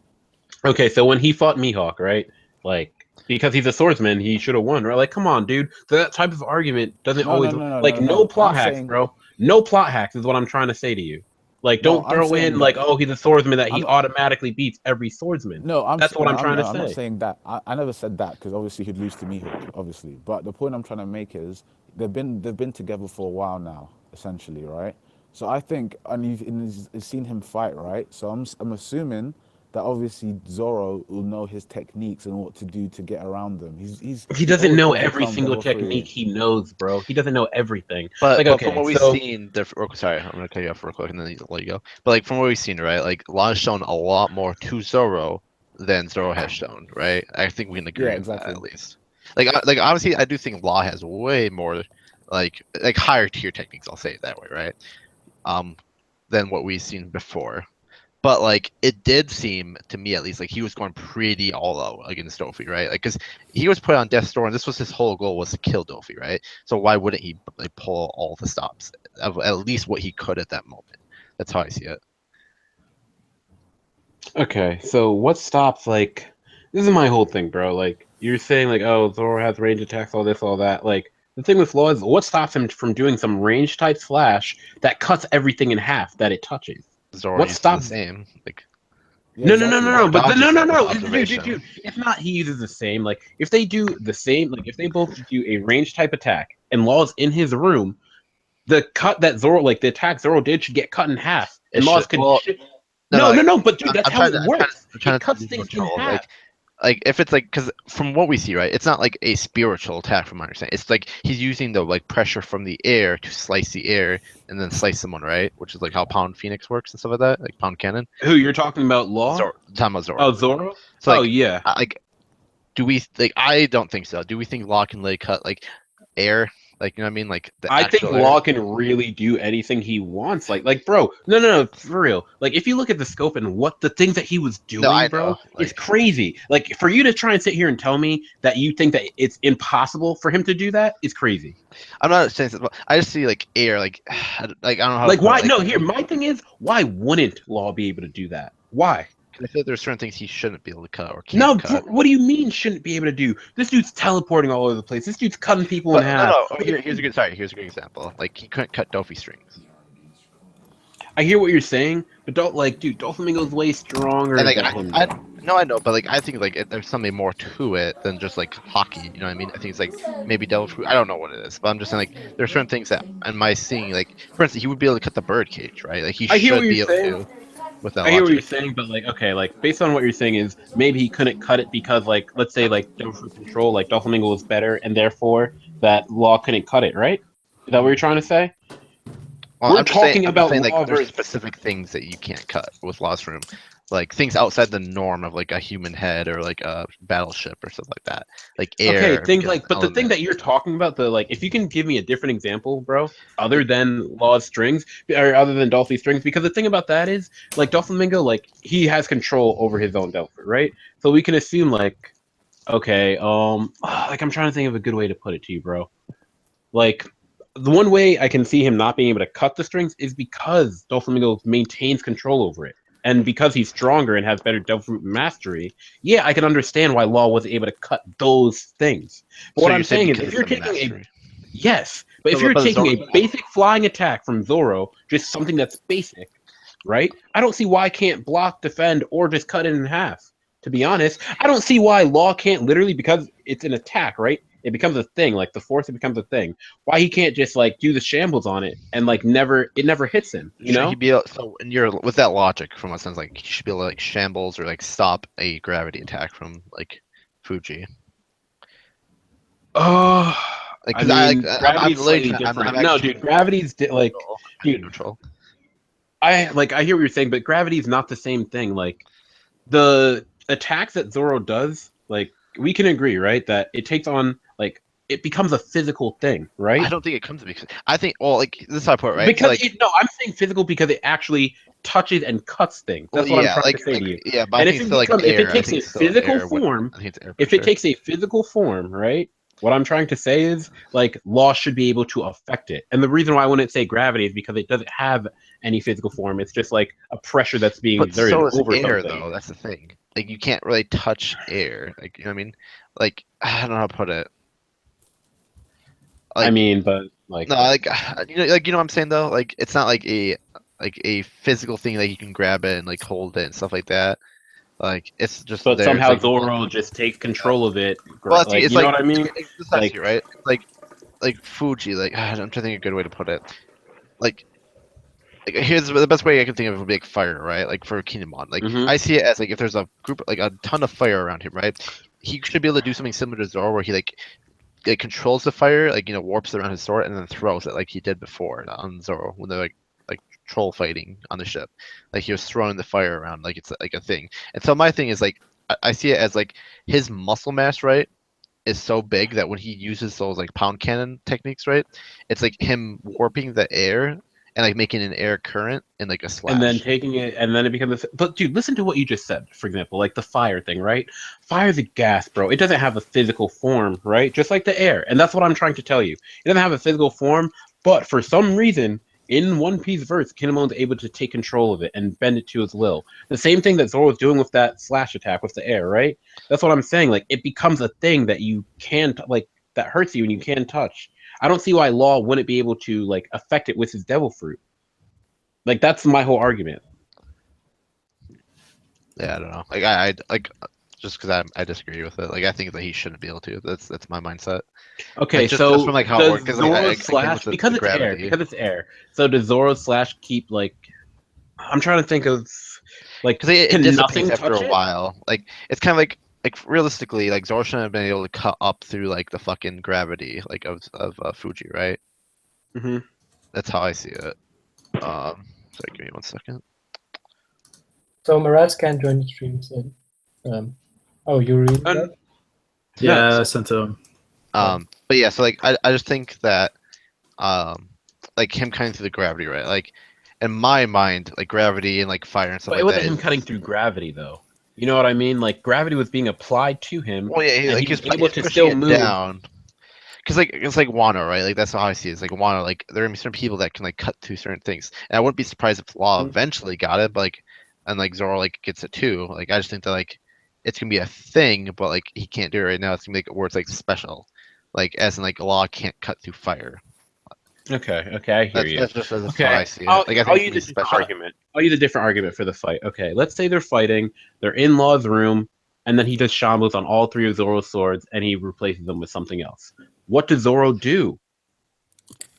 Okay, so when he fought Mihawk, right? Like, because he's a swordsman, he should have won, right? Like, come on, dude. That type of argument doesn't always no plot I'm hacks, saying- bro. No plot hacks is what I'm trying to say to you. Like, don't No, I'm throw saying in that- like, oh, he's a swordsman that he I'm- automatically beats every swordsman. No, That's what I'm trying to I'm not say. saying that. I never said that because obviously he'd lose to Mihawk, obviously. But the point I'm trying to make is they've been together for a while now, essentially, right? So I think, and you've seen him fight, right? So I'm assuming that obviously Zoro will know his techniques and what to do to get around them. He doesn't know always every overcome single level 3. technique he knows, bro. He doesn't know everything. But, Like, but okay, from what we've so- seen, sorry, I'm gonna cut you off real quick and then let you go. But like from what we've seen, right? Like Law has shown a lot more to Zoro than Zoro has shown, right? I think we can agree Yeah, on exactly. that at least. Like honestly, I do think Law has way more like higher tier techniques. I'll say it that way, right? Than what we've seen before. But like it did seem to me at least like he was going pretty all out against Dofi, right? Like because he was put on death's door, and this was his whole goal was to kill Dofi, right? So why wouldn't he like pull all the stops of at least what he could at that moment? That's how I see it. Okay, so what stops like this is my whole thing, bro. Like you're saying like, oh, Zoro has range attacks, all this, all that. Like the thing with Law is what stops him from doing some range type slash that cuts everything in half that it touches. Zoro What used stops- the same? Like Yeah, No, exactly. but Dodges that no. observation. Dude. It's not he uses the same. Like if they do the same, like if they both do a range type attack and Law's in his room, the cut that Zoro, like the attack Zoro did, should get cut in half. And It Law's should- could. well, No, but dude, I'm that's how trying it to- I'm works. trying It to cuts be things in neutral, half. like if it's like because from what we see, right, it's not like a spiritual attack from my understanding. It's like he's using the like pressure from the air to slice the air and then slice someone, right? Which is like how Pound Phoenix works and stuff like that, like Pound Cannon. Who you're talking about? Law? Zoro, talking about Zoro. Oh, Zoro. So like, Oh yeah. like, do we like? I don't think so. Do we think Law can like cut like air? Like you know what I mean? Like the I think actual air? Law can really do anything he wants. Like, bro, no, for real. Like, if you look at the scope and what the things that he was doing, I bro, know, it's like- crazy. Like, for you to try and sit here and tell me that you think that it's impossible for him to do that is crazy. I'm not saying that. I just see like air, like I don't know how. Like, to put why? it, No, here, my thing is, why wouldn't Law be able to do that? Why? I feel like there's certain things he shouldn't be able to cut or can't No, cut. what do you mean shouldn't be able to do? This dude's teleporting all over the place. This dude's cutting people But, in half. Here's a good example. Like he couldn't cut Dofi strings. I hear what you're saying, but don't like, dude. Doflamingo's way stronger. And like than him. I know, but like I think like there's something more to it than just like hockey. You know what I mean? I think it's like maybe devil fruit. I don't know what it is, but I'm just saying like there's certain things that in my seeing like for instance he would be able to cut the bird cage, right? Like he I hear should what be you're able to with that I hear what you're logic. saying, but like, okay, like based on what you're saying is maybe he couldn't cut it because, like, let's say like Devil Fruit Control, like Doflamingo was better, and therefore that Law couldn't cut it, right? Is that what you're trying to say? Well, we're I'm just saying- talking I'm about saying, like Law there's versus- specific things that you can't cut with Law's room. like things outside the norm of like a human head or like a battleship or stuff like that. Like air. Okay, things gets like, an but the thing element. that you're talking about, the like, if you can give me a different example, bro, other than Law's strings, or other than Dolphy's strings, because the thing about that is, like, Doflamingo, like, he has control over his own Delphi, right? So we can assume, like, okay, like, I'm trying to think of a good way to put it to you, bro. Like, the one way I can see him not being able to cut the strings is because Doflamingo maintains control over it. And because he's stronger and has better Delphi mastery, yeah, I can understand why Law was able to cut those things. But So what you're I'm saying saying is, because if you're of the taking a mastery. yes, but if So, you're but taking a Zoro- basic flying attack from Zoro, just something that's basic, right? I don't see why I can't block, defend, or just cut it in half. To be honest, I don't see why Law can't literally, because it's an attack, right? It becomes a thing, like the force, it becomes a thing. Why he can't just like do the shambles on it and like it never hits him, you Should know? he be able, so in your with that logic from what sounds like he should be able to like shambles or like stop a gravity attack from like Fuji. Oh, Like, I cause I like mean, gravity's literally slightly different. I'm No, actually dude, gravity's like, neutral. I'm dude, neutral. I hear what you're saying, but gravity's not the same thing. Like the attacks that Zoro does, like we can agree, right? That it takes on like it becomes a physical thing, right? I don't think it comes to because I think well like this is my point, right? Because Like no, I'm saying physical because it actually touches and cuts things. That's well, what I'm yeah, trying like, to say to you. yeah, but I And think it's still like if it air. I takes think a it's still physical air. form, I think it's air for if it sure. takes a physical form, right? What I'm trying to say is like Law should be able to affect it. And the reason why I wouldn't say gravity is because it doesn't have any physical form. It's just like a pressure that's being But exerted so is over air something. though. That's the thing. Like you can't really touch air. Like you know what I mean? Like I don't know how to put it. I Like mean, but like no, like like you know what I'm saying though. Like it's not like a physical thing that you can grab it and like hold it and stuff like that. Like it's just but there. It's somehow like Zoro just takes control of it. well, that's, Like it's you know like what I mean? it's Like precisely right. Like Fuji. Like I'm trying to think of a good way to put it. Like here's the best way I can think of would be like fire, right? Like for Kinemon. Like mhm. I see it as like if there's a group like a ton of fire around him, right? He should be able to do something similar to Zoro where he like controls the fire, like warps it around his sword and then throws it like he did before on Zoro when they're like troll fighting on the ship. Like he was throwing the fire around like it's like a thing. And so my thing is like I see it as like his muscle mass, right, is so big that when he uses those like pound cannon techniques, right, it's like him warping the air and like making an air current and like a slash. And then taking it, and then it becomes. But dude, listen to what you just said. For example, like the fire thing, right? Fire's a gas, bro. It doesn't have a physical form, right? Just like the air, and that's what I'm trying to tell you. It doesn't have a physical form, but for some reason, in One Piece verse, Kinemon's able to take control of it and bend it to his will. The same thing that Zoro's doing with that slash attack with the air, right? That's what I'm saying. Like it becomes a thing that you can't like that hurts you and you can touch. I don't see why Law wouldn't be able to like affect it with his devil fruit. Like that's my whole argument. Yeah, I don't know. Like I like just because I disagree with it. Like I think that he shouldn't be able to. That's my mindset. Okay, Like, just so from like how it does works. Because Zoro's I came slash with because the it's air gravity. because it's air. So does Zoro's slash keep like? I'm trying to think of like Because it can dissipates nothing after touch a it? while. Like it's kind of like realistically, like Zoro shouldn't have been able to cut up through like the fucking gravity like of Fuji, right? Hmm. That's how I see it. Sorry, give me 1 second. So Maraz can join the stream. So, oh, you read that? Yeah, I sent to him. But yeah, so like I just think that like him cutting through the gravity, right? Like in my mind, like gravity and like fire and stuff But it like wasn't that. him cutting through gravity though. You know what I mean? Like gravity was being applied to him, Well, yeah, and like he was he's able to pushing still it move. down. Because like it's like Wano, right? Like that's how I see it. It's like Wano, like there are gonna be certain people that can like cut through certain things. And I wouldn't be surprised if Law Mhm. eventually got it, but like and like Zoro like gets it too. Like I just think that like it's gonna be a thing, but like he can't do it right now. It's gonna make it where it's like special. Like as in like Law can't cut through fire. Okay, I hear you. That's just that's Okay, how I see it. I'll, Like I I'll think it's use gonna a be different special. argument. I'll use a different argument for the fight. Okay, let's say they're fighting. They're in Law's room, and then he does shambles on all three of Zoro's swords, and he replaces them with something else. What does Zoro do?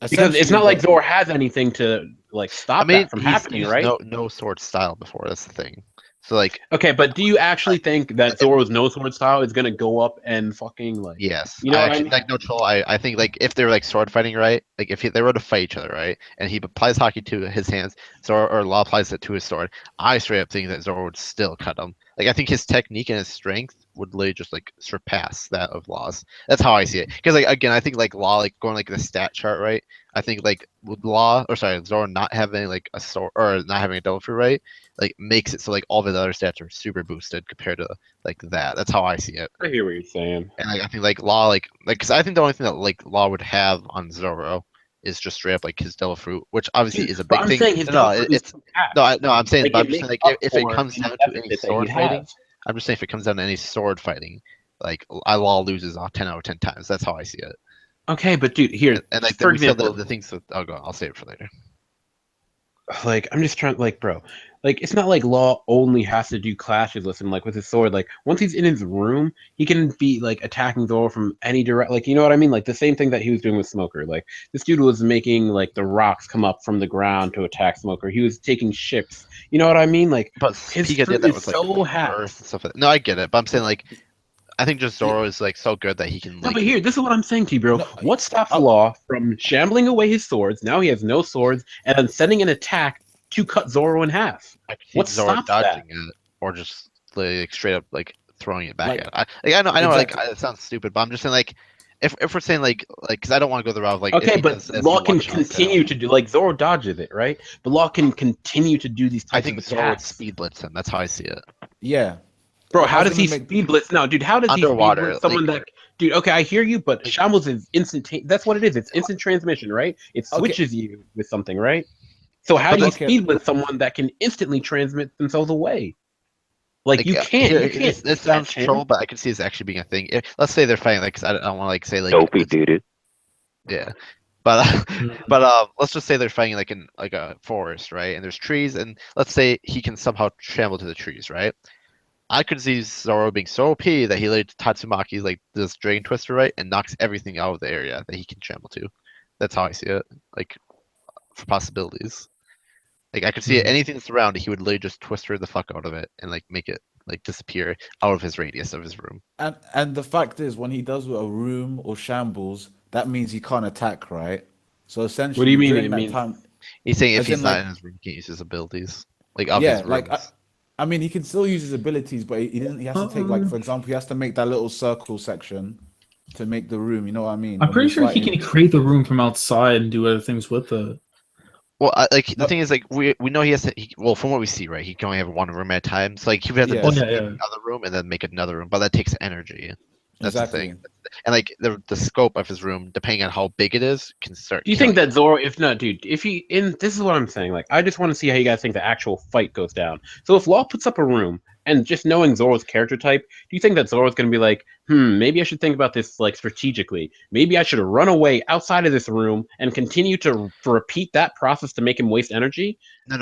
Because it's not like Zoro has anything to like I stop mean, that from he's happening, used right? no sword style before. That's the thing. So like, Okay, but do you actually think that Zoro's no sword style is gonna go up and fucking like? yes, You know I what I actually mean? like no troll. I think like if they're like sword fighting, right? Like if they were to fight each other, right? And he applies hockey to his hands, Zoro or Law applies it to his sword. I straight up think that Zoro would still cut him. Like I think his technique and his strength would literally just like surpass that of Law's. That's how I see it. Because like again, I think like Law like going like the stat chart, right? I think like with Law or sorry Zoro not having like a sword or not having a double fruit, right? Like makes it so like all of the other stats are super boosted compared to like that. That's how I see it. I hear what you're saying. And like, I think like Law like because I think the only thing that like Law would have on Zoro is just straight up like his devil fruit, which obviously Dude, is a but big I'm thing. saying his No, devil fruit is it's too fast. no, I'm saying, Like but it I'm just saying makes like up if it for comes any down to any deficit that sword he'd fighting, have. I'm just saying if it comes down to any sword fighting, like Law loses off 10 out of 10 times. That's how I see it. Okay, but dude, here, And like for we said example, the things with I'll save it for later. like I'm just trying, like, bro, like it's not like Law only has to do clashes with him, like with his sword. Like once he's in his room, he can be like attacking Zoro from any direct, like you know what I mean, like the same thing that he was doing with Smoker. Like this dude was making like the rocks come up from the ground to attack Smoker. He was taking ships. You know what I mean? Like But his Pika fruit did that is with like so Earth fast. and stuff. No, I get it, but I'm saying like I think just Zoro is like so good that he can No, like but here, this is what I'm saying to you, bro. No, What stops I, Law from shambling away his swords? Now he has no swords, and then sending an attack to cut Zoro in half. I could see What Zoro stops that? dodging it or just like straight up like throwing it back Like, at. I know, like exactly. it sounds stupid, but I'm just saying like if we're saying like because I don't want to go the route of like if Okay, he but does this, he Law can one shots continue him. to do like Zoro dodges it, right? But Law can continue to do these I types of think Zoro would attacks. speed blitz him. That's how I see it. Yeah, Bro, I how was does he gonna make. speed blitz? No, dude, how does he speed Underwater, blitz someone that dude, okay, I hear you, but like Shambles is instant that's what it is. It's instant transmission, right? It Okay, switches you with something, right? So how but do you like okay, speed blitz someone that can instantly transmit themselves away? Like you here can't this sounds catch him. troll, but I can see this actually being a thing. Let's say they're fighting like 'cause I don't want to like say like Dopey it's did it. yeah. But Mm. but let's just say they're fighting like in like a forest, right? And there's trees, and let's say he can somehow shamble to the trees, right? I could see Zoro being so OP that he like Tatsumaki like this Dragon Twister, right, and knocks everything out of the area that he can shamble to. That's how I see it. Like for possibilities. Like I could see it, Mhm. anything that's around, he would literally just twister the fuck out of it and like make it like disappear out of his radius of his room. and the fact is, when he does a room or shambles, that means he can't attack, right? So What do you essentially, mean during it that means time, He's saying if as in he's not like, in his room, he can't use his abilities. Like of his yeah, like rooms. I mean, he can still use his abilities, but he didn't. He has to take like, Um, for example, he has to make that little circle section to make the room. You know what I mean? I'm When pretty you're sure he fighting, can create the room from outside and do other things with it. Well, like the no, thing is, like we know he has to. Well, from what we see, right, he can only have one room at a time. So like he would have to yeah, Oh yeah, disappear yeah. another room and then make another room, but that takes energy. That's the thing. exactly. And like the scope of his room, depending on how big it is, can start do you killing think that Zoro, if not, dude, if he in this is what I'm saying, like I just want to see how you guys think the actual fight goes down. So if Law puts up a room and just knowing Zoro's character type, do you think that Zoro's gonna be like, maybe I should think about this like strategically. Maybe I should run away outside of this room and continue to repeat that process to make him waste energy?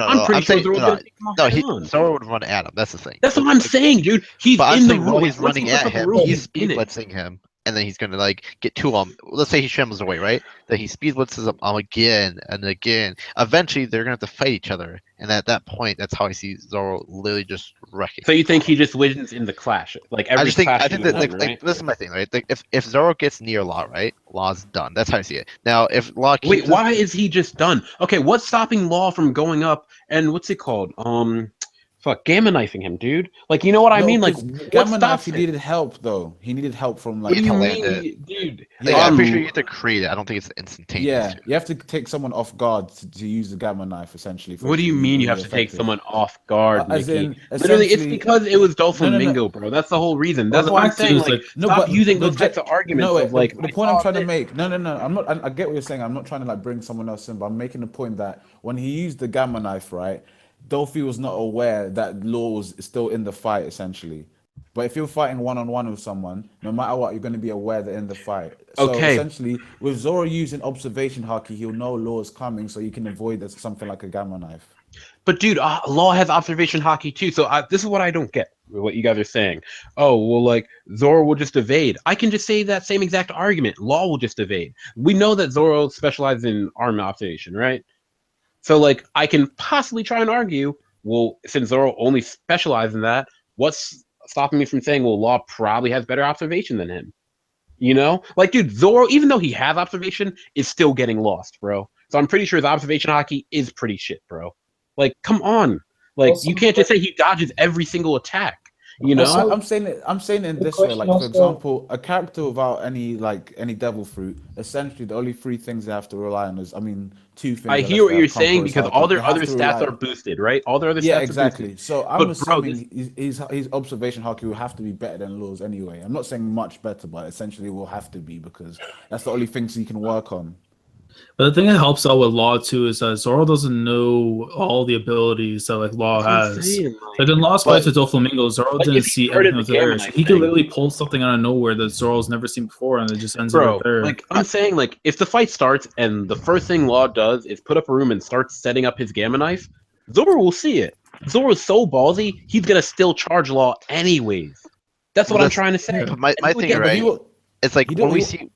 I'm No. pretty I'm sure saying Zoro's no, gonna take him off no. head He on. Zoro would run at him. That's the thing. That's So what I'm like, saying, dude. He's but I'm in the saying while room. he's Once he running puts at up a him, room, he's he's in speed it. blitzing him, and then he's gonna like get to him. Let's say he shambles away, right? Then he speed blitzes him again and again. Eventually, they're gonna have to fight each other, and at that point, that's how I see Zoro literally just wrecking. So you think he just wins in the clash, like I every just think clash I he think was that in, like right? this is my thing, right? Like if Zoro gets near Law, right? Law's done. That's how I see it. Now, if Law Wait, keeps his why is he just done? Okay, what's stopping Law from going up and what's it called? Fuck, gamma knifing him, dude. Like, you know what I No, mean? Like, because what Gamma Knife, stops he him? needed help though. He needed help from you What like do have you to top. land mean, it, dude? like Yeah, I'm pretty sure you have to create it. I don't think it's instantaneous. yeah. You have to take someone off guard to use the Gamma Knife essentially for What it do to you be mean you really have to take effective. someone off guard, As Nikki? in, Literally, it's essentially, because it was no, no, no. Doflamingo, bro. That's the whole reason. Well, That's the why I'm fact saying, is, like, like, No, stop using the those types of no arguments of wait. like, The I point I'm saw trying to this. make. No, no, no. I'm not. I get what you're saying. I'm not trying to like bring someone else in, but I'm making the point that when he used the Gamma Knife, right, Dolphy was not aware that Law was still in the fight essentially. But if you're fighting one on one with someone, no matter what, you're going to be aware they're in the fight. So Okay, essentially, with Zoro using observation haki, he'll know Law is coming, so you can avoid something like a Gamma Knife. but dude, Law has observation hockey too. So this is what I don't get. What you guys are saying. Oh well, like Zoro will just evade. I can just say that same exact argument. Law will just evade. We know that Zoro specializes in arm observation, right? So like I can possibly try and argue well, since Zoro only specializes in that, what's stopping me from saying, well, Law probably has better observation than him? You know, like, dude, Zoro, even though he has observation, is still getting lost, bro. So I'm pretty sure his observation hockey is pretty shit, bro. Like, come on, like Also, you can't just say he dodges every single attack. You know, Also- I'm saying it. I'm saying it in The this way. question Like, for also- example, a character without any devil fruit. Essentially, the only three things they have to rely on is, I mean, two things. I unless hear what they you're have saying Conqueror's because Haki. all They their have other to stats rely- are boosted, right? All their other Yeah, stats are exactly. boosted. So I'm But, bro, assuming his observation hockey will have to be better than Law's anyway. I'm not saying much better, but essentially will have to be because that's the only things he can work on. But the thing that helps out with Law too is that Zoro doesn't know all the abilities that like Law That's what I'm has. saying, Like in Law's But- fights with Doflamingo, Zoro Like, didn't if he see started anything the with there. Gamma So Knife he could thing- literally pull something out of nowhere that Zoro's never seen before, and it just ends it Bro, right there. like I'm saying, like if the fight starts and the first thing Law does is put up a room and starts setting up his Gamma Knife, Zoro will see it. Zoro's so ballsy, he's gonna still charge Law anyways. That's what Well, I'm trying to say. But my And thing, again, But right? he will- It's like You don't-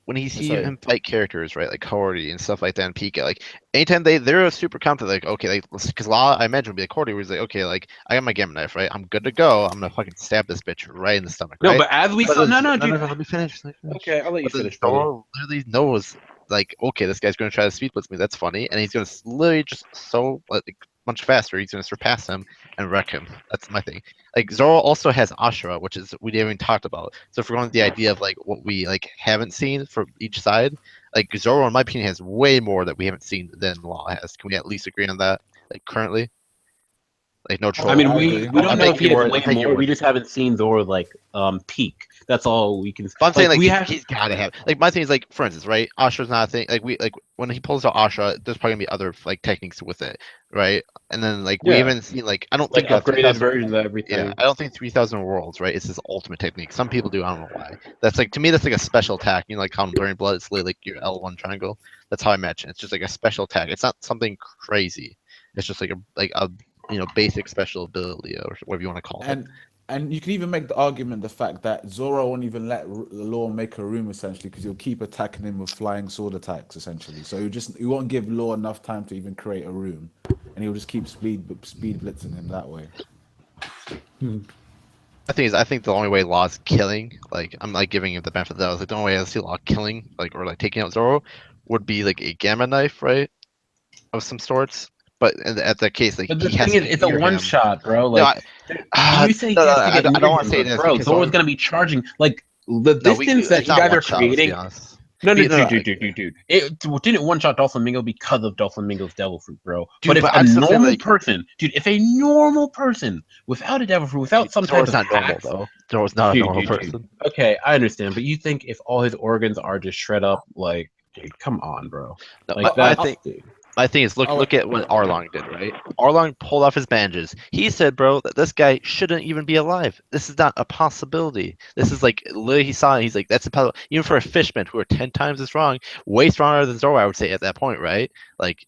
when he see Sorry. him fight characters, right? Like Cordy and stuff like that, and Pika. Like anytime they're super confident, like okay, like because Law, I imagine would be like Cordy, where he's like, okay, like I got my Gamma Knife, right? I'm good to go. I'm gonna fucking stab this bitch right in the stomach. No, right? but as we saw, no, dude. let me finish. Okay, I'll let you But then finish, brother. Zoro literally knows, like, okay, this guy's gonna try to speed blitz me. That's funny, and he's gonna literally just so like much faster. He's gonna surpass him and wreck him. That's my thing. Like Zoro also has Ashura, which is we haven't even talked about. So if we're going with the idea of like what we like haven't seen from each side, like Zoro, in my opinion, has way more that we haven't seen than Law has. Can we at least agree on that? Like currently, like no troll. I mean, I we agree. don't I'm know if taking he your has word- I'm way taking your more. word. We just haven't seen Zoro like peak. That's all we can. But I'm saying like we have. he's gotta have like my thing is like for instance, right? Ashura's not a thing. Like we like when he pulls out Ashura, there's probably gonna be other like techniques with it, right? And then like we Yeah. haven't seen like I don't Like think upgraded 3000 versions of everything. Yeah, I don't think 3000 worlds, right? It's his ultimate technique. Some people do, I don't know why. That's like to me that's like a special attack. You know, like how in Blurring Blood it's literally like your L1 triangle. That's how I imagine. It's just like a special attack. It's not something crazy. It's just like a basic special ability or whatever you want to call it. And you can even make the argument the fact that Zoro won't even let Law make a room essentially because he'll keep attacking him with flying sword attacks essentially. So he won't give Law enough time to even create a room, and he'll just keep speed blitzing him that way. I think the only way Law's killing, like I'm like giving him the benefit of the doubt, like the only way I see Law killing, like or like taking out Zoro, would be like a Gamma Knife, right, of some sorts. But at that case, like But the he has thing is, to it's a near one him. shot, bro. No, Like you say, no, he has no, to get I don't want near to say him, this bro. because Zoro's only- gonna be charging like the distance that it's you not guys are one shot, let's be creating. honest. No, No, no, dude. It didn't one shot Doflamingo because of Doflamingo's devil fruit, bro. Dude, but if but a I'm still saying, normal like- person, dude, if a normal person without a devil fruit, without some type Zoro's of not normal hacks, though. Zoro's not a Dude, normal dude. person. Okay, I understand, but you think if all his organs are just shred up, like, dude, come on, bro. No, Like my that. thing, my thing is Oh, look at what Arlong did, right? Arlong pulled off his bandages. He said, bro, that this guy shouldn't even be alive. This is not a possibility. This is like literally he saw it. He's like, that's impossible. Even for a fishman who are 10 times as strong, way stronger than Zoro, I would say at that point, right? Like,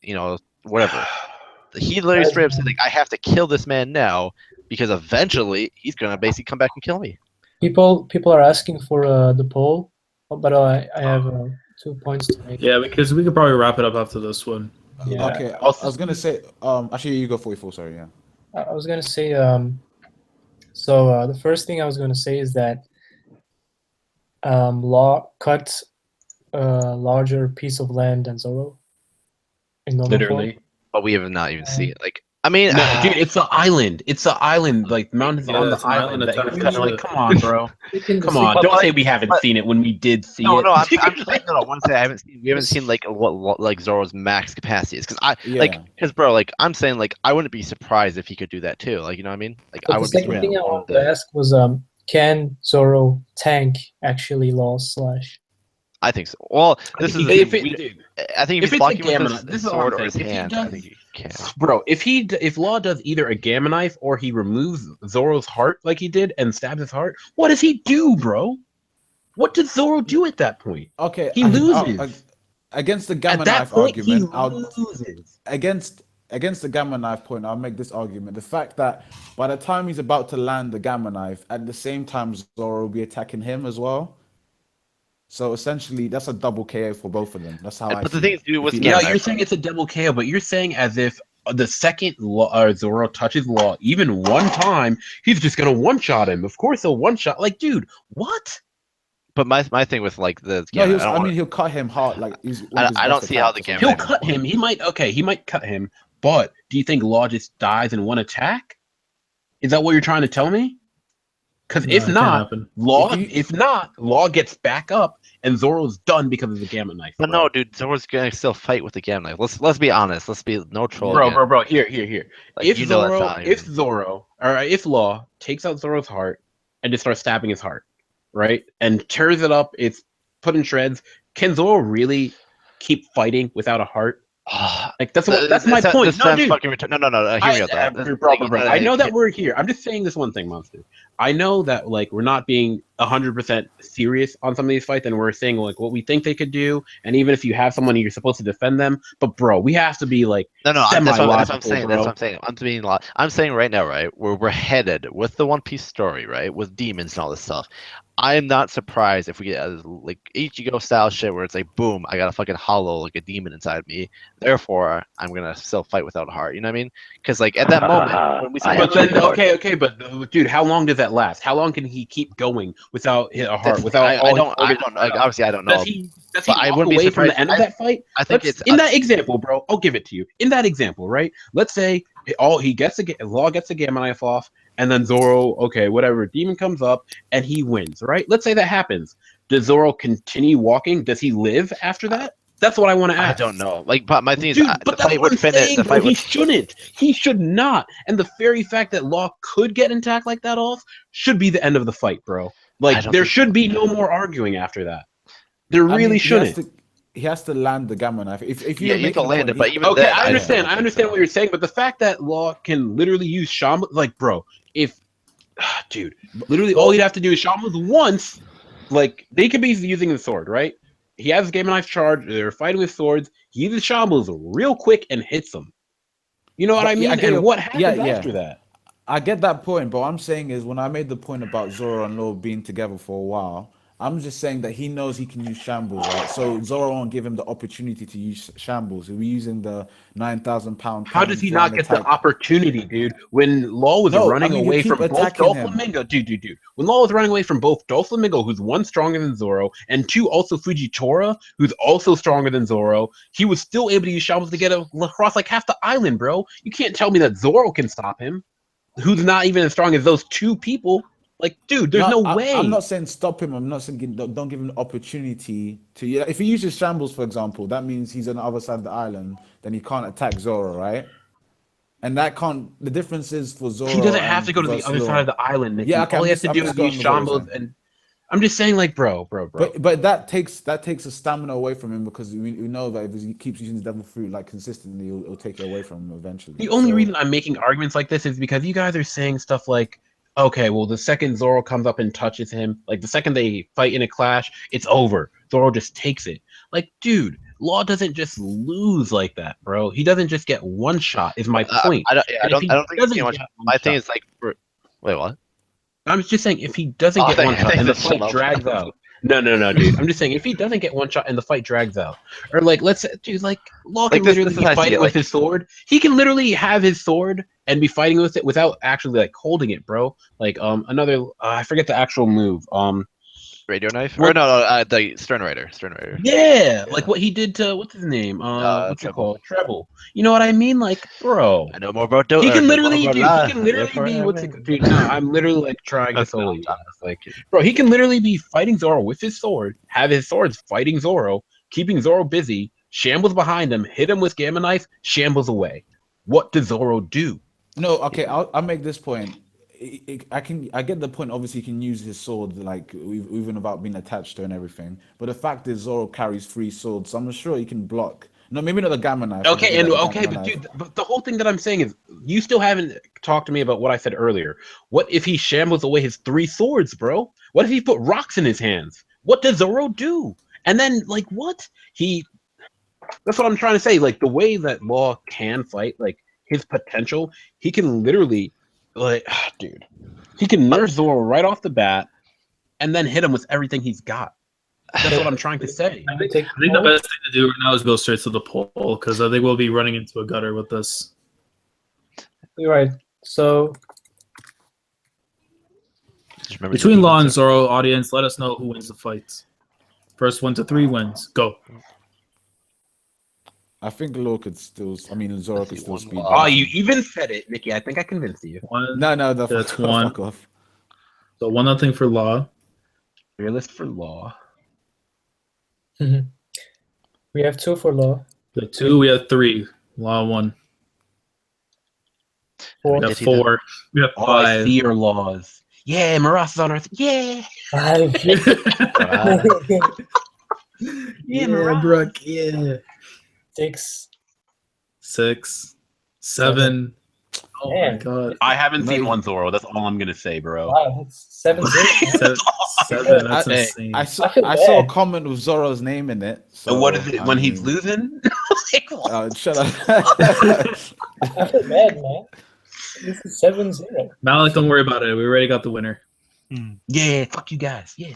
whatever. He literally straight up said, like, I have to kill this man now because eventually he's gonna basically come back and kill me. People are asking for the poll, but I have 2 points to make. Yeah, because we could probably wrap it up after this one. Yeah. Okay, I was gonna say. Actually, you go 44. Sorry, yeah. I was gonna say. The first thing I was gonna say is that Law cut a larger piece of land than Zoro. In normal form. Literally. But we have not even seen it. Like, I mean, No, dude, it's an island. It's an island. Like mountains Yeah, on the it's an island island. That attached you're kind to of like, it. come on, bro. Speaking Come the on. But Don't like- say we haven't but- seen it when we did see no, it. no, I'm just like, no, I want to say we haven't seen like what like Zoro's max capacity is, because bro, like I'm saying, like I wouldn't be surprised if he could do that too, like you know what I mean? Like But I the would be second thing I surprised. wanted to ask was, can Zoro tank actually Law's slash? I think so. Well, this is the if thing, it, dude, I think if if he's it's a blocking with Gamma his Knife, this is all sword I'm or his saying. If he hand, I does- think he can. bro, if Law does either a Gamma Knife or he removes Zoro's heart like he did and stabs his heart, what does he do, bro? What does Zoro do at that point? Okay, He loses. Against the Gamma At that Knife point, he argument, loses. against the Gamma Knife point, I'll make this argument: the fact that by the time he's about to land the Gamma Knife, at the same time Zoro will be attacking him as well. So essentially, that's a double KO for both of them. That's how I. But the see thing it. is, dude, If what's he Gamma Yeah, lands- Knife? you're saying it's a double KO, but you're saying as if the second Zoro touches Law even one time, he's just gonna one-shot him. Of course he'll one-shot. Like, dude, what? But my thing with like the No, Gamma, I mean, he'll cut him hard. Like he's one of his I don't best see how the attacks or Gamma He'll something. cut him. He might cut him. But do you think Law just dies in one attack? Is that what you're trying to tell me? Because No, if it can't not, happen. Law gets back up and Zoro's done because of the Gamma Knife. But bro. no, dude, Zoro's gonna still fight with the Gamma Knife. Let's be honest. Let's be no troll. bro, again. bro. Here. Like, If you know that's Zoro, not if even- Zoro, or if Law takes out Zoro's heart and just starts stabbing his heart, right, and tears it up, it's put in shreds. Can Zoro really keep fighting without a heart? Like that's my point. This No, sounds dude. fucking hear me out though. Bro. I know that we're here. I'm just saying this one thing, Monster. I know that like we're not being 100% serious on some of these fights, and we're saying like what we think they could do. And even if you have someone, you're supposed to defend them. But bro, we have to be like No, that's what I'm semi-logical, saying. bro. That's what I'm saying. I'm saying right now, right? We're headed with the One Piece story, right? With demons and all this stuff. I am not surprised if we get like Ichigo style shit where it's like, boom, I got a fucking hollow like a demon inside me. Therefore, I'm gonna still fight without a heart. You know what I mean? Because like at that moment when we saw But then, Ichigo, but dude, how long does that last? How long can he keep going without a heart? Without I all don't his know. Like, obviously, I don't know. Does he But I walk wouldn't be away from the surprised- end of that fight? I think Let's- it's in that example, bro. I'll give it to you. In that example, right? Let's say Law gets a Gamma Knife off, and then Zoro, okay, whatever, demon comes up and he wins, right? Let's say that happens. Does Zoro continue walking? Does he live after that? That's what I want to I ask. don't know. Like, but my thing is, Dude, the but that's fight what would I'm finish. saying, The bro. fight He would. shouldn't. He should not. And the very fact that Law could get an attack like that off should be the end of the fight, bro. I Like, don't there think- should be no more arguing after that. There I mean, really shouldn't. He has to land the Gamma Knife. If Yeah, you're you have to making a land point, it, but even Okay, then, I understand. don't I think understand so. what you're saying, but the fact that Law can literally use Shaman, like, bro, if, dude, literally all he'd have to do is Shaman once, like, they could be using the sword, right? He has Gamma Knife charge. They're fighting with swords. He uses Shambles real quick and hits them. You know what But, I mean? yeah, I get And your- what happens yeah. after that? I get that point, but what I'm saying is when I made the point about Zoro and Law being together for a while, I'm just saying that he knows he can use Shambles, right? So Zoro won't give him the opportunity to use Shambles. He'll be using the 9,000-pound. How does he not get the opportunity, dude? When Law was running you away keep from both attacking him. Doflamingo, dude. When Law was running away from both Doflamingo, who's one stronger than Zoro, and two also Fujitora, who's also stronger than Zoro, he was still able to use Shambles to get across like half the island, bro. You can't tell me that Zoro can stop him, who's not even as strong as those two people. Like, dude, there's no way. I'm not saying stop him. I'm not saying don't give him the opportunity to. Yeah, if he uses Shambles, for example, that means he's on the other side of the island. Then he can't attack Zoro, right? And that can't. The difference is for Zoro. He doesn't have to go to the versus other Law. side of the island, Nicky. Yeah, okay, all he I'm has to just- do I'm is just going use with what you're Shambles, saying. and I'm just saying, like, bro. But that takes a stamina away from him because we know that if he keeps using the devil fruit like consistently, it'll take it away from him eventually. The only So- reason I'm making arguments like this is because you guys are saying stuff like, okay, well, the second Zoro comes up and touches him, like the second they fight in a clash, it's over. Zoro just takes it. Like, dude, Law doesn't just lose like that, bro. He doesn't just get one shot. Is my point. I And don't if he think it's doesn't too much. get one My thing shot- is like, wait, what? I'm just saying, if he doesn't Oh, get thank- one shot thank and the you. fight drags out. No, dude. I'm just saying, if he doesn't get one shot and the fight drags out, or like, let's say, dude, like, Law Like, can this literally is be how I see fighting it, with like- his sword. He can literally have his sword and be fighting with it without actually like holding it, bro. Like, another, I forget the actual move. Radio knife? What- Or no, the Stern Rider. Yeah, like what he did to what's his name? What's it Treble. called? Treble. You know what I mean? Like, bro. I know more about He can know literally, more dude. about He can that. literally be what's it? Dude, no, I'm literally like trying to That's solely. not- Like, bro, he can literally be fighting Zoro with his sword, have his swords fighting Zoro, keeping Zoro busy, shambles behind him, hit him with Gamma Knife, shambles away. What does Zoro do? No, okay, I'll make this point. I get the point. Obviously, he can use his sword, like even about being attached to and everything. But the fact is, Zoro carries 3 swords, so I'm sure he can block. No, maybe not the Gamma Knife. Okay, because and of the okay, Gamma but Knife. dude, but the whole thing that I'm saying is, you still haven't talked to me about what I said earlier. What if he shambles away his 3 swords, bro? What if he put rocks in his hands? What does Zoro do? And then, like, what that's what I'm trying to say. Like, the way that Law can fight, like his potential, he can literally, like, dude, he can nurse Zoro right off the bat, and then hit him with everything he's got. That's what I'm trying to say. I think the best thing to do right now is go straight to the poll because I think we'll be running into a gutter with this. you're right. So Just remember Between your Law and demons, sir. Zoro, audience, let us know who wins the fights. First 1 to 3 wins. Go. I think Law could still. I mean, Zoro Let's could see, still one speed. Law. Oh, you even said it, Nikki. I think I convinced you. 1. No, That's fuck, one. fuck off. So 1-0 for Law. Fearless for Law. we have 2 for Law. The 2, we have 3. Law 1. 4. We have Did he then? 4. We have All I 5. see are laws. Yeah, Maras is on Earth. Yeah. 5. Yeah, Mirage. Brooke. Yeah. 6. 6. 7. Oh my Man. god. I haven't No, seen you- one Zoro. That's all I'm gonna say, bro. Wow, that's 7-0. 7. That's Hey, insane. I saw. I feel I saw a bad. comment with Zoro's name in it. So, And what is it I when he's mean, losing? Like, what? Shut up. I feel bad, man. This is 7-0. Malik, don't worry about it. We already got the winner. Yeah, fuck you guys. Yeah.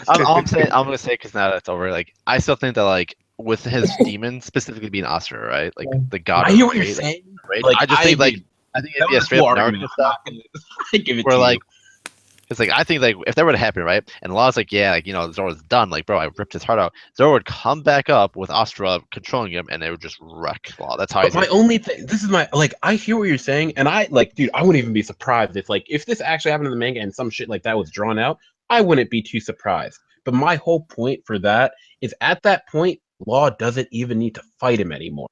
I'm gonna say because now that's over. Like I still think that like with his demon specifically being Asura, right? Like Yeah. the god. I of hear what you're fate, like, saying. right? Like, I just think like I think it'd That be a was a straight cool up argument. Naruto I'm not stuff. gonna give it Where to like you. it's like I think like if that were to happen, right? And Law's like, yeah, like Zoro's done. Like, bro, I ripped his heart out. Zoro would come back up with Astra controlling him, and they would just wreck Law. That's how I But see my it. only thing, this is my like, I hear what you're saying, and I like, dude, I wouldn't even be surprised if this actually happened in the manga and some shit like that was drawn out. I wouldn't be too surprised. But my whole point for that is, at that point, Law doesn't even need to fight him anymore.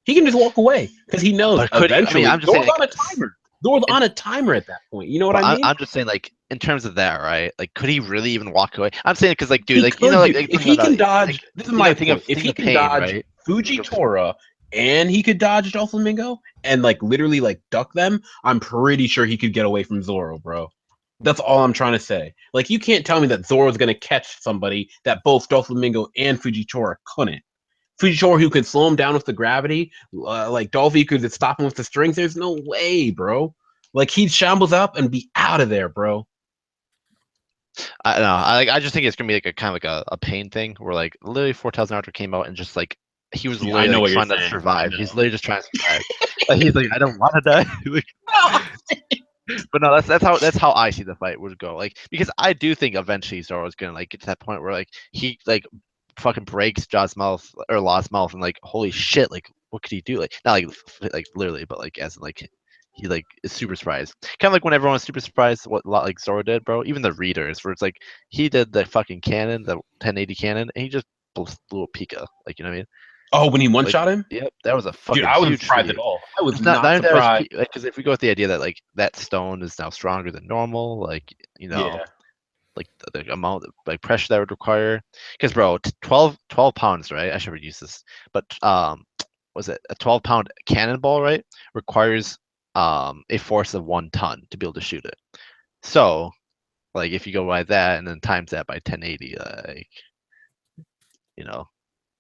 He can just walk away because he knows But could he- I mean, eventually. I'm just Zoro's saying, on a timer. Zoro's on a timer at that point. You know what But I mean? I'm just saying, like, in terms of that, right? Like, could he really even walk away? I'm saying because, like, dude, He like, could, like, dude. think If he about can it, dodge, like, this is think my of- think point. of- If think he of can pain, dodge right? Fujitora and he could dodge Doflamingo and like literally like duck them, I'm pretty sure he could get away from Zoro, bro. That's all I'm trying to say. Like, you can't tell me that Zoro's gonna catch somebody that both Doflamingo and Fujitora couldn't. Fujitora, who could slow him down with the gravity, like Dolphy could stop him with the strings. There's no way, bro. Like, he'd shambles up and be out of there, bro. I don't know. I just think it's gonna be like a kind of like a pain thing where like literally 4,000 Naruto came out and just like he was Yeah, I literally know like, what you're trying to saying. survive. I He's know. literally just trying to survive. Like, he's like, I don't want to die. Like, but no, that's how I see the fight would go. Like, because I do think eventually Zoro's gonna like get to that point where like he like fucking breaks Jaw's mouth or Law's mouth and like holy shit, like what could he do? Like not like literally, but like as in, like he like is super surprised. Kind of like when everyone was super surprised what like Zoro did, bro. Even the readers, where it's like he did the fucking cannon, the 1080 cannon, and he just blew a Pika. Like you know what I mean? Oh, when he one shot him? Yep, that was a fucking Dude, I wasn't huge surprised feat. at all. I was It's not only that surprised. because if we go with the idea that like that stone is now stronger than normal, like you know, Yeah. like the amount of like pressure that would require, because bro, 12 pounds, right? I should have used this, but was it a 12-pound cannonball, right? Requires a force of 1 ton to be able to shoot it. So, like if you go by that and then times that by 1080, like you know,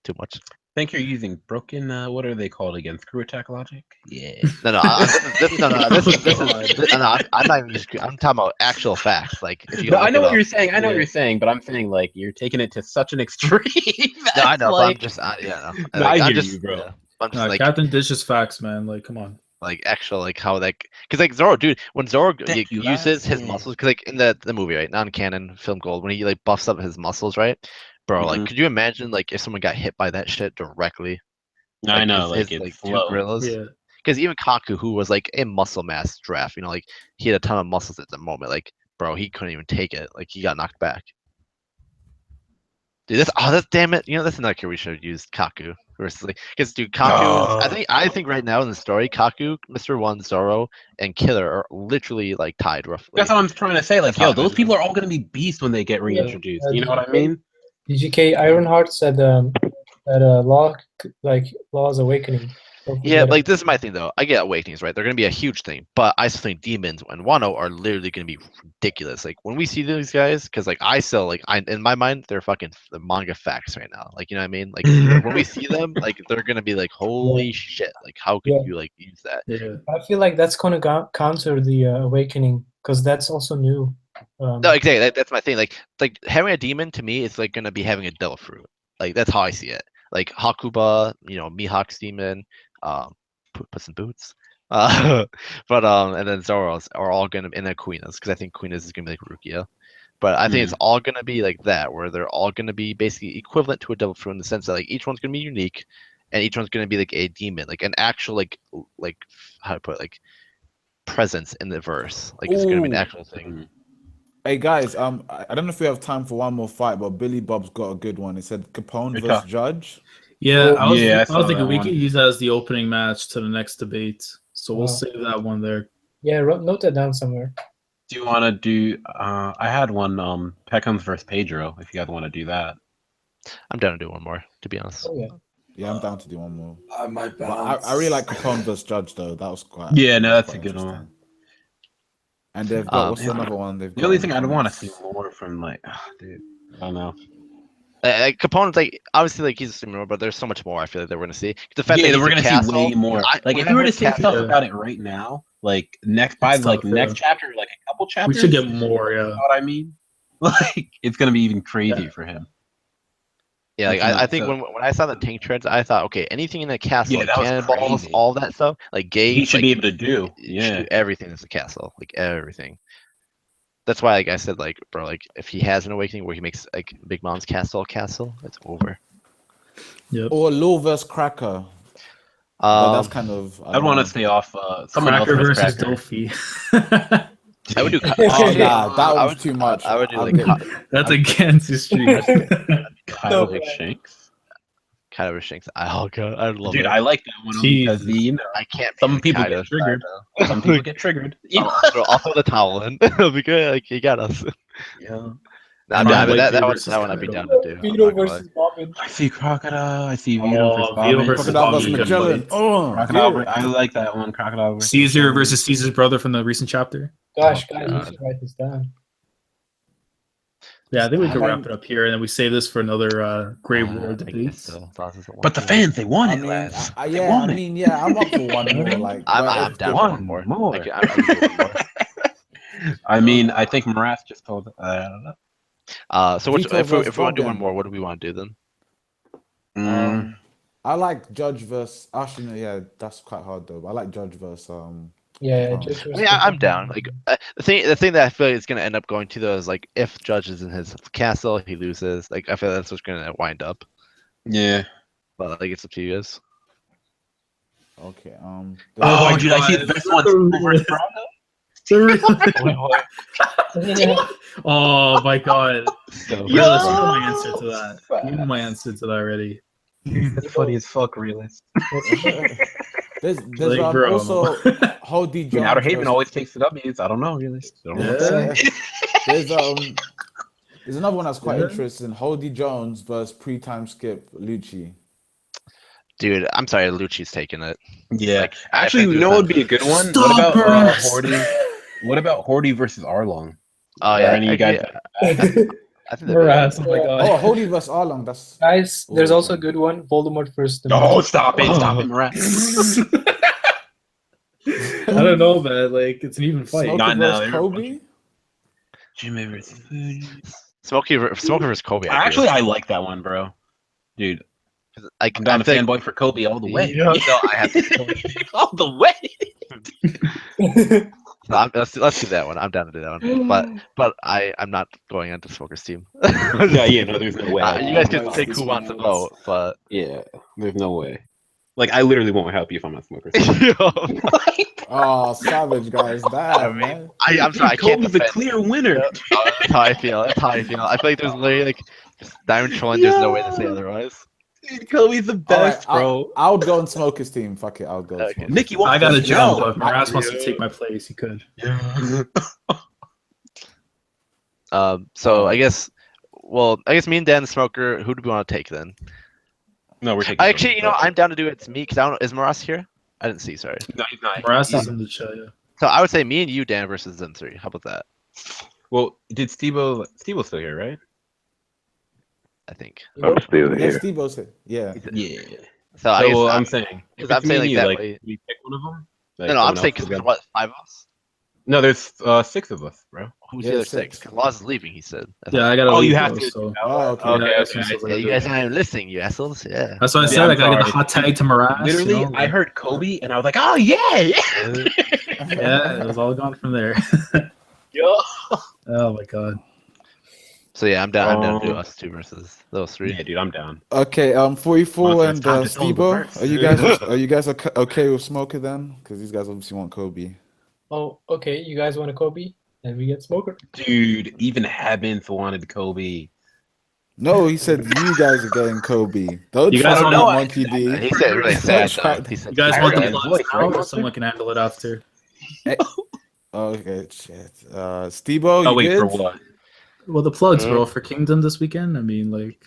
too much. I think you're using broken, what are they called again? Screw attack logic? Yeah. No, I'm not even just. I'm talking about actual facts. Like, if you No, look I know it what up. you're saying. I know what Yeah. you're saying, but I'm saying like you're taking it to such an extreme. No, I that's know, but I'm like, just, yeah, no. No, I I'm hear just, you, bro. yeah, I'm just Nah, like, Captain Dishes facts, man. Like, come on. like actual, like how that, because like Zoro, dude, when Zoro Thank you, uses his yeah. muscles, because like in the movie, right, non-canon film Gold, when he like buffs up his muscles, right, bro, like Mhm. could you imagine like if someone got hit by that shit directly? I know, his, like his, it's two slow. gorillas. Yeah. Because even Kaku, who was like a muscle mass draft, you know, like he had a ton of muscles at the moment. Like, bro, he couldn't even take it. Like, he got knocked back. Dude, that's damn it. You know, that's another character we should have used Kaku versus like, because dude, Kaku. I think right now in the story, Kaku, Mr. One, Zoro, and Killer are literally like tied roughly. That's what I'm trying to say. Like, That's how yo, I those imagine people it. are all gonna be beasts when they get reintroduced. You know what I DGK mean? DGK Ironheart said Law's Awakening. Don't Yeah, forget like it. this is my thing though. I get awakenings, right? They're gonna be a huge thing, but I still think demons and Wano are literally gonna be ridiculous. Like when we see these guys, because like I still like I in my mind they're fucking the manga facts right now. Like you know what I mean? Like when we see them, like they're gonna be like holy shit! Like how could Yeah. you like use that? Yeah. I feel like that's gonna counter the Awakening because that's also new. No, exactly. That's my thing. Like having a demon to me is like gonna be having a devil fruit. Like that's how I see it. Like Hakuba, you know, Mihawk's demon. Puss in Boots. But and then Zoros are all gonna and then Queenas, because I think Queenas is gonna be like Rukia. But I think it's all gonna be like that, where they're all gonna be basically equivalent to a Devil Fruit in the sense that like each one's gonna be unique, and each one's gonna be like a demon, like an actual like how to put it, like presence in the verse. Like it's gonna be an Ooh. actual thing. Hey guys, I don't know if we have time for one more fight, but Billy Bob's got a good one. He said Capone You're versus tough. Judge. Yeah, I was, Yeah, I I was saw thinking that we one. could use that as the opening match to the next debate. So we'll Wow. save that one there. Yeah, note that down somewhere. Do you want to do? I had one. Peckham's versus Pedro. If you guys want to do that. I'm down to do one more, to be honest. Oh yeah. Yeah, I'm down to do one more. I might But bounce. I really like Capone versus Judge though. That was quite. Yeah, no, that was that's a quite good one. interesting. And they've got what's yeah. another one? They've The only got thing in I'd want to comics? see more from like, dude, I don't know. Like Capone's like obviously like he's a similar, but there's so much more I feel like that we're gonna see. The fact Yeah, that we're he's a gonna see castle, way more. I- Like when if I you were to heard say castle- stuff about it right now, like next by It's like tough, next yeah. chapter, like a couple We chapters. should get more, You yeah. know what I mean? Like it's gonna be even crazy Yeah. for him. Yeah, like That's I think nuts. when I saw the tank treads, I thought, okay, anything in a castle, Yeah, like that was cannonballs, crazy. all that stuff, like gates, He should like, be able to do. he should Yeah. do everything that's a castle, like everything. That's why, like I said, like bro, like if he has an awakening where he makes like Big Mom's castle a castle, it's over. Yep. Or Law versus Cracker. But that's kind of. I'd want to stay off. Someone else Cracker versus Cracker. Dolphy. I would do. Oh nah, that I was would- too much. I would do I'll like That's against his streak. Kyle No. Shanks. Kaido Shanks. Oh god, I would love Dude, it. I like that one only because Jesus. you know I can't. some be people Kaido get triggered. side, Some people get triggered. though. I'll throw the towel in. It'll be good. Like you got us. Yeah. Nah, Prime but that Whitebeard one, versus that one I'd be down Kaido. to do. I'm Vito not gonna lie. versus Bobbin. I see Crocodile. I see Vito versus Oh, Vito Bobbin. versus Crocodile versus Bobby. Magellan. Oh, Crocodile. yeah. I like that one. Crocodile versus Caesar Magellan. versus Caesar's brother from the recent chapter. Gosh, Oh, guys, God. you should write this down. Yeah, I think we I could wrap like- it up here, and then we save this for another Great War I debate. guess so. Thoughts is the one But the too. fans, they want I it, mean, lads. I, They yeah, want I it. mean, yeah, I'm up for one more. Like, I'm but if down the- for One one more. more. Like, I'm doing one more. I mean, I think Marath just told. So which, Vito if we versus want to do Bogdan. one more, what do we want to do then? I like Judge versus. Actually, no, yeah, that's quite hard though. But I like Judge versus. Yeah, Oh. just I mean, I'm down. Like the thing that I feel like is gonna end up going to though is like if Judge is in his castle, he loses. Like I feel that's what's gonna wind up. Yeah. But like it's up to you guys. Okay. Oh, my dude, I see God. the best one. Steve versus Bravo. Oh my god. So, Realist, you know my answer to that. You know my answer to that already. That's funny as fuck, realist. There's Like, bro. also Hody I Jones. mean, Outer Haven versus- always takes the W's. I don't know, realist. I don't know what to say. there's another one that's quite Yeah. interesting. Hody Jones versus pre-time skip Lucci. dude, I'm sorry, Lucci's taking it. Yeah. Like, Actually, you know what would be a good one? Stop what about us! Hordy? What about Hordy versus Arlong? Oh Are yeah, any of you guys? I think that'd be Whereas- Oh my god. Oh, Hody versus Arlong. That's Guys, there's Oh, also a okay. good one. Voldemort versus the Oh, stop it! Stop it, Marath. I don't know, man. Like it's an even fight. Smoker Not now, versus they're Kobe. Jimmy versus Smoker versus Kobe. Actually, I like that one, bro. Dude, like I'm down I to think- fanboy for Kobe all the way. No, I have to. all the way. No, let's do that one. I'm down to do that one. But I'm not going onto Smoker's team. Yeah, no, there's no way. You guys can Oh, pick this who wants to one vote, but Yeah, there's no way. Like, I literally won't help you if I'm not smoker. Oh, savage guys. Damn, man. I'm sorry, I can't Kobe's the defend. clear winner. That's how I feel. That's how I feel. I feel like there's literally like just diamond trolling. There's no way to say otherwise. Dude, Kobe's the best, All right, bro. I would go on Smoker's team. Fuck it, I'll go. Okay. Smokers. Nikki, I gotta wants to jump. know. If Maras wants to take my place, he could. So I guess me and Dan the Smoker. Who do we want to take then? No, we're taking. Actually, you know, I'm down to do it. It's me because I don't know. Is Maras here? I didn't see. Sorry. No, he's not. Maras is in the chat. Yeah. So I would say me and you, Dan, versus Zen3. How about that? Well, did Stevo's still here, right? I think. I'm still Yeah, here. Steve said. Yeah. Yeah. So I guess I'm saying, if I'm it's me saying and like you, that way. we pick one of them. no, I'm saying because there's what 5 of us. No, there's 6 of us, bro. Who's Yeah, the other 6. 6? Laws is leaving, he said. Yeah, I gotta Oh, leave. you have though, to. So. Oh, okay. Yeah, I Okay, got okay. some stuff I Yeah, gotta you do. guys aren't even listening, you assholes. Yeah. That's what I Yeah, said. I'm I gotta get the sorry. hot tag to Mraz. Literally, you know, I heard Kobe, and I was like, oh, yeah. Yeah, it was all gone from there. Yo. Oh my god. So yeah, I'm down to do Um, us 2 versus those 3. Yeah, dude, I'm down. Okay, 44 Monster, and it's time to solo the Stebo. verse. Are you guys okay with Smoker then? Because these guys obviously want Kobe. Oh, okay. You guys want a Kobe? Then we get Smoker. Dude, even Heavens wanted Kobe. No, he said you guys are getting Kobe. Don't You try guys to want- beat No, Monkey D. He said really sad though. He said You guys I want heard the his plugs voice, now, right, or Monster? someone can handle it after? Okay, shit. Stebo, Oh, you wait, good? for what? Well, the plugs, bro, for Kingdom this weekend. I mean, like,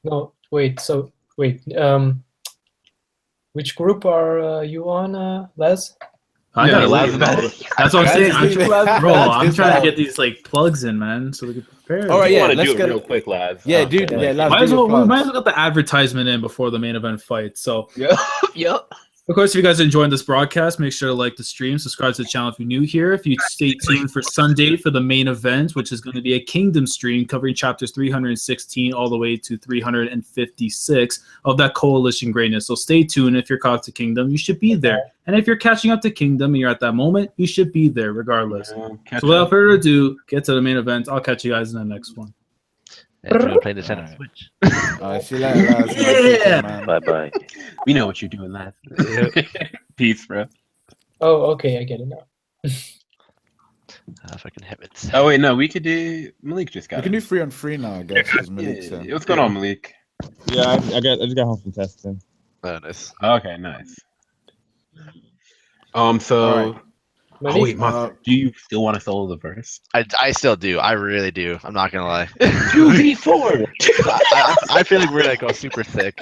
No, wait. So wait. Which group are you on, Les? I Yeah, gotta Laz leave. is bro. out. That's what I'm saying. Laz is leaving. Bro, Laz I'm is trying out. to get these like plugs in, man, so we can prepare. All right, You yeah, want to let's do it get real quick, lads. Yeah, dude, yeah, Laz, Might do as your well. We might plugs. as well get the advertisement in before the main event fight. So, Yep. of course, if you guys are enjoying this broadcast, make sure to like the stream, subscribe to the channel if you're new here. If you stay tuned for Sunday for the main event, which is going to be a Kingdom stream covering chapters 316 all the way to 356 of that Coalition Greatness. So stay tuned. If you're caught up to Kingdom, you should be there. And if you're catching up to Kingdom and you're at that moment, you should be there regardless. Catch So without up. further ado, get to the main event. I'll catch you guys in the next one. Yeah, if you're playing the Nintendo Alright. Switch. See you later, Laz. Nice Yeah. man. Bye bye. We know what you're doing, lads. Peace, bro. Oh, okay. I get it now. Fucking heavens. Oh wait, no, we could do. Malik just We got. can it. do 3-on-3 now, I guess. 'cause Malik's Yeah, in. what's going on, Malik? Yeah, I just got home from testing. Oh, nice. Okay, nice. So. Alright. Oh Malik, wait, Monster, do you still want to solo the verse? I still do. I really do. I'm not gonna lie. 2v4. I feel like we're gonna go super sick.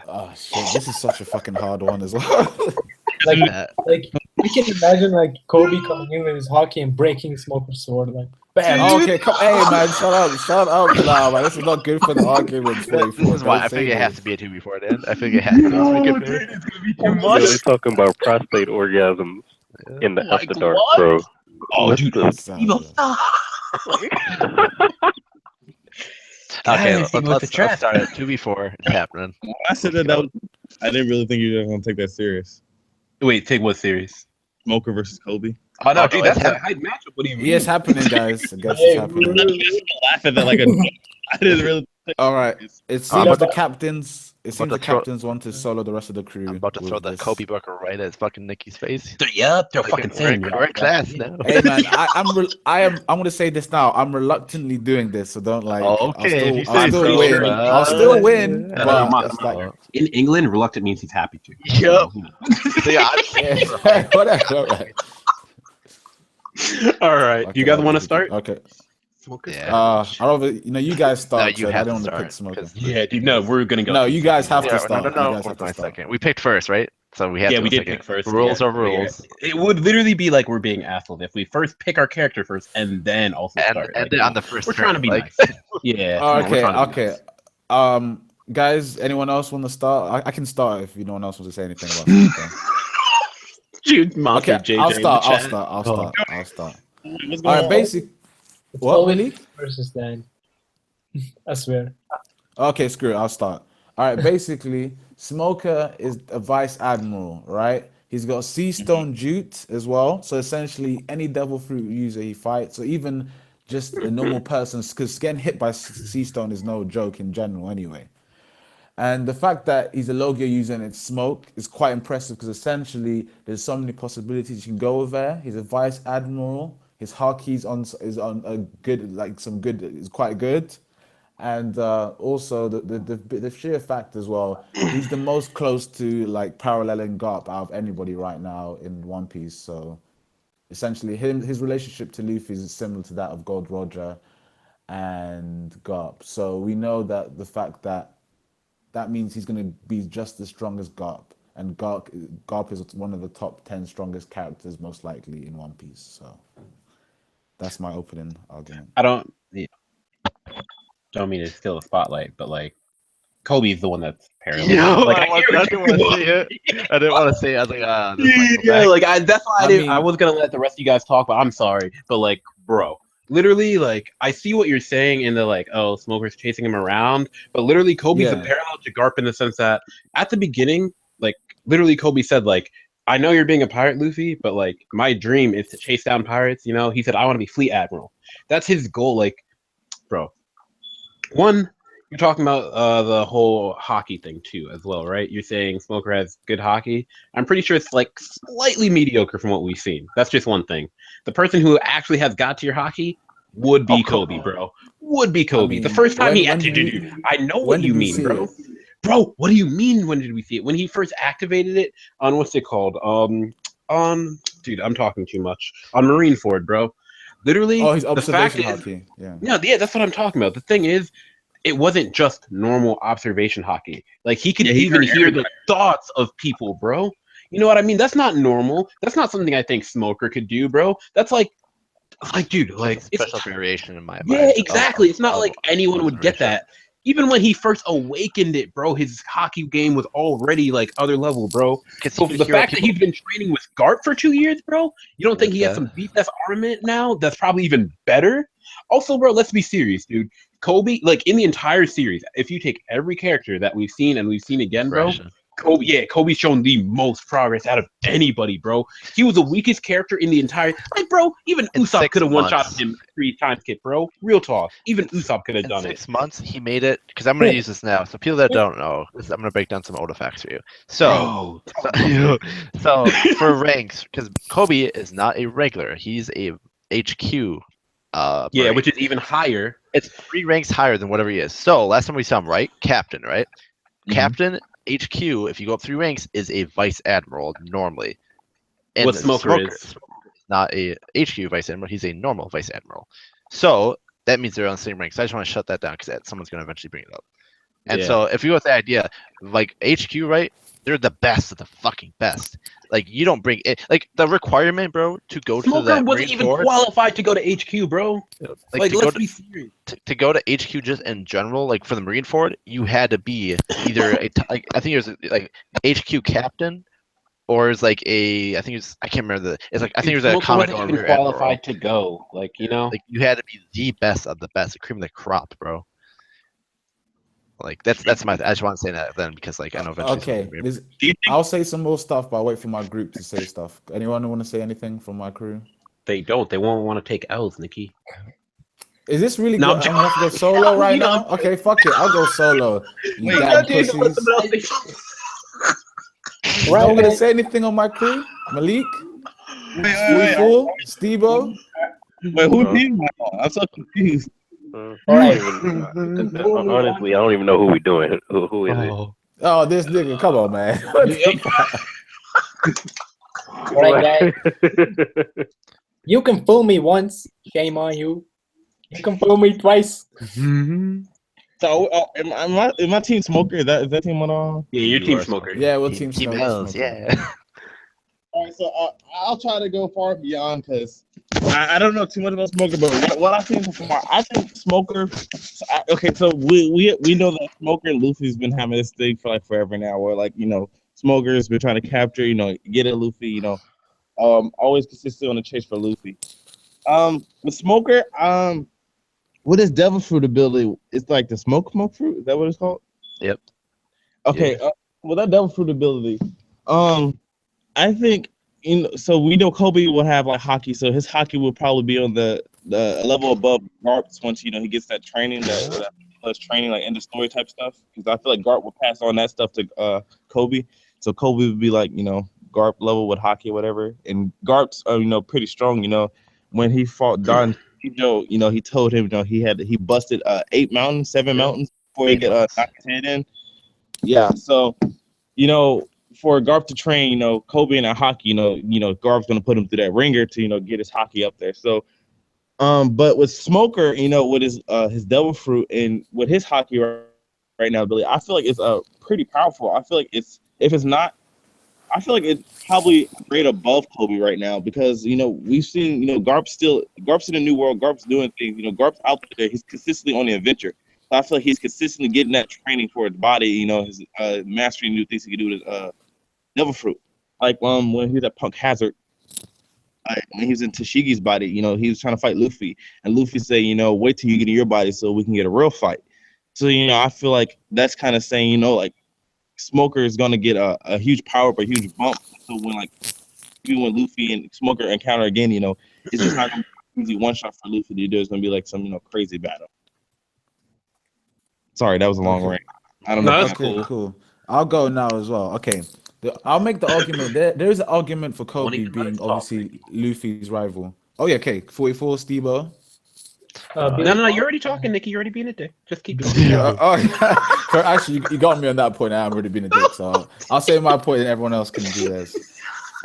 Oh shit, this is such a fucking hard one as well. like, Uh, like you can imagine like Kobe coming in with his hockey and breaking Smoker's sword, like bam. Okay, come, hey man, shut up, nah, man. This is not good for the arguments. this is why I think it has to be a 2 before it ends. I think it has to. Be too So they're talking about prostate orgasms in the Like After Dark, what? bro. Oh, What's dude, the- Okay, Guys, let's, what's the trap? start at 2v4. It's happening. I said that was. I didn't really think you were gonna take that serious. Wait, take what series? Smoker versus Kobe. Oh no, Oh, dude, no, that's it's a hype matchup. What do you mean? Yeah, it's happening, guys. I guess Hey, it's happening. Laugh at that like a. I didn't really. All right. It I'm seems about the captains. It seems about the to throw- captains want to solo the rest of the crew. I'm about to throw with the this. Kobe Booker right at fucking Nikki's face. Yep, they're Like, fucking we're, saying we're in class now. Hey man, I'm gonna say this now. I'm reluctantly doing this, so don't like. Oh, okay, if you I'll say still so, win. bro. I'll still win. Yeah. But Come on, it's come on. like, In England, reluctant means he's happy to. Yep. So, yeah, yeah, whatever. All right, Okay, you guys I'll want to do it. start? Okay. Yeah. I rather you guys start. No, you so have I don't to want to pick start, Smoker. 'cause- Yeah, dude. No, we're gonna go. No, you guys have to Yeah, start. no, You guys have hold on to a start. second. We picked first, right? So we have Yeah, to we go did second. pick first. Rules yeah. are rules. It would literally be like we're being assholes if we first pick our character first and then also And start. end like, it on the first. we're trying to be turn, nice. Yeah. come on, we're Okay, trying to be okay. nice. Guys, anyone else want to start? I can start if no one else wants to say anything about Smoker. Dude, Monster Okay, JJ I'll in the start. I'll chat. start. I'll Oh. start. I'll start. What's All going right, on? basic. It's What, always Malik? versus Dan. I swear. Okay, screw it. I'll start. All right, basically, Smoker is a vice admiral, right? He's got Sea Stone Jute as well. So essentially, any devil fruit user he fights, or even just a normal person, because getting hit by Sea Stone is no joke in general, anyway. And the fact that he's a Logia user and it's smoke is quite impressive because essentially there's so many possibilities you can go with there. He's a vice admiral. His hockey's is on a good, like some good, is quite good. And also the sheer fact as well, he's the most close to like paralleling Garp out of anybody right now in One Piece. So essentially, his relationship to Luffy is similar to that of Gold Roger and Garp. So we know that the fact that means he's going to be just as strong as Garp, and Garp is one of the top 10 strongest characters most likely in One Piece. So that's my opening argument. I don't mean to steal a spotlight, but like Kobe's the one that's parallel. Yo, Like, I didn't want to say it. I didn't want to say it. I was like, this might go yeah, back. like that's why I I was gonna let the rest of you guys talk, but I'm sorry. But like, bro, literally, like I see what you're saying in the like, oh, Smoker's chasing him around, but literally, Kobe's a Yeah. parallel to Garp in the sense that at the beginning, like literally, Kobe said like, I know you're being a pirate, Luffy, but like my dream is to chase down pirates. You know, he said I want to be fleet admiral. That's his goal. Like, bro, one. You're talking about the whole hockey thing too, as well, right? You're saying Smoker has good hockey. I'm pretty sure it's like slightly mediocre from what we've seen. That's just one thing. The person who actually has got to your hockey would be Kobe, bro. Would be Kobe. The mean, first time he when entered did you, I know when what did you we mean, see bro. it? Bro, what do you mean? When did we see it? When he first activated it on what's it called? On dude, I'm talking too much. On Marineford, bro. Literally, Oh, his the fact observation is, hockey. Yeah. yeah, that's what I'm talking about. The thing is, it wasn't just normal observation hockey. Like he could Yeah, he even heard hear the thoughts of people, bro. You know what I mean? That's not normal. That's not something I think Smoker could do, bro. That's like dude, like It's a it's special variation in my mind. yeah, exactly. It's not of like anyone would get observation. that. Even when he first awakened it, bro, his hockey game was already like other level, bro. 'Cause So he could the hear what fact that people- he's been training with Garp for 2 years, bro, you don't think he has That's some beef that's armament now? That's probably even better. Also, bro, let's be serious, dude. Kobe, like in the entire series, if you take every character that we've seen and we've seen again, bro, progression. Kobe's shown the most progress out of anybody, bro. He was the weakest character in the entire. Like, bro, even In Usopp 6 could have one shot months. him 3 times, kid, bro. Real talk. Even Usopp could have In done it. 6 months, he made it. Because I'm going to use this now. So people that don't know, I'm going to break down some Oda facts for you. So, Bro, so for ranks, because Kobe is not a regular. He's a HQ. yeah, Marine. which is even higher. It's 3 ranks higher than whatever he is. So last time we saw him, right? Captain, right? Mhm. Captain HQ, if you go up 3 ranks, is a vice admiral normally. And What Smoker is. not a HQ vice admiral. He's a normal vice admiral. So that means they're on the same rank. So I just want to shut that down because someone's going to eventually bring it up. And Yeah. so if you go with the idea, like HQ, right? They're the best of the fucking best. Like you don't bring it. Like the requirement, bro, to go to Smoker that wasn't even Marineford, qualified to go to HQ, bro. Like to go let's to, be serious. to go to HQ just in general, like for the Marineford, you had to be either like I think it was like HQ captain, or it's like a I think it's I can't remember it's like I think it was a Smoker commodore wasn't or even rear admiral. qualified to go. Like, you know. Like you had to be the best of the best, the cream of the crop, bro. Like that's my. I just want to say that then because like I know eventually. Okay. Do you think I'll say some more stuff, but I'll wait for my group to say stuff. Anyone want to say anything from my crew? They don't. They won't want to take L's, Nikki. Is this really No, good? I'm I'm gonna have to go solo right You know, now. Okay, fuck it. I'll go solo. You Wait, damn Dude, don't let pussies. someone else say something. No one gonna say anything on my crew? Malik, wait, Fool, Stebo. wait, who team am I on? I'm so confused. I Alright. don't even- honestly, I don't even know who we doing. Who is it? Oh, this nigga, come on, man. What the fuck? Alright, guys. You can fool me once. Shame on you. You can fool me twice. So, am my team Smoker? Is that team on? Yeah, your You team are Smoker. Yeah, we'll Team team L's, Smoker. yeah. All right, so I'll try to go far beyond because I don't know too much about Smoker, but what I've seen so far, I think Smoker. Okay, so we know that Smoker and Luffy's been having this thing for like forever now, where like Smoker's been trying to capture, get at Luffy, always consistent on the chase for Luffy. With Smoker, with his Devil Fruit ability, it's like the smoke fruit. Is that what it's called? Yep. Okay. With that Devil Fruit ability, I think so we know Kobe will have like hockey, so his hockey will probably be on the level above Garp's once he gets that training, that plus training like end of story type stuff. Because I feel like Garp will pass on that stuff to Kobe, so Kobe would be like Garp level with hockey or whatever. And Garp's pretty strong. When he fought Don, he told him he busted 7 mountains before he could knock his head in. Yeah, so for Garp to train, Kobe and hockey, Garp's gonna put him through that ringer to get his hockey up there. So, but with Smoker, with his Devil Fruit and with his hockey right now, Billy, I feel like it's pretty powerful. I feel like it's probably right above Kobe right now because we've seen Garp's in a new world. Garp's doing things. Garp's out there. He's consistently on the adventure. So I feel like he's consistently getting that training for his body. You know, his mastering new things he can do with Devil Fruit. Like when he was at Punk Hazard, when he was in Tashigi's body, you know, he was trying to fight Luffy, and Luffy said, you know, wait till you get in your body so we can get a real fight. So you know, I feel like that's kind of saying, you know, like Smoker is gonna get a huge power up, a huge bump. So when like even when Luffy and Smoker encounter again, you know, it's just not gonna be easy one shot for Luffy to do. It's gonna be like some, you know, crazy battle. Sorry, that was a long rant. I don't know. No, if that's Okay, cool. cool. I'll go now as well. Okay. I'll make the argument. There is an argument for Kobe even let being us talk. obviously Luffy's rival. Oh yeah, okay. 44, Steve-O. No, you're already talking, Nikki. You're already being a dick. Just keep going. So actually, you got me on that point. I am already being a dick, so I'll say my point, and everyone else can do theirs.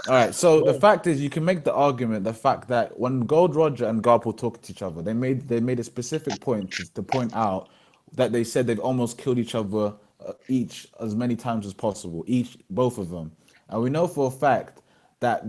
All right. So the fact is, you can make the argument, the fact that when Gold Roger and Garp were talking to each other, they made a specific point to point out that they said they've almost killed each other each as many times as possible, both of them, and we know for a fact that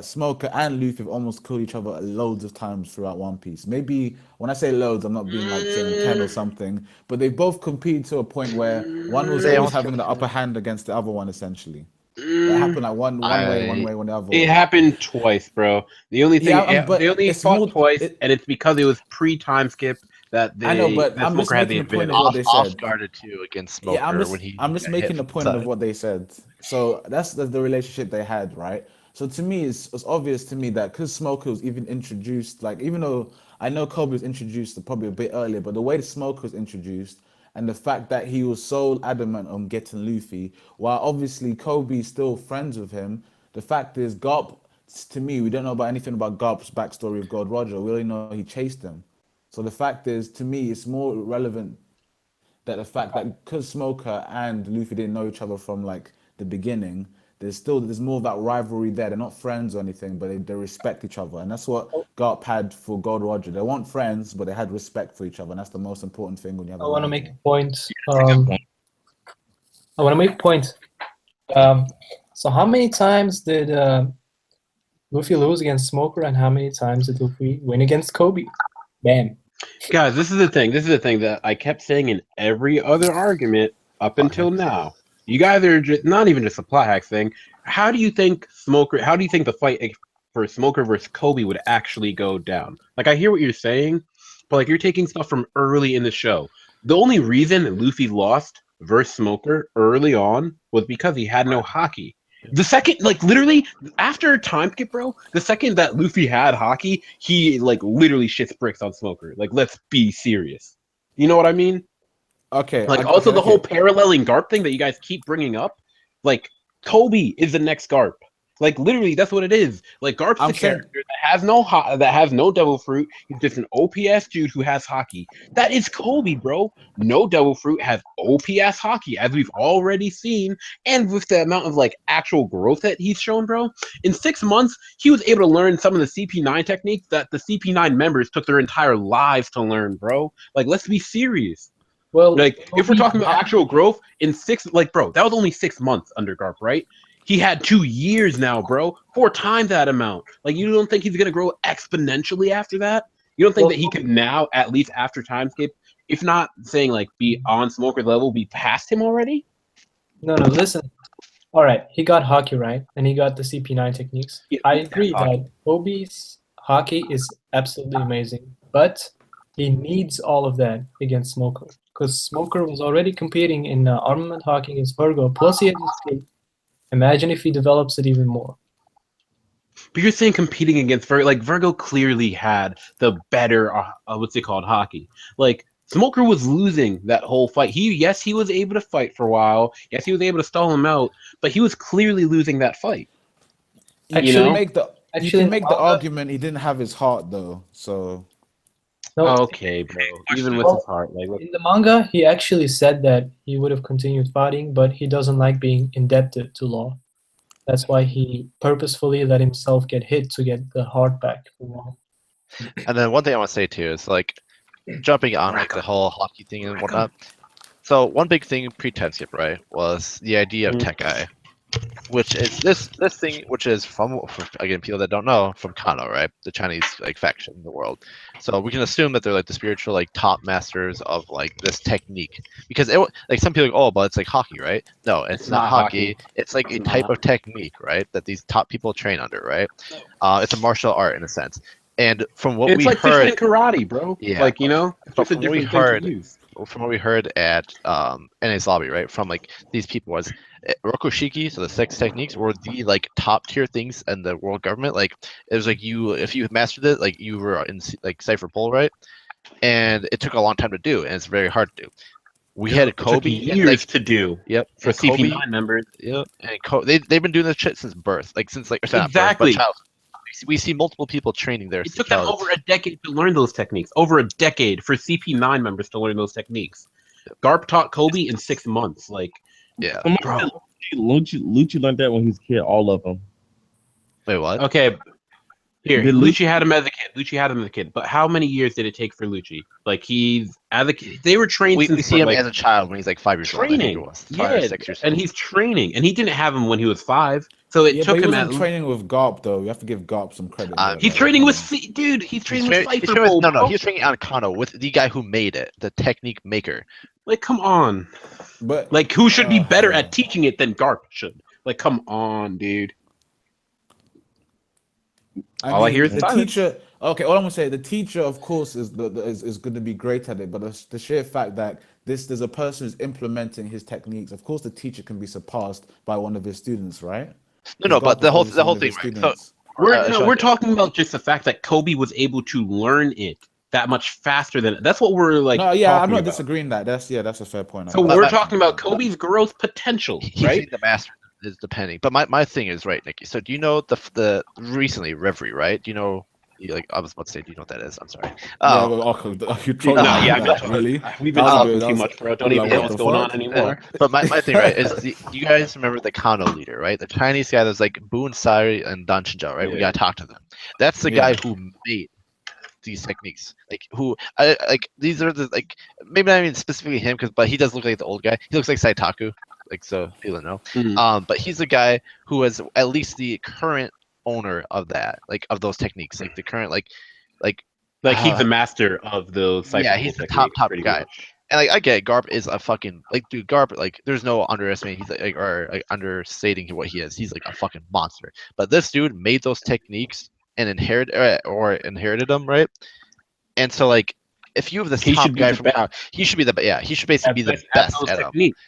Smoker and Luffy have almost killed each other loads of times throughout One Piece. Maybe when I say loads, I'm not being like saying 10 or something, but they both competed to a point where one was always having the upper hand against the other one, essentially. It happened like one way, one the other way. It happened twice, bro. The only thing, but they only it's fought more- twice, it- and it's because it was pre-time skip that they. I know, but that I'm just Smoker had making the the point advantage. of what they Off said. guarded too against Smoker Yeah, when he. I'm just got making hit the from point side. of what they said. So that's the relationship they had, right? So to me, it's obvious to me that because Smoker was even introduced, like even though I know Kobe was introduced probably a bit earlier, but the way the Smoker was introduced and the fact that he was so adamant on getting Luffy, while obviously Kobe's still friends with him, the fact is Garp, to me, we don't know about anything about Garp's backstory with Gold Roger. We only know he chased him. So the fact is, to me, it's more relevant that the fact that because Smoker and Luffy didn't know each other from like the beginning, there's more of that rivalry there. They're not friends or anything, but they respect each other, and that's what Garp had for Gold Roger. They weren't friends, but they had respect for each other, and that's the most important thing when you have. I want to make a point. I want to make a point. So how many times did Luffy lose against Smoker, and how many times did Luffy win against Kobe? Bam. Guys, this is the thing. This is the thing that I kept saying in every other argument up until now. You guys are just, not even just a plot hack thing. How do you think the fight for Smoker versus Kobe would actually go down? Like, I hear what you're saying, but like you're taking stuff from early in the show. The only reason that Luffy lost versus Smoker early on was because he had no haki. The second, like literally after time skip, bro, the second that Luffy had haki, he like literally shits bricks on Smoker. Like, let's be serious. You know what I mean? Okay. Like, also the whole paralleling Garp thing that you guys keep bringing up. Like, Kobe is the next Garp. Like, literally, that's what it is. Like, Garp's the character that has no devil fruit. He's just an OPS dude who has haki. That is Kobe, bro. No devil fruit has OPS haki, as we've already seen. And with the amount of like actual growth that he's shown, bro, in 6 months he was able to learn some of the CP9 techniques that the CP9 members took their entire lives to learn, bro. Like, let's be serious. Well, Like, if we're talking about actual growth in bro, that was only 6 months under Garp, right? He had 2 years now, bro. 4 times that amount. Like, you don't think he's gonna grow exponentially after that? You don't think that he could now, at least after time skip, if not saying like be on Smoker's level, be past him already? No, listen. All right, he got haki, right? And he got the CP9 techniques. Yeah, I agree that Kobe's haki is absolutely amazing, but he needs all of that against Smoker, because Smoker was already competing in armament haki against Virgo, plus he had his escape. Imagine if he develops it even more. But you're saying competing against Virgo, like Virgo clearly had the better, what's it called, hockey. Like, Smoker was losing that whole fight. He was able to fight for a while. Yes, he was able to stall him out, but he was clearly losing that fight. You can make the argument he didn't have his heart though. So okay, bro. Even with his heart, like in the manga, he actually said that he would have continued fighting, but he doesn't like being indebted to Law. That's why he purposefully let himself get hit to get the heart back from Law. And then one thing I want to say too is like jumping on like the whole hockey thing and whatnot. So one big thing pre-time skip, right, was the idea of Tech Eye. which is this thing, which is from again people that don't know, from Kano, right? The Chinese like faction in the world. So we can assume that they're like the spiritual like top masters of like this technique, because like some people are like, oh, but it's like hockey, right? No, it's not hockey. It's like a type of technique, right? That these top people train under, right? It's a martial art in a sense. And from what we like heard, fishing and karate, bro. Yeah. Like, you know, it's just a From what we different thing heard- to use. from what we heard at NA's lobby, right? From like these people was Rokushiki, so the 6 techniques were the like top tier things in the world government. Like it was like if you mastered it, like you were in like Cypher Pole, right? And it took a long time to do, and it's very hard to do. We had Kobe years and, like, to do. Yep, For and Kobe- CP9 members. Yep, and they've been doing this shit since birth, like since like or not birth, but Exactly. childhood. We see multiple people training there. It took them over a decade to learn those techniques. Over a decade for CP9 members to learn those techniques. Garp taught Kobe in 6 months. Like, Yeah. bro. Lucci learned that when he was a kid, all of them. Wait, what? Okay. Here, Did Lucci had him as a kid. Lucci had him as a kid. But how many years did it take for Lucci? Like, as a kid, they were trained We since see him like, as a child when he's like 5 years old. I think it training. was 5 or 6 years old. And he's training. And he didn't have him when he was 5. So it Yeah, took but he him wasn't training with Garp though. You have to give Garp some credit. there, He's like, training with come on. dude. He's training He's with training- he's Cypher training Pole. with- no, bro. he was training on Kano with the guy who made it, the technique maker. Like, come on. But Like, who should be better yeah. at teaching it than Garp should? Like, come on, dude. All I hear is the silence. teacher. Okay, all I'm gonna say, the teacher, of course, is going to be great at it. But the sheer fact that there's a person who's implementing his techniques. Of course, the teacher can be surpassed by one of his students, right? No, but the whole Obviously one of thing, his right? So students. We're talking about just the fact that Kobe was able to learn it that much faster than that's what we're like. No, yeah, I'm talking not about. disagreeing that. That's a fair point. So But- we're but- talking about Kobe's growth potential, he's right? the master is depending. But my thing is right, Nikki. So do you know the recently Reverie, right? Do you know? Like I was about to say, do you know what that is? I'm sorry. Yeah, well, okay, you trolling No, me yeah, with that, I'm really. We've been That was talking good, that too was- much, bro. Don't like, even know what what's the going fuck? on anymore. But my thing, right, is do you guys remember the Kano leader, right? The Chinese guy that's like Boon Sari and Dan Chinzhou, right? We Yeah. gotta talk to them. That's the Yeah. guy who made these techniques. Like like these are the like maybe not even specifically him, but he does look like the old guy. He looks like Saitaku, like so people know. Mhm. But he's the guy who is at least the current owner of that, like of those techniques, like the current like Like he's the master of those. Yeah, he's the top pretty guy. much. And like I get it, Garp is a fucking like dude. Garp like there's no underestimating. He's like or like understating what he is. He's like a fucking monster. But this dude made those techniques and inherited them, right? And so like if you have this He top should be guy the from best. Kano, he should be he should basically be the At best those at them. techniques.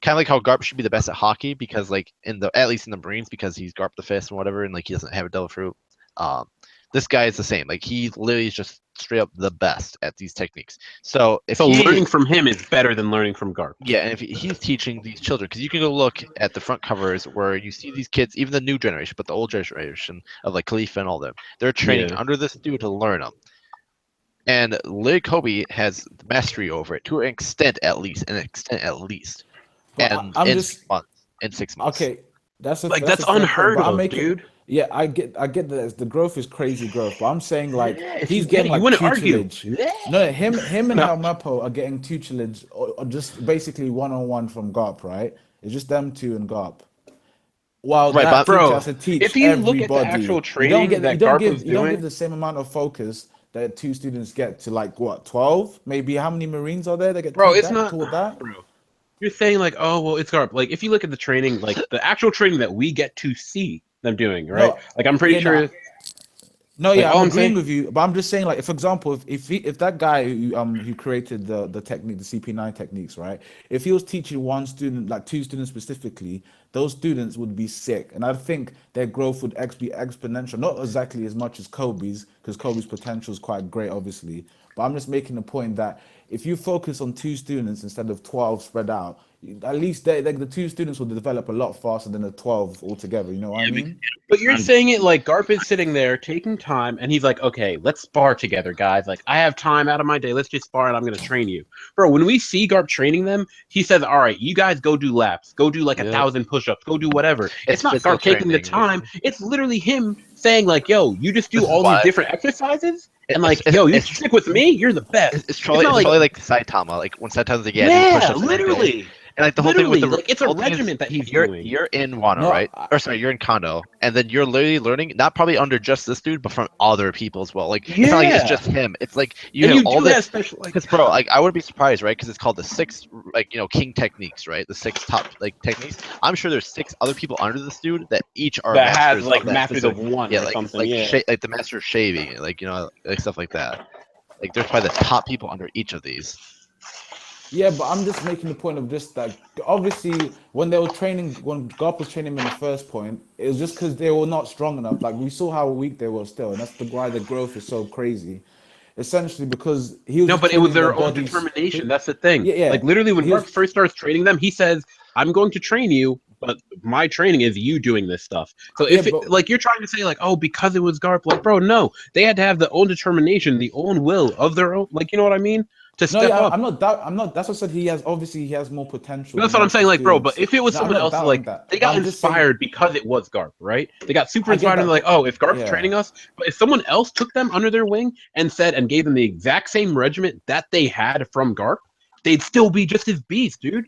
Kind of like how Garp should be the best at hockey because like at least in the Marines because he's Garp the Fist and whatever and like he doesn't have a devil fruit. This guy is the same. Like he literally is just straight up the best at these techniques. So if So he, learning from him is better than learning from Garp. yeah, and if he's teaching these children, because you can go look at the front covers where you see these kids, even the new generation, but the old generation of like Khalifa and all them, they're training Yeah. under this dude to learn them. And Lil Kobe has mastery over it to an extent at least, But and I'm in just 6 months. In 6 months. okay. That's Like a that's fair point, unheard but I'm of, making- dude. Yeah, I get that the growth is crazy growth, but I'm saying like If he's you getting get it, like you wouldn't argue. tutelage. No, him and No. Helmapo are getting tutelage or just basically one-on-one from Garp, right? It's just them two and Garp. While Right, that but- teacher Bro, has to teach if you look at the everybody. actual you don't training get, that you don't Garp give, was you don't doing- give the same amount of focus that two students get to like what 12? Maybe how many Marines are there that get Bro, taught it's that, not. taught that? Bro, you're saying like, oh well, it's Garp. Like if you look at the training, like the actual training that we get to see them doing, right? No, like I'm pretty yeah, sure. No, Like, yeah, all I'm I'm agreeing saying- with you, but I'm just saying, like, for example, if that guy who created the technique, the CP9 techniques, right? If he was teaching one student, like two students specifically, those students would be sick, and I think their growth would be exponential. Not exactly as much as Kobe's, because Kobe's potential is quite great, obviously. But I'm just making the point that if you focus on two students instead of 12 spread out, at least the two students will develop a lot faster than the 12 altogether. You know what I mean? But you're saying it like Garp is sitting there taking time, and he's like, okay, let's spar together, guys. Like I have time out of my day. Let's just spar, and I'm gonna train you, bro. When we see Garp training them, he says, all right, you guys go do laps, go do like Yeah. 1,000 push-ups, go do whatever. It's It's not physical Garp taking the training. time. It's literally him saying like, yo, you just do This is all why- these different exercises, and like, It's- yo, you it's- stick with me, you're the best. It's probably not like Saitama, like when Saitama's like, yeah, do Yeah, push-ups and everything. literally. And like the whole Literally, thing with the like it's a whole thing is regiment that he's you're doing. you're in Wano, No, right? Or sorry, you're in Kondo, and then you're literally learning not probably under just this dude, but from other people as well. Like it's not like it's Yeah. just him. It's like you And have you all do the have special like because bro, like I wouldn't be surprised, right? Because it's called the six, like king techniques, right? The six top like techniques. I'm sure there's 6 other people under this dude that each are that has masters like of that masters of specific. one Yeah, or like something. like Yeah. like the master of shaving, like like stuff like that. Like there's probably the top people under each of these. yeah, but I'm just making the point of just like obviously when they were training, when Garp was training them in the first point, it was just because they were not strong enough. Like we saw how weak they were still, and that's why the growth is so crazy. Essentially, because he was No, just but it was training their their own bodies. determination. That's the thing. Yeah, yeah. Like literally, when He was- Garp first starts training them, he says, "I'm going to train you, but my training is you doing this stuff." So if Yeah, but- like you're trying to say like, oh, because it was Garp, like, bro, no, they had to have their own determination, the own will of their own. Like, you know what I mean? To No, step yeah, up. I'm not doubt. I'm not. That's what I said. He has obviously he has more potential. That's than what I'm most saying, like, bro. students. But if it was No, I'm someone not else, doubting like, that. they But got I'm just saying- inspired because it was Garp, right? They got super I get inspired and that, they're like, but- oh, if Garp's yeah. training us, but if someone else took them under their wing and said and gave them the exact same regiment that they had from Garp, they'd still be just as beast, dude.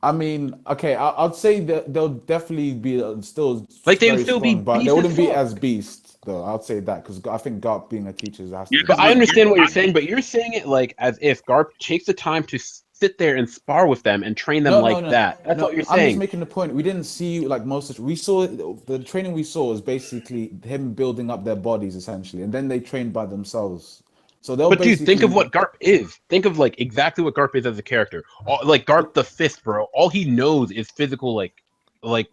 I mean, okay, I'd say that they'll definitely be still Like, they would very still be strong, but beast they as wouldn't be fuck. as beast though. I'd say that because I think Garp being a teacher has to. Yeah, be- But I understand what you're saying, but you're saying it like as if Garp takes the time to sit there and spar with them and train them like that. That's no, what you're I'm just saying. making the point. We didn't see like most of we saw the training we saw was basically him building up their bodies essentially, and then they trained by themselves. So they'll But dude, think of basically- what Garp is. Think of like exactly what Garp is as a character. Like Garp the Fifth, bro. All he knows is physical, like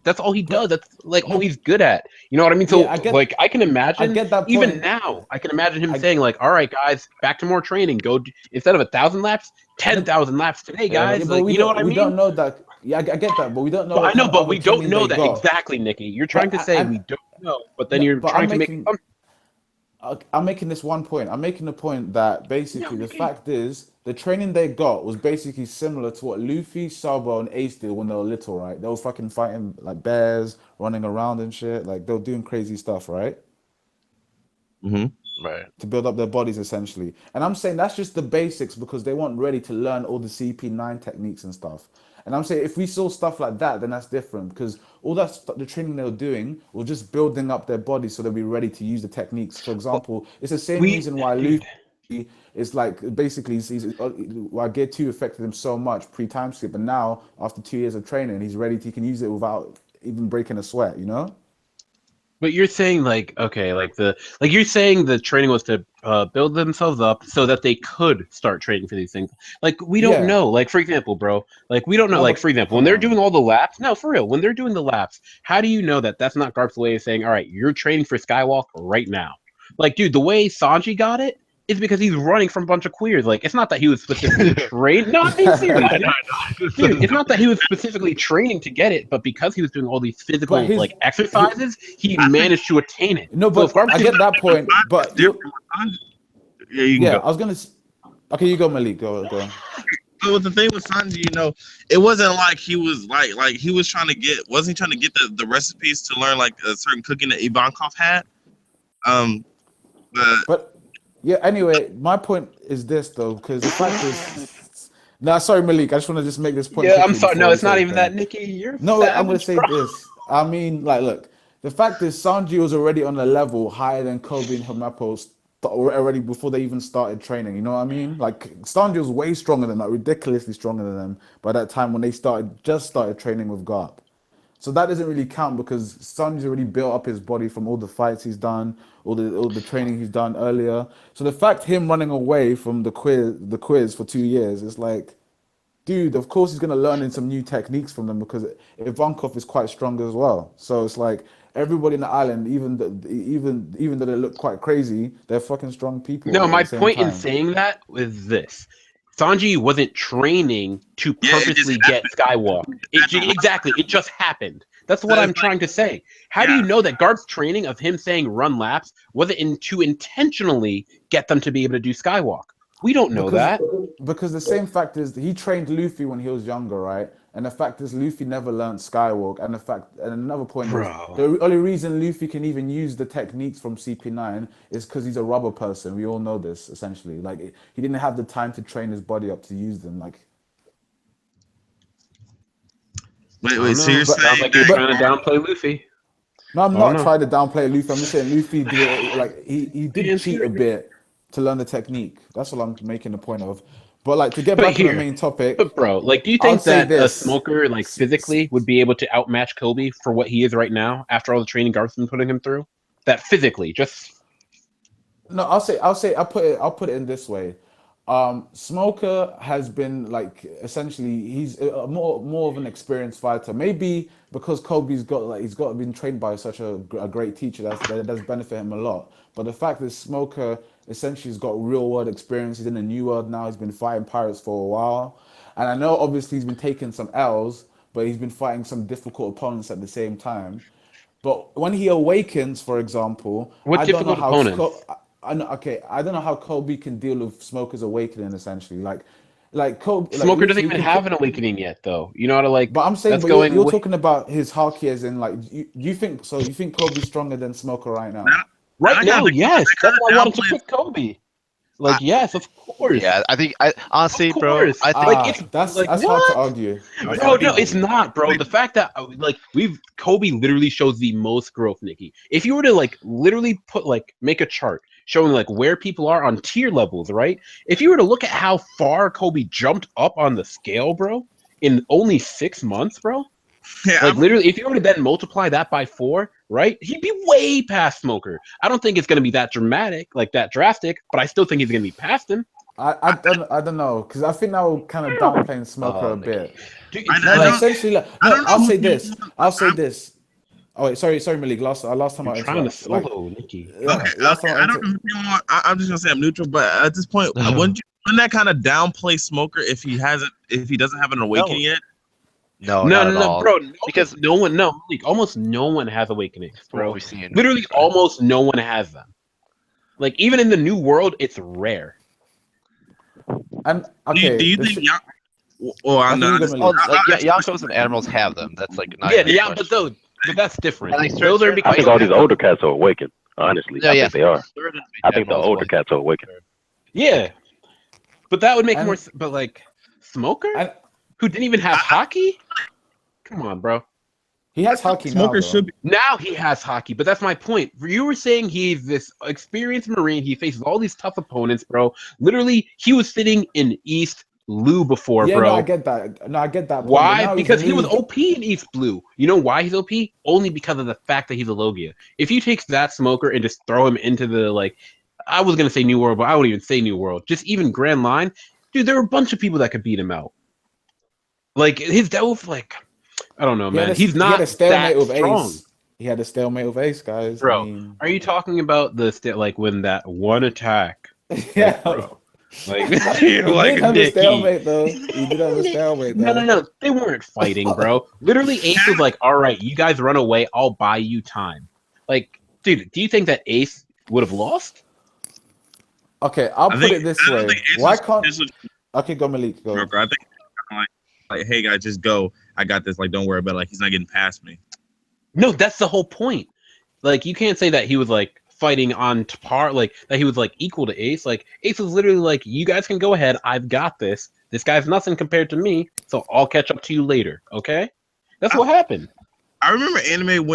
that's all he does. That's like all he's good at. You know what I mean? So Yeah, I get- like I can imagine. I get that even point. now, I can imagine him I- saying like, "All right, guys, back to more training. Go instead of 1,000 laps, 10,000 laps today, guys." Yeah, but like, we you know don't, what I we mean? don't know that. Yeah, I get that, but we don't know. But what I know, kind of but other we don't training know they that got. exactly, Nikki. You're trying But to say I- we don't know, but then No, you're but trying I'm to make. making- I'm making this one point. I'm making the point that basically the fact is the training they got was basically similar to what Luffy, Sabo, and Ace did when they were little, right? They were fucking fighting like bears, running around and shit. Like they were doing crazy stuff, right? Right. To build up their bodies essentially. And I'm saying that's just the basics because they weren't ready to learn all the CP9 techniques and stuff. And I'm saying if we saw stuff like that, then that's different because all that the training they were doing was just building up their bodies so they'll be ready to use the techniques. For example, it's the same reason why Luffy is like basically why Gear 2 affected him so much pre-time skip, and now after 2 years of training, he's ready to he can use it without even breaking a sweat, you know? But you're saying like okay, like you're saying the training was to build themselves up so that they could start training for these things. Like we don't Yeah. know. Like for example, bro. Like we don't know. No, Like but- for example, when they're doing all the laps. No, for real. When they're doing the laps, how do you know that that's not Garp's way of saying, all right, you're training for Skywalk right now? Like, dude, the way Sanji got it is because he's running from a bunch of queers. Like, it's not that he was specifically trained. No, I'm being serious. Dude, it's not that he was specifically training to get it, but because he was doing all these physical But his- like exercises, he managed to attain it. No, So but if Garp I get that point. But different. Yeah, you can yeah, go. I was gonna. Okay, you go, Malik. Go. So with the thing with Sanji, you know, it wasn't like he was like he was trying to get wasn't he trying to get the recipes to learn like a certain cooking that Ivankov had. But yeah, anyway, my point is this though, because the fact is, nah, sorry, Malik. I just want to just make this point. Yeah, I'm quickly sorry. before No, you it's say not even that, anything. Nikki. You're No, I'm gonna savage, say bro. this. I mean, like, look, the fact is, Sanji was already on a level higher than Kobe and Hamapo already before they even started training. You know what I mean? Like, Sanji was way stronger than that, ridiculously stronger than them by that time when they just started training with Garp. So that doesn't really count because Sanji's already built up his body from all the fights he's done, all the training he's done earlier. So the fact him running away from the quiz for 2 years is like, dude, of course he's gonna learn some new techniques from them because Ivankov is quite strong as well. So it's like everybody in the island, even though they look quite crazy, they're fucking strong people. No, at my the same point in time. saying that was this. Sanji wasn't training to Yeah, it just purposely get Skywalk. Exactly. It just happened. That's what So I'm it's trying to say. How do Yeah. you know that Garp's training of him saying run laps wasn't to intentionally get them to be able to do Skywalk? We don't know that. Because the same fact is he trained Luffy when he was younger, right? And the fact is Luffy never learned Skywalk. And another point Bro. is the only reason Luffy can even use the techniques from CP9 is because he's a rubber person. We all know this essentially. Like he didn't have the time to train his body up to use them. Like Wait, I don't wait. So know. you're Sounds saying like you're that trying to downplay Luffy. No, I'm Oh, not no. trying to downplay Luffy. I'm just saying Luffy did it, like he did Yeah, cheat sure. a bit to learn the technique. That's what I'm making the point of. But like to get But back to the here- main topic, But bro, like, do you I'll think say that a this. smoker, like, physically would be able to outmatch Kobe for what he is right now after all the training Garth's been putting him through? That physically, just No, I'll put it in this way. Smoker has been like essentially he's more of an experienced fighter. Maybe because Kobe's got like he's got been trained by such a great teacher that does benefit him a lot. But the fact that Smoker essentially has got real world experience. He's in the new world now. He's been fighting pirates for a while, and I know obviously he's been taking some L's, but he's been fighting some difficult opponents at the same time. But when he awakens, for example, what I don't know difficult how. opponents? I don't know how Kobe can deal with Smoker's awakening. Essentially, like Kobe, like Smoker doesn't literally even can have an awakening yet, though. You know how to like. But I'm saying, That's but going. you're talking about his haki as in like you think so? You think Kobe's stronger than Smoker right now? Right I now, gotta- yes. That's why I wanted to downplay- pick Kobe. Like, yes, of course. Yeah, I honestly, Of bro, course. I think Like, it's that's like, hard to what? argue. Bro, no, it's not, bro. The fact that like Kobe literally shows the most growth, Nikki. If you were to like literally make a chart showing like where people are on tier levels, right? If you were to look at how far Kobe jumped up on the scale, bro, in only 6 months, bro. Yeah, Like literally, if you were to then multiply that by 4, right? He'd be way past Smoker. I don't think it's gonna be that dramatic, like that drastic, but I still think he's gonna be past him. I don't know because I think that will kind of downplaying Smoker Oh, a bit. Dude, I it's know. Like, like, essentially, like, I no, don't know I'll who say people this. want- I'll say this. Oh wait, sorry, Malik. Last time I you're trying to interrupt. Like, solo, Nikki. yeah, Okay, last okay. time I don't know if you want. I'm just gonna say I'm neutral, but at this point, wouldn't that kind of downplay Smoker if he doesn't have an awakening yet? no, No, not at no, all. bro. Because- Almost no one has awakenings, From what bro. we've seen. Literally, almost no one has them. Like even in the new world, it's rare. and Do you, okay, do you the think? th- Well, I I'm think not. you're gonna Oh, like Yonkos and animals have them. That's like not even a Yeah, but question. that's different. And, like, Those are certain- because I think all these older cats are awakened. Honestly, No, I yeah. think they are. Certain I think the animals, older like- cats are awakened. yeah, but that would make And- more. But like Smoker, and who didn't even have hockey. Come on, bro. he has hockey now. Smoker Though. should be. Now he has hockey, but that's my point. You were saying he's this experienced Marine. He faces all these tough opponents, bro. Literally, he was sitting in East Blue before, Yeah, bro. no, I get that. No, I get that. Point, but Why? now he's Because he was moved- OP in East Blue. You know why he's OP? Only because of the fact that he's a Logia. If you take that Smoker and just throw him into the like, I was gonna say New World, but I wouldn't even say New World. Just even Grand Line, dude. There were a bunch of people that could beat him out. Like his Delph, like I don't know, He had man. a- He's he not had a stalemate that with strong. Ace. He had a stalemate with Ace, guys. Bro, I mean, Are you talking about like when that one attack? yeah, bro. Like, he like did have a Nicky. stalemate though. He did have a stalemate though. No. They weren't fighting, bro. Literally, Ace was like, all right, you guys run away. I'll buy you time. Like, dude, do you think that Ace would have lost? Okay, I'll I put think- it this I don't way. think Ace Why was- can't? Ace was- Okay, go Malik. Go. Smoker. I think like, hey guys, just go. I got this. Like, don't worry about it. Like, he's not getting past me. No, that's the whole point. Like, you can't say that he was like fighting on par, like that he was like equal to Ace. Like, Ace was literally like, you guys can go ahead. I've got this. This guy's nothing compared to me, so I'll catch up to you later. Okay, that's what happened. I remember anime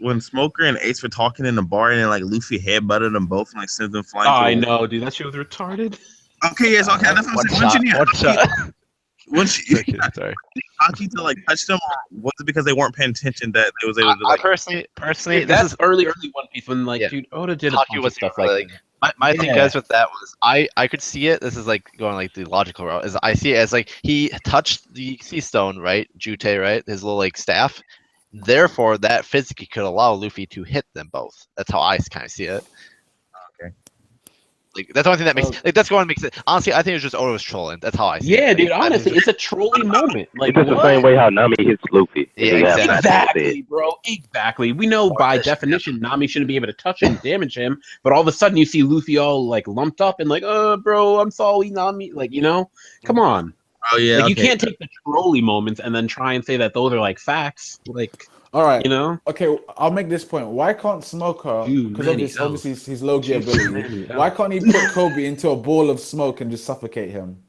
when Smoker and Ace were talking in the bar and then like Luffy headbutted them both and like sent them flying. I to the- know, dude. That shit was retarded. Okay, yes, okay. That's what One I'm saying. shot. Once you Okay, sorry. Aki to like touch them, or was it because they weren't paying attention that they was able to I like? personally, Dude, this that's is early One Piece when like, Yeah. dude, Oda did a Hockey bunch of was stuff really- like that. my thing, Yeah. guys, with that was I could see it. This is like going like the logical route. Is I see it as like he touched the sea stone, right? Jute, right? His little like staff. Therefore, that physically could allow Luffy to hit them both. That's how I kind of see it. Okay. Like that's the only thing that makes Okay. like that's going to make sense. Honestly, I think it was just Oda was trolling. That's how I see it. Yeah, dude. I think Honestly, it's a trolling moment. Like, It's just the same way how Nami hits Luffy. Yeah, They have exactly. nothing to say. Exactly, bro. Exactly. We know by definition Nami shouldn't be able to touch him, damage him, but all of a sudden you see Luffy all like lumped up and like, bro, I'm sorry, Nami. Like, you know, come on. Oh yeah, Like, you okay. can't take the trolly moments and then try and say that those are like facts. Like, All right. you know, Okay, I'll make this point. Why can't Smoker? Too Because many obviously L's. his Logia Too ability. many Why L's. can't he put Kobe into a ball of smoke and just suffocate him?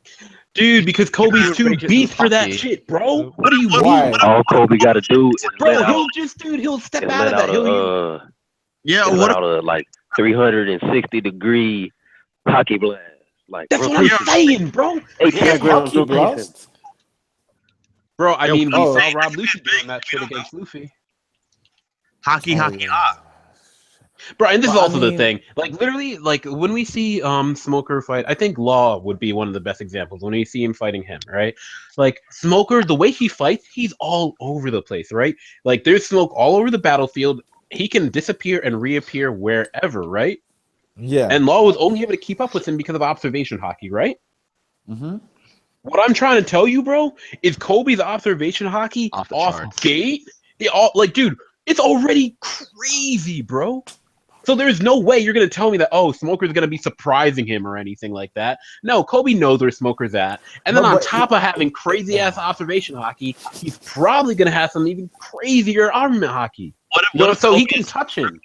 Dude, because Kobe's would too break his beast for that hockey. shit, bro. What do you Why? mean? All Kobe got to do is Bro, let out, he'll step and out let of that. out a Yeah, let what out a like 360-degree hockey blast. Like That's real what I'm quick. saying, bro. 89 grams Hockey rotation. blast. Bro, I Yo, mean, we oh. saw Rob Lucy doing that shit against Luffy. hockey, Oh, yeah. Bro, and this But is I also the mean- thing. Like literally, like when we see Smoker fight, I think Law would be one of the best examples when we see him fighting him, right? Like Smoker, the way he fights, he's all over the place, right? Like there's smoke all over the battlefield. He can disappear and reappear wherever, right? Yeah. And Law was only able to keep up with him because of observation hockey, right? Mm-hmm. What I'm trying to tell you, bro, is Kobe's observation hockey Off the off charts. gate. They all like, dude, it's already crazy, bro. So there's no way you're gonna tell me that Smoker's gonna be surprising him or anything like that. No, Kobe knows where Smoker's at, and then No, on but top of having crazy ass observation hockey, he's probably gonna have some even crazier armament hockey. what if So he Kobe can touch him.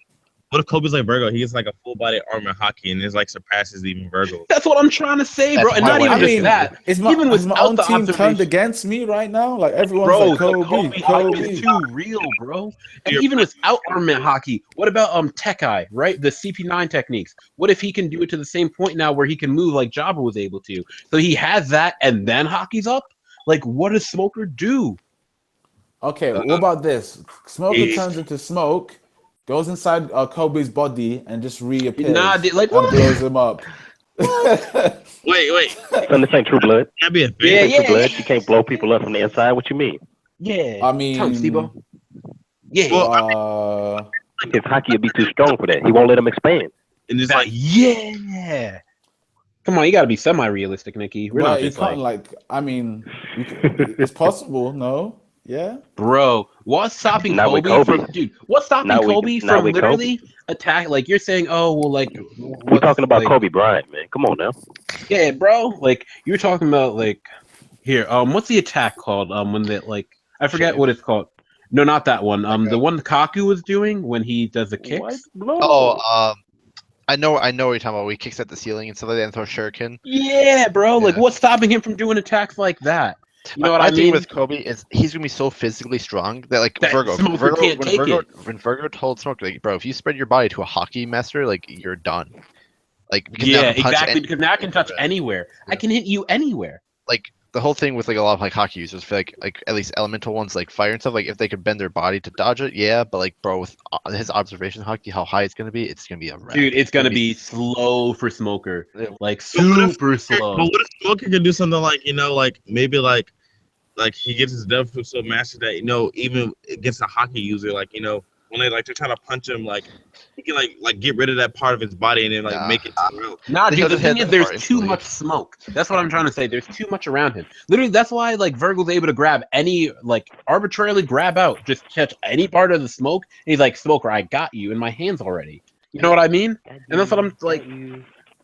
What if Kobe's like Virgo? He gets like a full body armor hockey and it's like surpasses even Virgo. That's what I'm trying to say, bro. That's And why not I even I just mean, that. is even my without own the team turned observation- against me right now? Like everyone's Bro, like the Kobe, hype is Kobe. too real, bro. And You're- even without armament hockey, what about Tekai, right? The CP9 techniques. What if he can do it to the same point now where he can move like Jabba was able to? So he has that, and then hockey's up. Like, what does Smoker do? Okay, what about this? Smoker Yeah. turns into smoke, goes inside Kobe's body, and just reappears Like, and what? blows him up. Wait. Son, this ain't True Blood. That'd be a Yeah, This ain't True Blood. yeah. You can't blow people up from the inside. What you mean? Yeah. I Tell him, mean, Steve-O. Yeah. Well, His hockey will be too strong for that. He won't let him expand. And it's That- like yeah. Come on, you got to be semi-realistic, Nikki. We're but not you just can't like, I mean, it's possible. No, yeah. bro. What's stopping Not with Kobe Kobe. from, dude? What's stopping Not with- Kobe not from with literally attack? Like you're saying, like We're what's, talking about like, Kobe Bryant, man. Come on now. Yeah, bro. Like you're talking about like here. What's the attack called? When they like I forget what it's called. No, not that one. The one Kaku was doing when he does the kicks. Oh, I know what you're talking about. Where he kicks at the ceiling and stuff like that and throws shuriken. Yeah, bro. Like Yeah. what's stopping him from doing attacks like that? You know what My I thing mean? with Kobe is he's gonna be so physically strong that like That Smoker can't take it. when Virgo told Smoker, like, bro, if you spread your body to a hockey master, like you're done. Like because now Yeah, I can punch exactly. Because now I can anywhere. touch anywhere. I Yeah. can hit you anywhere. Like the whole thing with like a lot of like hockey users, feel like at least elemental ones like fire and stuff, like if they could bend their body to dodge it, yeah. But like, bro, with his observation hockey, how high it's gonna be a wreck. Dude, it's gonna be be slow for Smoker. Yeah. Like But what if- super But slow. what if Smoker could do something like like maybe like he gets his devil fruit so mastered that even against a hockey user when they're trying to punch him he can like get rid of that part of his body and then Nah. make it somewhere else. Nah, He dude, the doesn't hit thing is that there's part too instantly. much smoke. That's what I'm trying to say. There's too much around him. Literally, that's why like Virgil's able to grab any arbitrarily grab out, just catch any part of the smoke. And he's like, Smoker, I got you in my hands already. You know what I mean? And that's what I'm like.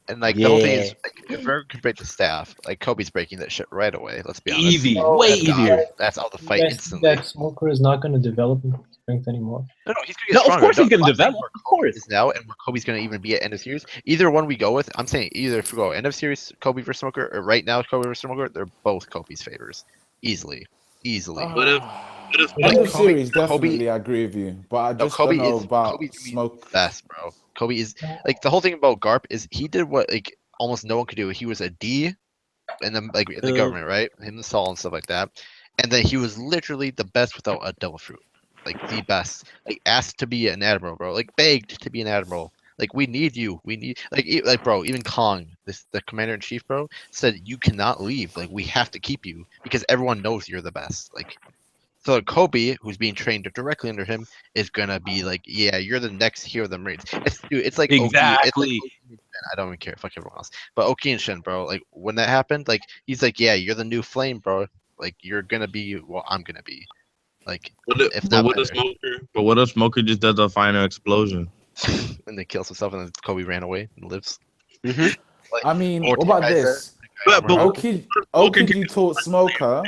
And like the whole thing Yeah. is like if Virgo could break the staff, like Kobe's breaking that shit right away. Let's be honest. Easy, Oh, way That's easier. That's all the You fight guys think instantly. that Smoker is not going to develop strength anymore. No, he's gonna get No, of stronger. course he's gonna I'm saying develop, where of Kobe course. is now, and where Kobe's gonna even be at end of series. Either one we go with, I'm saying either if we go end of series Kobe versus Smoker, or right now Kobe versus Smoker, they're both Kobe's favors, easily. But if End of Kobe- series, definitely, I agree with you. But I No, just Kobe don't know is- about Kobe's gonna be smoke. best, bro. Kobe is like the whole thing about Garp is he did what like almost no one could do. He was a D, and then like in the government, right? Him and Saul and stuff like that. And then he was literally the best without a devil fruit, like the best. Like asked to be an admiral, bro. Like begged to be an admiral. Like we need you. We need like bro. Even Kong, the commander in chief, bro, said you cannot leave. Like we have to keep you because everyone knows you're the best. Like. So Kobe, who's being trained directly under him, is gonna be like, "Yeah, you're the next hero of the Marines." It's like Oki, Exactly. it's like Oki and Shen. I don't even care. Fuck everyone else. But Oki and Shen, bro, like when that happened, like he's like, "Yeah, you're the new flame, bro. Like you're gonna be what I'm gonna be." Like if not what if Smoker just does a final explosion? and then kills himself, and then Kobe ran away and lives. I mean, Or what about Kaiser. this? But Oki taught Smoker.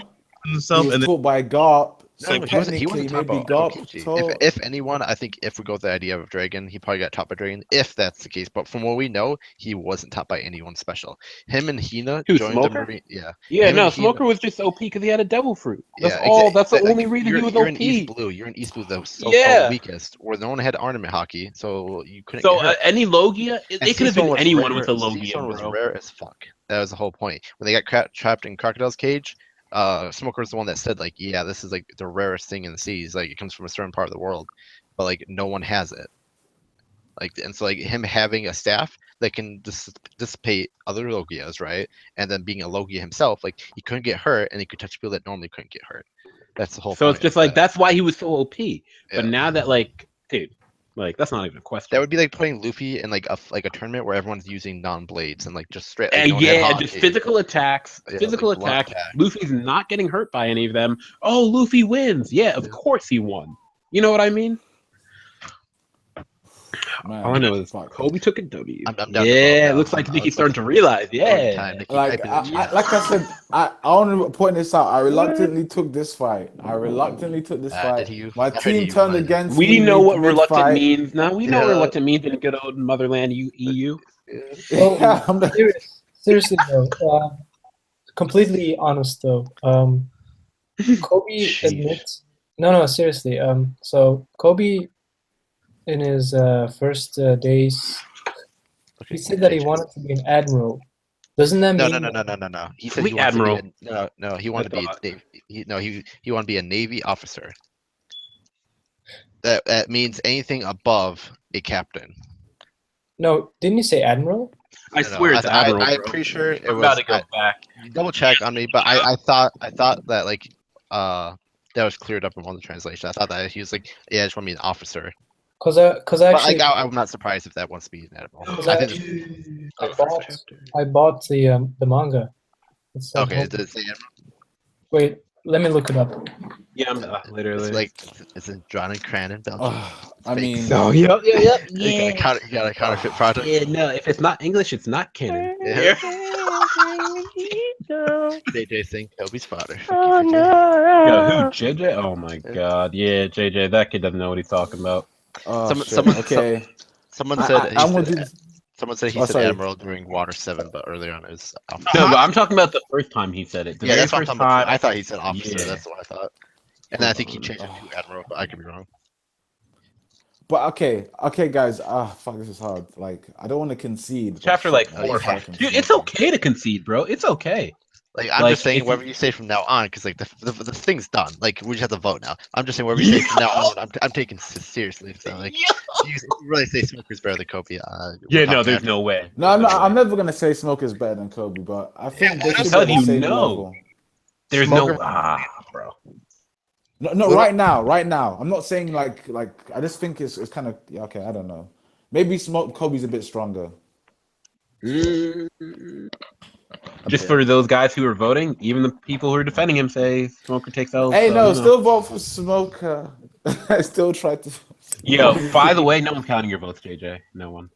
He himself was and then taught by Garp No, So he wasn't technically, taught maybe about Garp Aokiji. taught. If anyone, I think if we go with the idea of a dragon, he probably got taught by dragon. If that's the case, but from what we know, he wasn't taught by anyone special. Him and Hina Who, joined the Smoker? Marine. Yeah, Yeah, him no, and Hina- Smoker was just OP because he had a devil fruit. That's Yeah, all. That's the Like, only reason he was you're OP. in East Blue. You're in East Blue, the so-called Yeah. weakest, where no one had ornament hockey, so you couldn't So get hurt. any Logia, And it could have Seastone been was anyone rare- with a Logia, Seastone was bro. rare as fuck. That was the whole point. When they got trapped in Crocodile's cage, Smoker was the one that said like, yeah, this is like the rarest thing in the seas. Like it comes from a certain part of the world, but like no one has it. Like, and so like him having a staff that can dissipate other Logias, right? And then being a Logia himself, like he couldn't get hurt, and he could touch people that normally couldn't get hurt. That's the whole So point. it's just of like that. that's why he was so OP. Yeah. But now that like, dude, like that's not even a question. That would be like putting Luffy in like a tournament where everyone's using non-blades and like just straight. Like, no one had yeah, hockey. just physical attacks. Yeah, Physical like blunt attacks. attack. Luffy's not getting hurt by any of them. Oh, Luffy wins. Yeah, of Yeah. course he won. You know what I mean? Man, All I know is fuck. Kobe took a W. I'm down to vote Yeah, now. it looks like I'm- Nicky's let's starting to vote. realize. Voting Yeah. time, Nikki, Like type it in the chat. like I said, I want to point this out. I reluctantly took this fight. Did fight. you? My I heard team you turned wanted it. against We me. know what reluctant mid-fight. means. Now we know what Yeah. reluctant means in good old motherland EU. Well, Yeah, I'm the- seriously though, completely honest though, Kobe Sheesh. admits. No, seriously. So Kobe, in his first days, he said that he wanted to be an admiral. Doesn't that No, mean? no. He said Fleet he wanted admiral. to be no. He wanted to be. thought. He wanted to be a Navy officer. That means anything above a captain. No, didn't you say admiral? I No, swear it's admiral. I'm bro. pretty sure it I'm was. about to go back. Double check on me, but I thought that like that was cleared up in one of the translations. I thought that he was like, yeah, I just want to be an officer. Cause But actually, like I'm not surprised if that wants to be an admiral. Cause I I- think I bought the manga. It's, okay. Does it say admiral? Wait, let me look it up. Yeah, I'm literally. It's like it's in John and Cranon, Belgium. I mean, Oh, yep. You got a counterfeit project. Yeah, no, if it's not English, it's not canon. Yeah. JJ saying Kobe's father. Oh Yo, no! who, JJ? Oh my god. Yeah, JJ, that kid doesn't know what he's talking about. Someone- okay. Someone said I'm gonna do. someone said he Oh, said sorry. Admiral during Water 7, but earlier on it was officer. No, but I'm talking about the first time he said it. The Yeah, very that's what I'm first talking about. time. I thought he said officer. Yeah. That's what I thought. And then I think he changed it to Admiral, but I could be wrong. But okay, guys. Fuck, this is hard. Like, I don't want to concede. but Chapter like fuck, 4 or fucking 5. Dude, it's okay to concede, bro. It's okay. Like I'm Like, just saying if you- whatever you say from now on, because like the thing's done. Like we just have to vote now. I'm just saying whatever you say from now on, I'm taking seriously. So like, if you really say Smoker's better than Kobe. Yeah, we'll no, talk there's after. no way. No, I'm never gonna say Smoker's better than Kobe, but I think they I'm should be telling on the you, same no. level. There's Smoker- no bro. No, right now. I'm not saying like I just think it's kind of okay. I don't know. Maybe Kobe's a bit stronger. Just for those guys who are voting, even the people who are defending him say Smoker takes L. Hey, so, no, you know. still vote for Smoker. I still try to. Yo, by the way, no one's counting your votes, JJ. No one.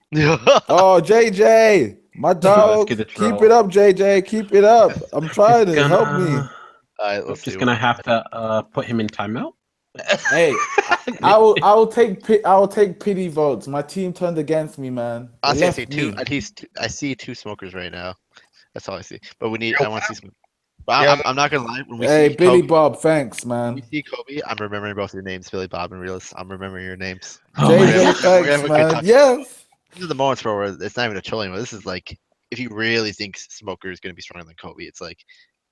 Oh, JJ, my dog. get the Keep troll. it up, JJ. Keep it up. I'm trying to help me. All right, let's Just see. gonna have to put him in timeout. Hey, I will take pity votes. My team turned against me, man. They Honestly, I left see two. me. At least I see two Smokers right now. That's all I see. But we need. I want to see some. But I'm not gonna lie. When we Hey, see Billy Kobe, Bob, thanks, when we man. see Kobe, I'm remembering both your names, Billy Bob and Realist. I'm remembering your names. Oh my JJ, God. We're thanks, having a good man. time. Yes. These are the moments where it's not even a trolling. This is like, if you really think Smoker is gonna be stronger than Kobe, it's like,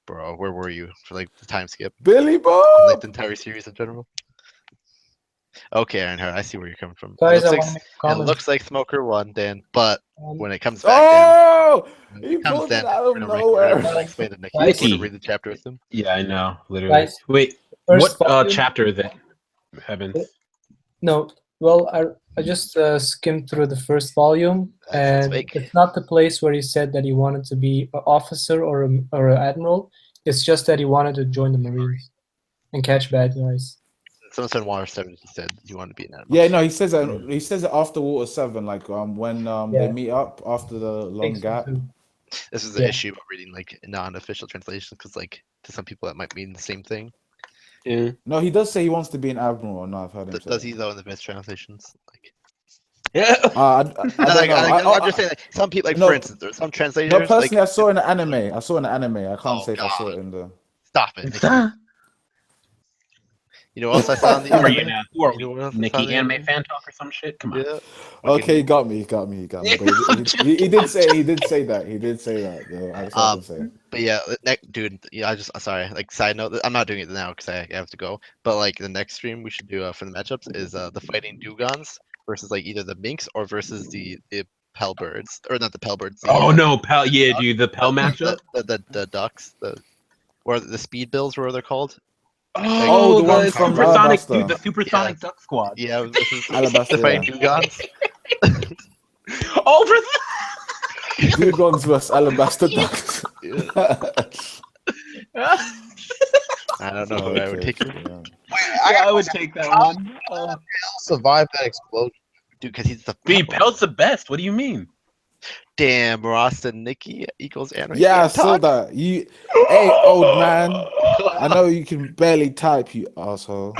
bro, where were you for like the time skip, Billy and, like Bob. the entire series in general? Okay, Ironheart, I see where you're coming from. Guys, I it, want looks to like, make a it comment. looks like Smoker won, Dan. But Um, when it comes back, Oh, Dan, when he it comes pulled it Dan, out we're of gonna we're nowhere. gonna explain to Nicky. Guys. We're gonna read the chapter with him. Yeah, I know. Literally. Guys, Wait, first what volume- chapter is it? Heavens. No, well, I just skimmed through the first volume, That's and fake. it's not the place where he said that he wanted to be an officer or an admiral. It's just that he wanted to join the Marines and catch bad guys. Someone said Water 7. He said you want to be an animal. Yeah, no, he says that. He says it after Water 7, like when they Yeah. meet up after the long Thanks, gap. too. This is the Yeah. issue about reading like non-official translations, because like to some people that might mean the same thing. Yeah. No, he does say he wants to be an admiral. No, I've heard him say Does that. he though in the mistranslations? Like, Yeah. I don't know. I'm just saying, like, some people, like no, for instance, there's some translators. No, personally, like, I saw it in the anime. I saw it in the anime. I can't Oh, say if I saw God. it in the. Stop it. Nikki. You know what else I saw in the Who are you anime? now? Who are You know what else I we? saw in Nikki, the anime fan talk or some shit? Come on. Yeah. Okay, he got me. But he did say that. He did say that. Though. I just have to say. But yeah, dude. Yeah, sorry. Like, side note, I'm not doing it now because I have to go. But like, the next stream we should do for the matchups is the fighting Dugons versus like either the Minks or versus the Pelbirds, or not the Pelbirds. Oh no, Pell. Yeah, dude, the Pell matchup. The Ducks, or the Speed Bills, where they're called. Oh, the one from Supersonic, Alabasta. dude, the Supersonic Duck Squad. Yeah, this is Alabasta, the fighting Dugons. Over Dugons vs Alabasta Ducks. I don't know who I would take. Yeah. I would take that one. Survive that explosion. Dude, because he's the Pell's the best. What do you mean? damn Rasta Nikki equals anime. Yeah, I fan saw talk. that. Hey, old man. I know you can barely type, you asshole.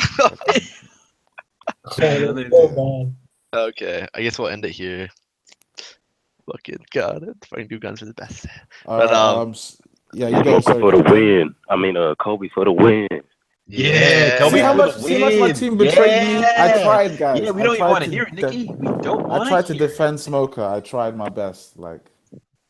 So bad. Okay, I guess we'll end it here. Fucking god, fighting Dugons are the best. All But, right, yeah, you go. Kobe for the win. I mean, Kobe for the win. Yeah, See how much my win. team betrayed me? I Yeah. tried, guys. Yeah, we I don't even tried want to hear it, Nikki. We don't want I tried to hear it. defend Smoker. I tried my best. Like,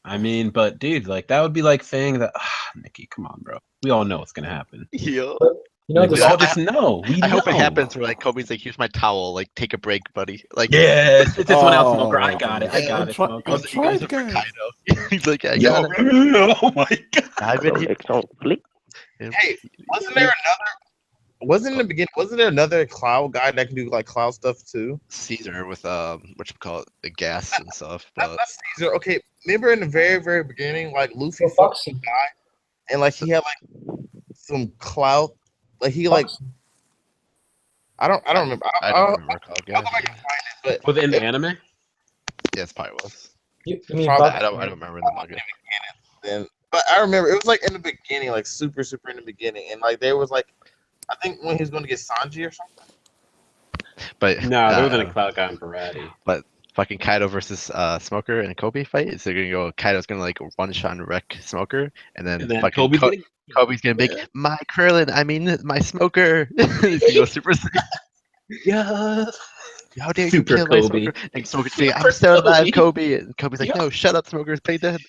I mean, but dude, like that would be like saying that, Nikki, come on, bro. We all know what's gonna happen. Yo. You know, Like, we the all just know. We I hope it know. happens where like Kobe's like, here's my towel, like take a break, buddy. Like Yeah, it's this one else, Smoker. I Oh, got it. yeah, I got I'm it. try- Smoker. he goes tried, over guys. Kaido. He's like, I Yo, got it. oh my god. I've been here. Next on flick. Hey, wasn't there another? Wasn't in the beginning? Wasn't there another cloud guy that can do like cloud stuff too? Caesar with what you call it, the gas and stuff. Not But Caesar. Okay, remember in the very beginning, like Luffy for fought Foxy. a guy, and like he had like some cloud, like he like I don't remember. I don't remember Cloud I'll Gas. go back and find it, but Within the anime? Yes, probably was. You mean Probably- Foxy? I don't remember in the manga. then but I remember it was like in the beginning, like super in the beginning, and like there was like I think when he was going to get Sanji or something. But No, there wasn't a cloud guy in karate. fucking Kaido versus Smoker and Kobe fight. Is they're gonna go? Kaido's gonna like one shot and wreck Smoker, and then, And then fucking Kobe's getting Kobe's gonna be like, my Krillin, I mean my Smoker. He's gonna go Super Saiyan. yeah. How dare Super you kill Kobe. my Smoker? And Smoker's saying, I'm Super still alive, Kobe. Kobe. And Kobe's like, Yeah. no, shut up, Smoker's play dead.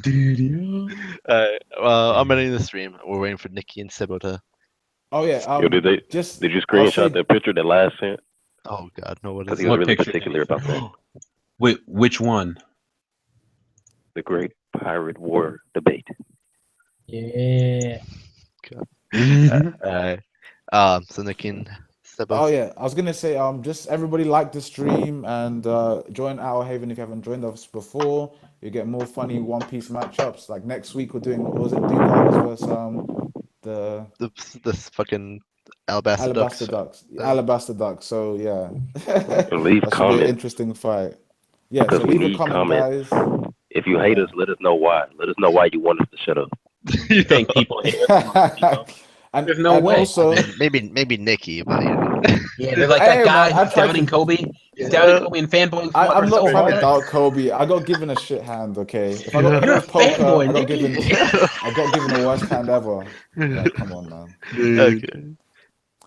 Dude. Well, I'm ending the stream. We're waiting for Nikki and Sibo to. oh yeah. Yo, did you I'll screenshot say- that picture that last sent? Oh God, no, what Because is he it? was What really picture? particular about that. Wait, which one? The Great Pirate War debate. Yeah. So Nikki and Sibo. Oh yeah, I was gonna say just everybody like the stream and join Our Haven if you haven't joined us before. You get more funny One Piece matchups. Like next week we're doing what was it, Dugons versus the This fucking Alabasta Ducks. Alabasta Ducks. Alabasta Ducks. So yeah, And leave that should be an comments. interesting fight. Yeah, so Because we leave a need comment, comments. guys. If you hate us, let us know why. Let us know why you want us to shut up. You think people hate us? And, There's no and way. Also, Maybe Nikki, but you know. Yeah, they're like Hey, that guy man, I who's tried doubting to- Kobe. He's doubting Kobe and fanboying. I'm not so trying to hard. doubt Kobe. I got given a shit hand. Okay, if I got You're a given poker, fanboy, I got Nikki. given the worst hand ever. Like, come on, man. Okay.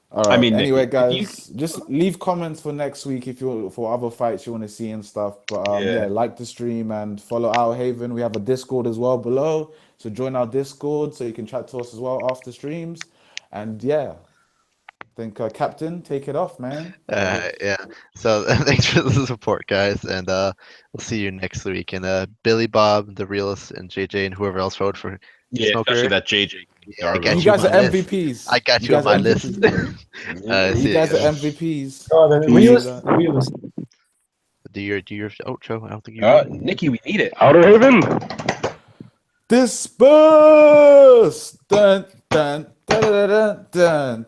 All right. mean, anyway, Nick, if you- guys, just leave comments for next week if you for other fights you want to see and stuff. But Yeah. yeah, like the stream and follow Our Haven. We have a Discord as well below, so join our Discord so you can chat to us as well after streams. And yeah, I think Captain, take it off, man. Yeah. So thanks for the support, guys, and we'll see you next week. And Billy Bob, the realist, and JJ, and whoever else voted for Yeah, Smoker. especially that JJ. Yeah, I Darvill. got You you guys on are my list. MVPs. I got you on guys my are list. MVPs. See You guys ya. are MVPs. Oh, the Do realist. that. The realist. Do your outro. I don't think you. Nikki, we need it. Outer Haven! Disperse! Dun, dun, dun, dun, dun, dun.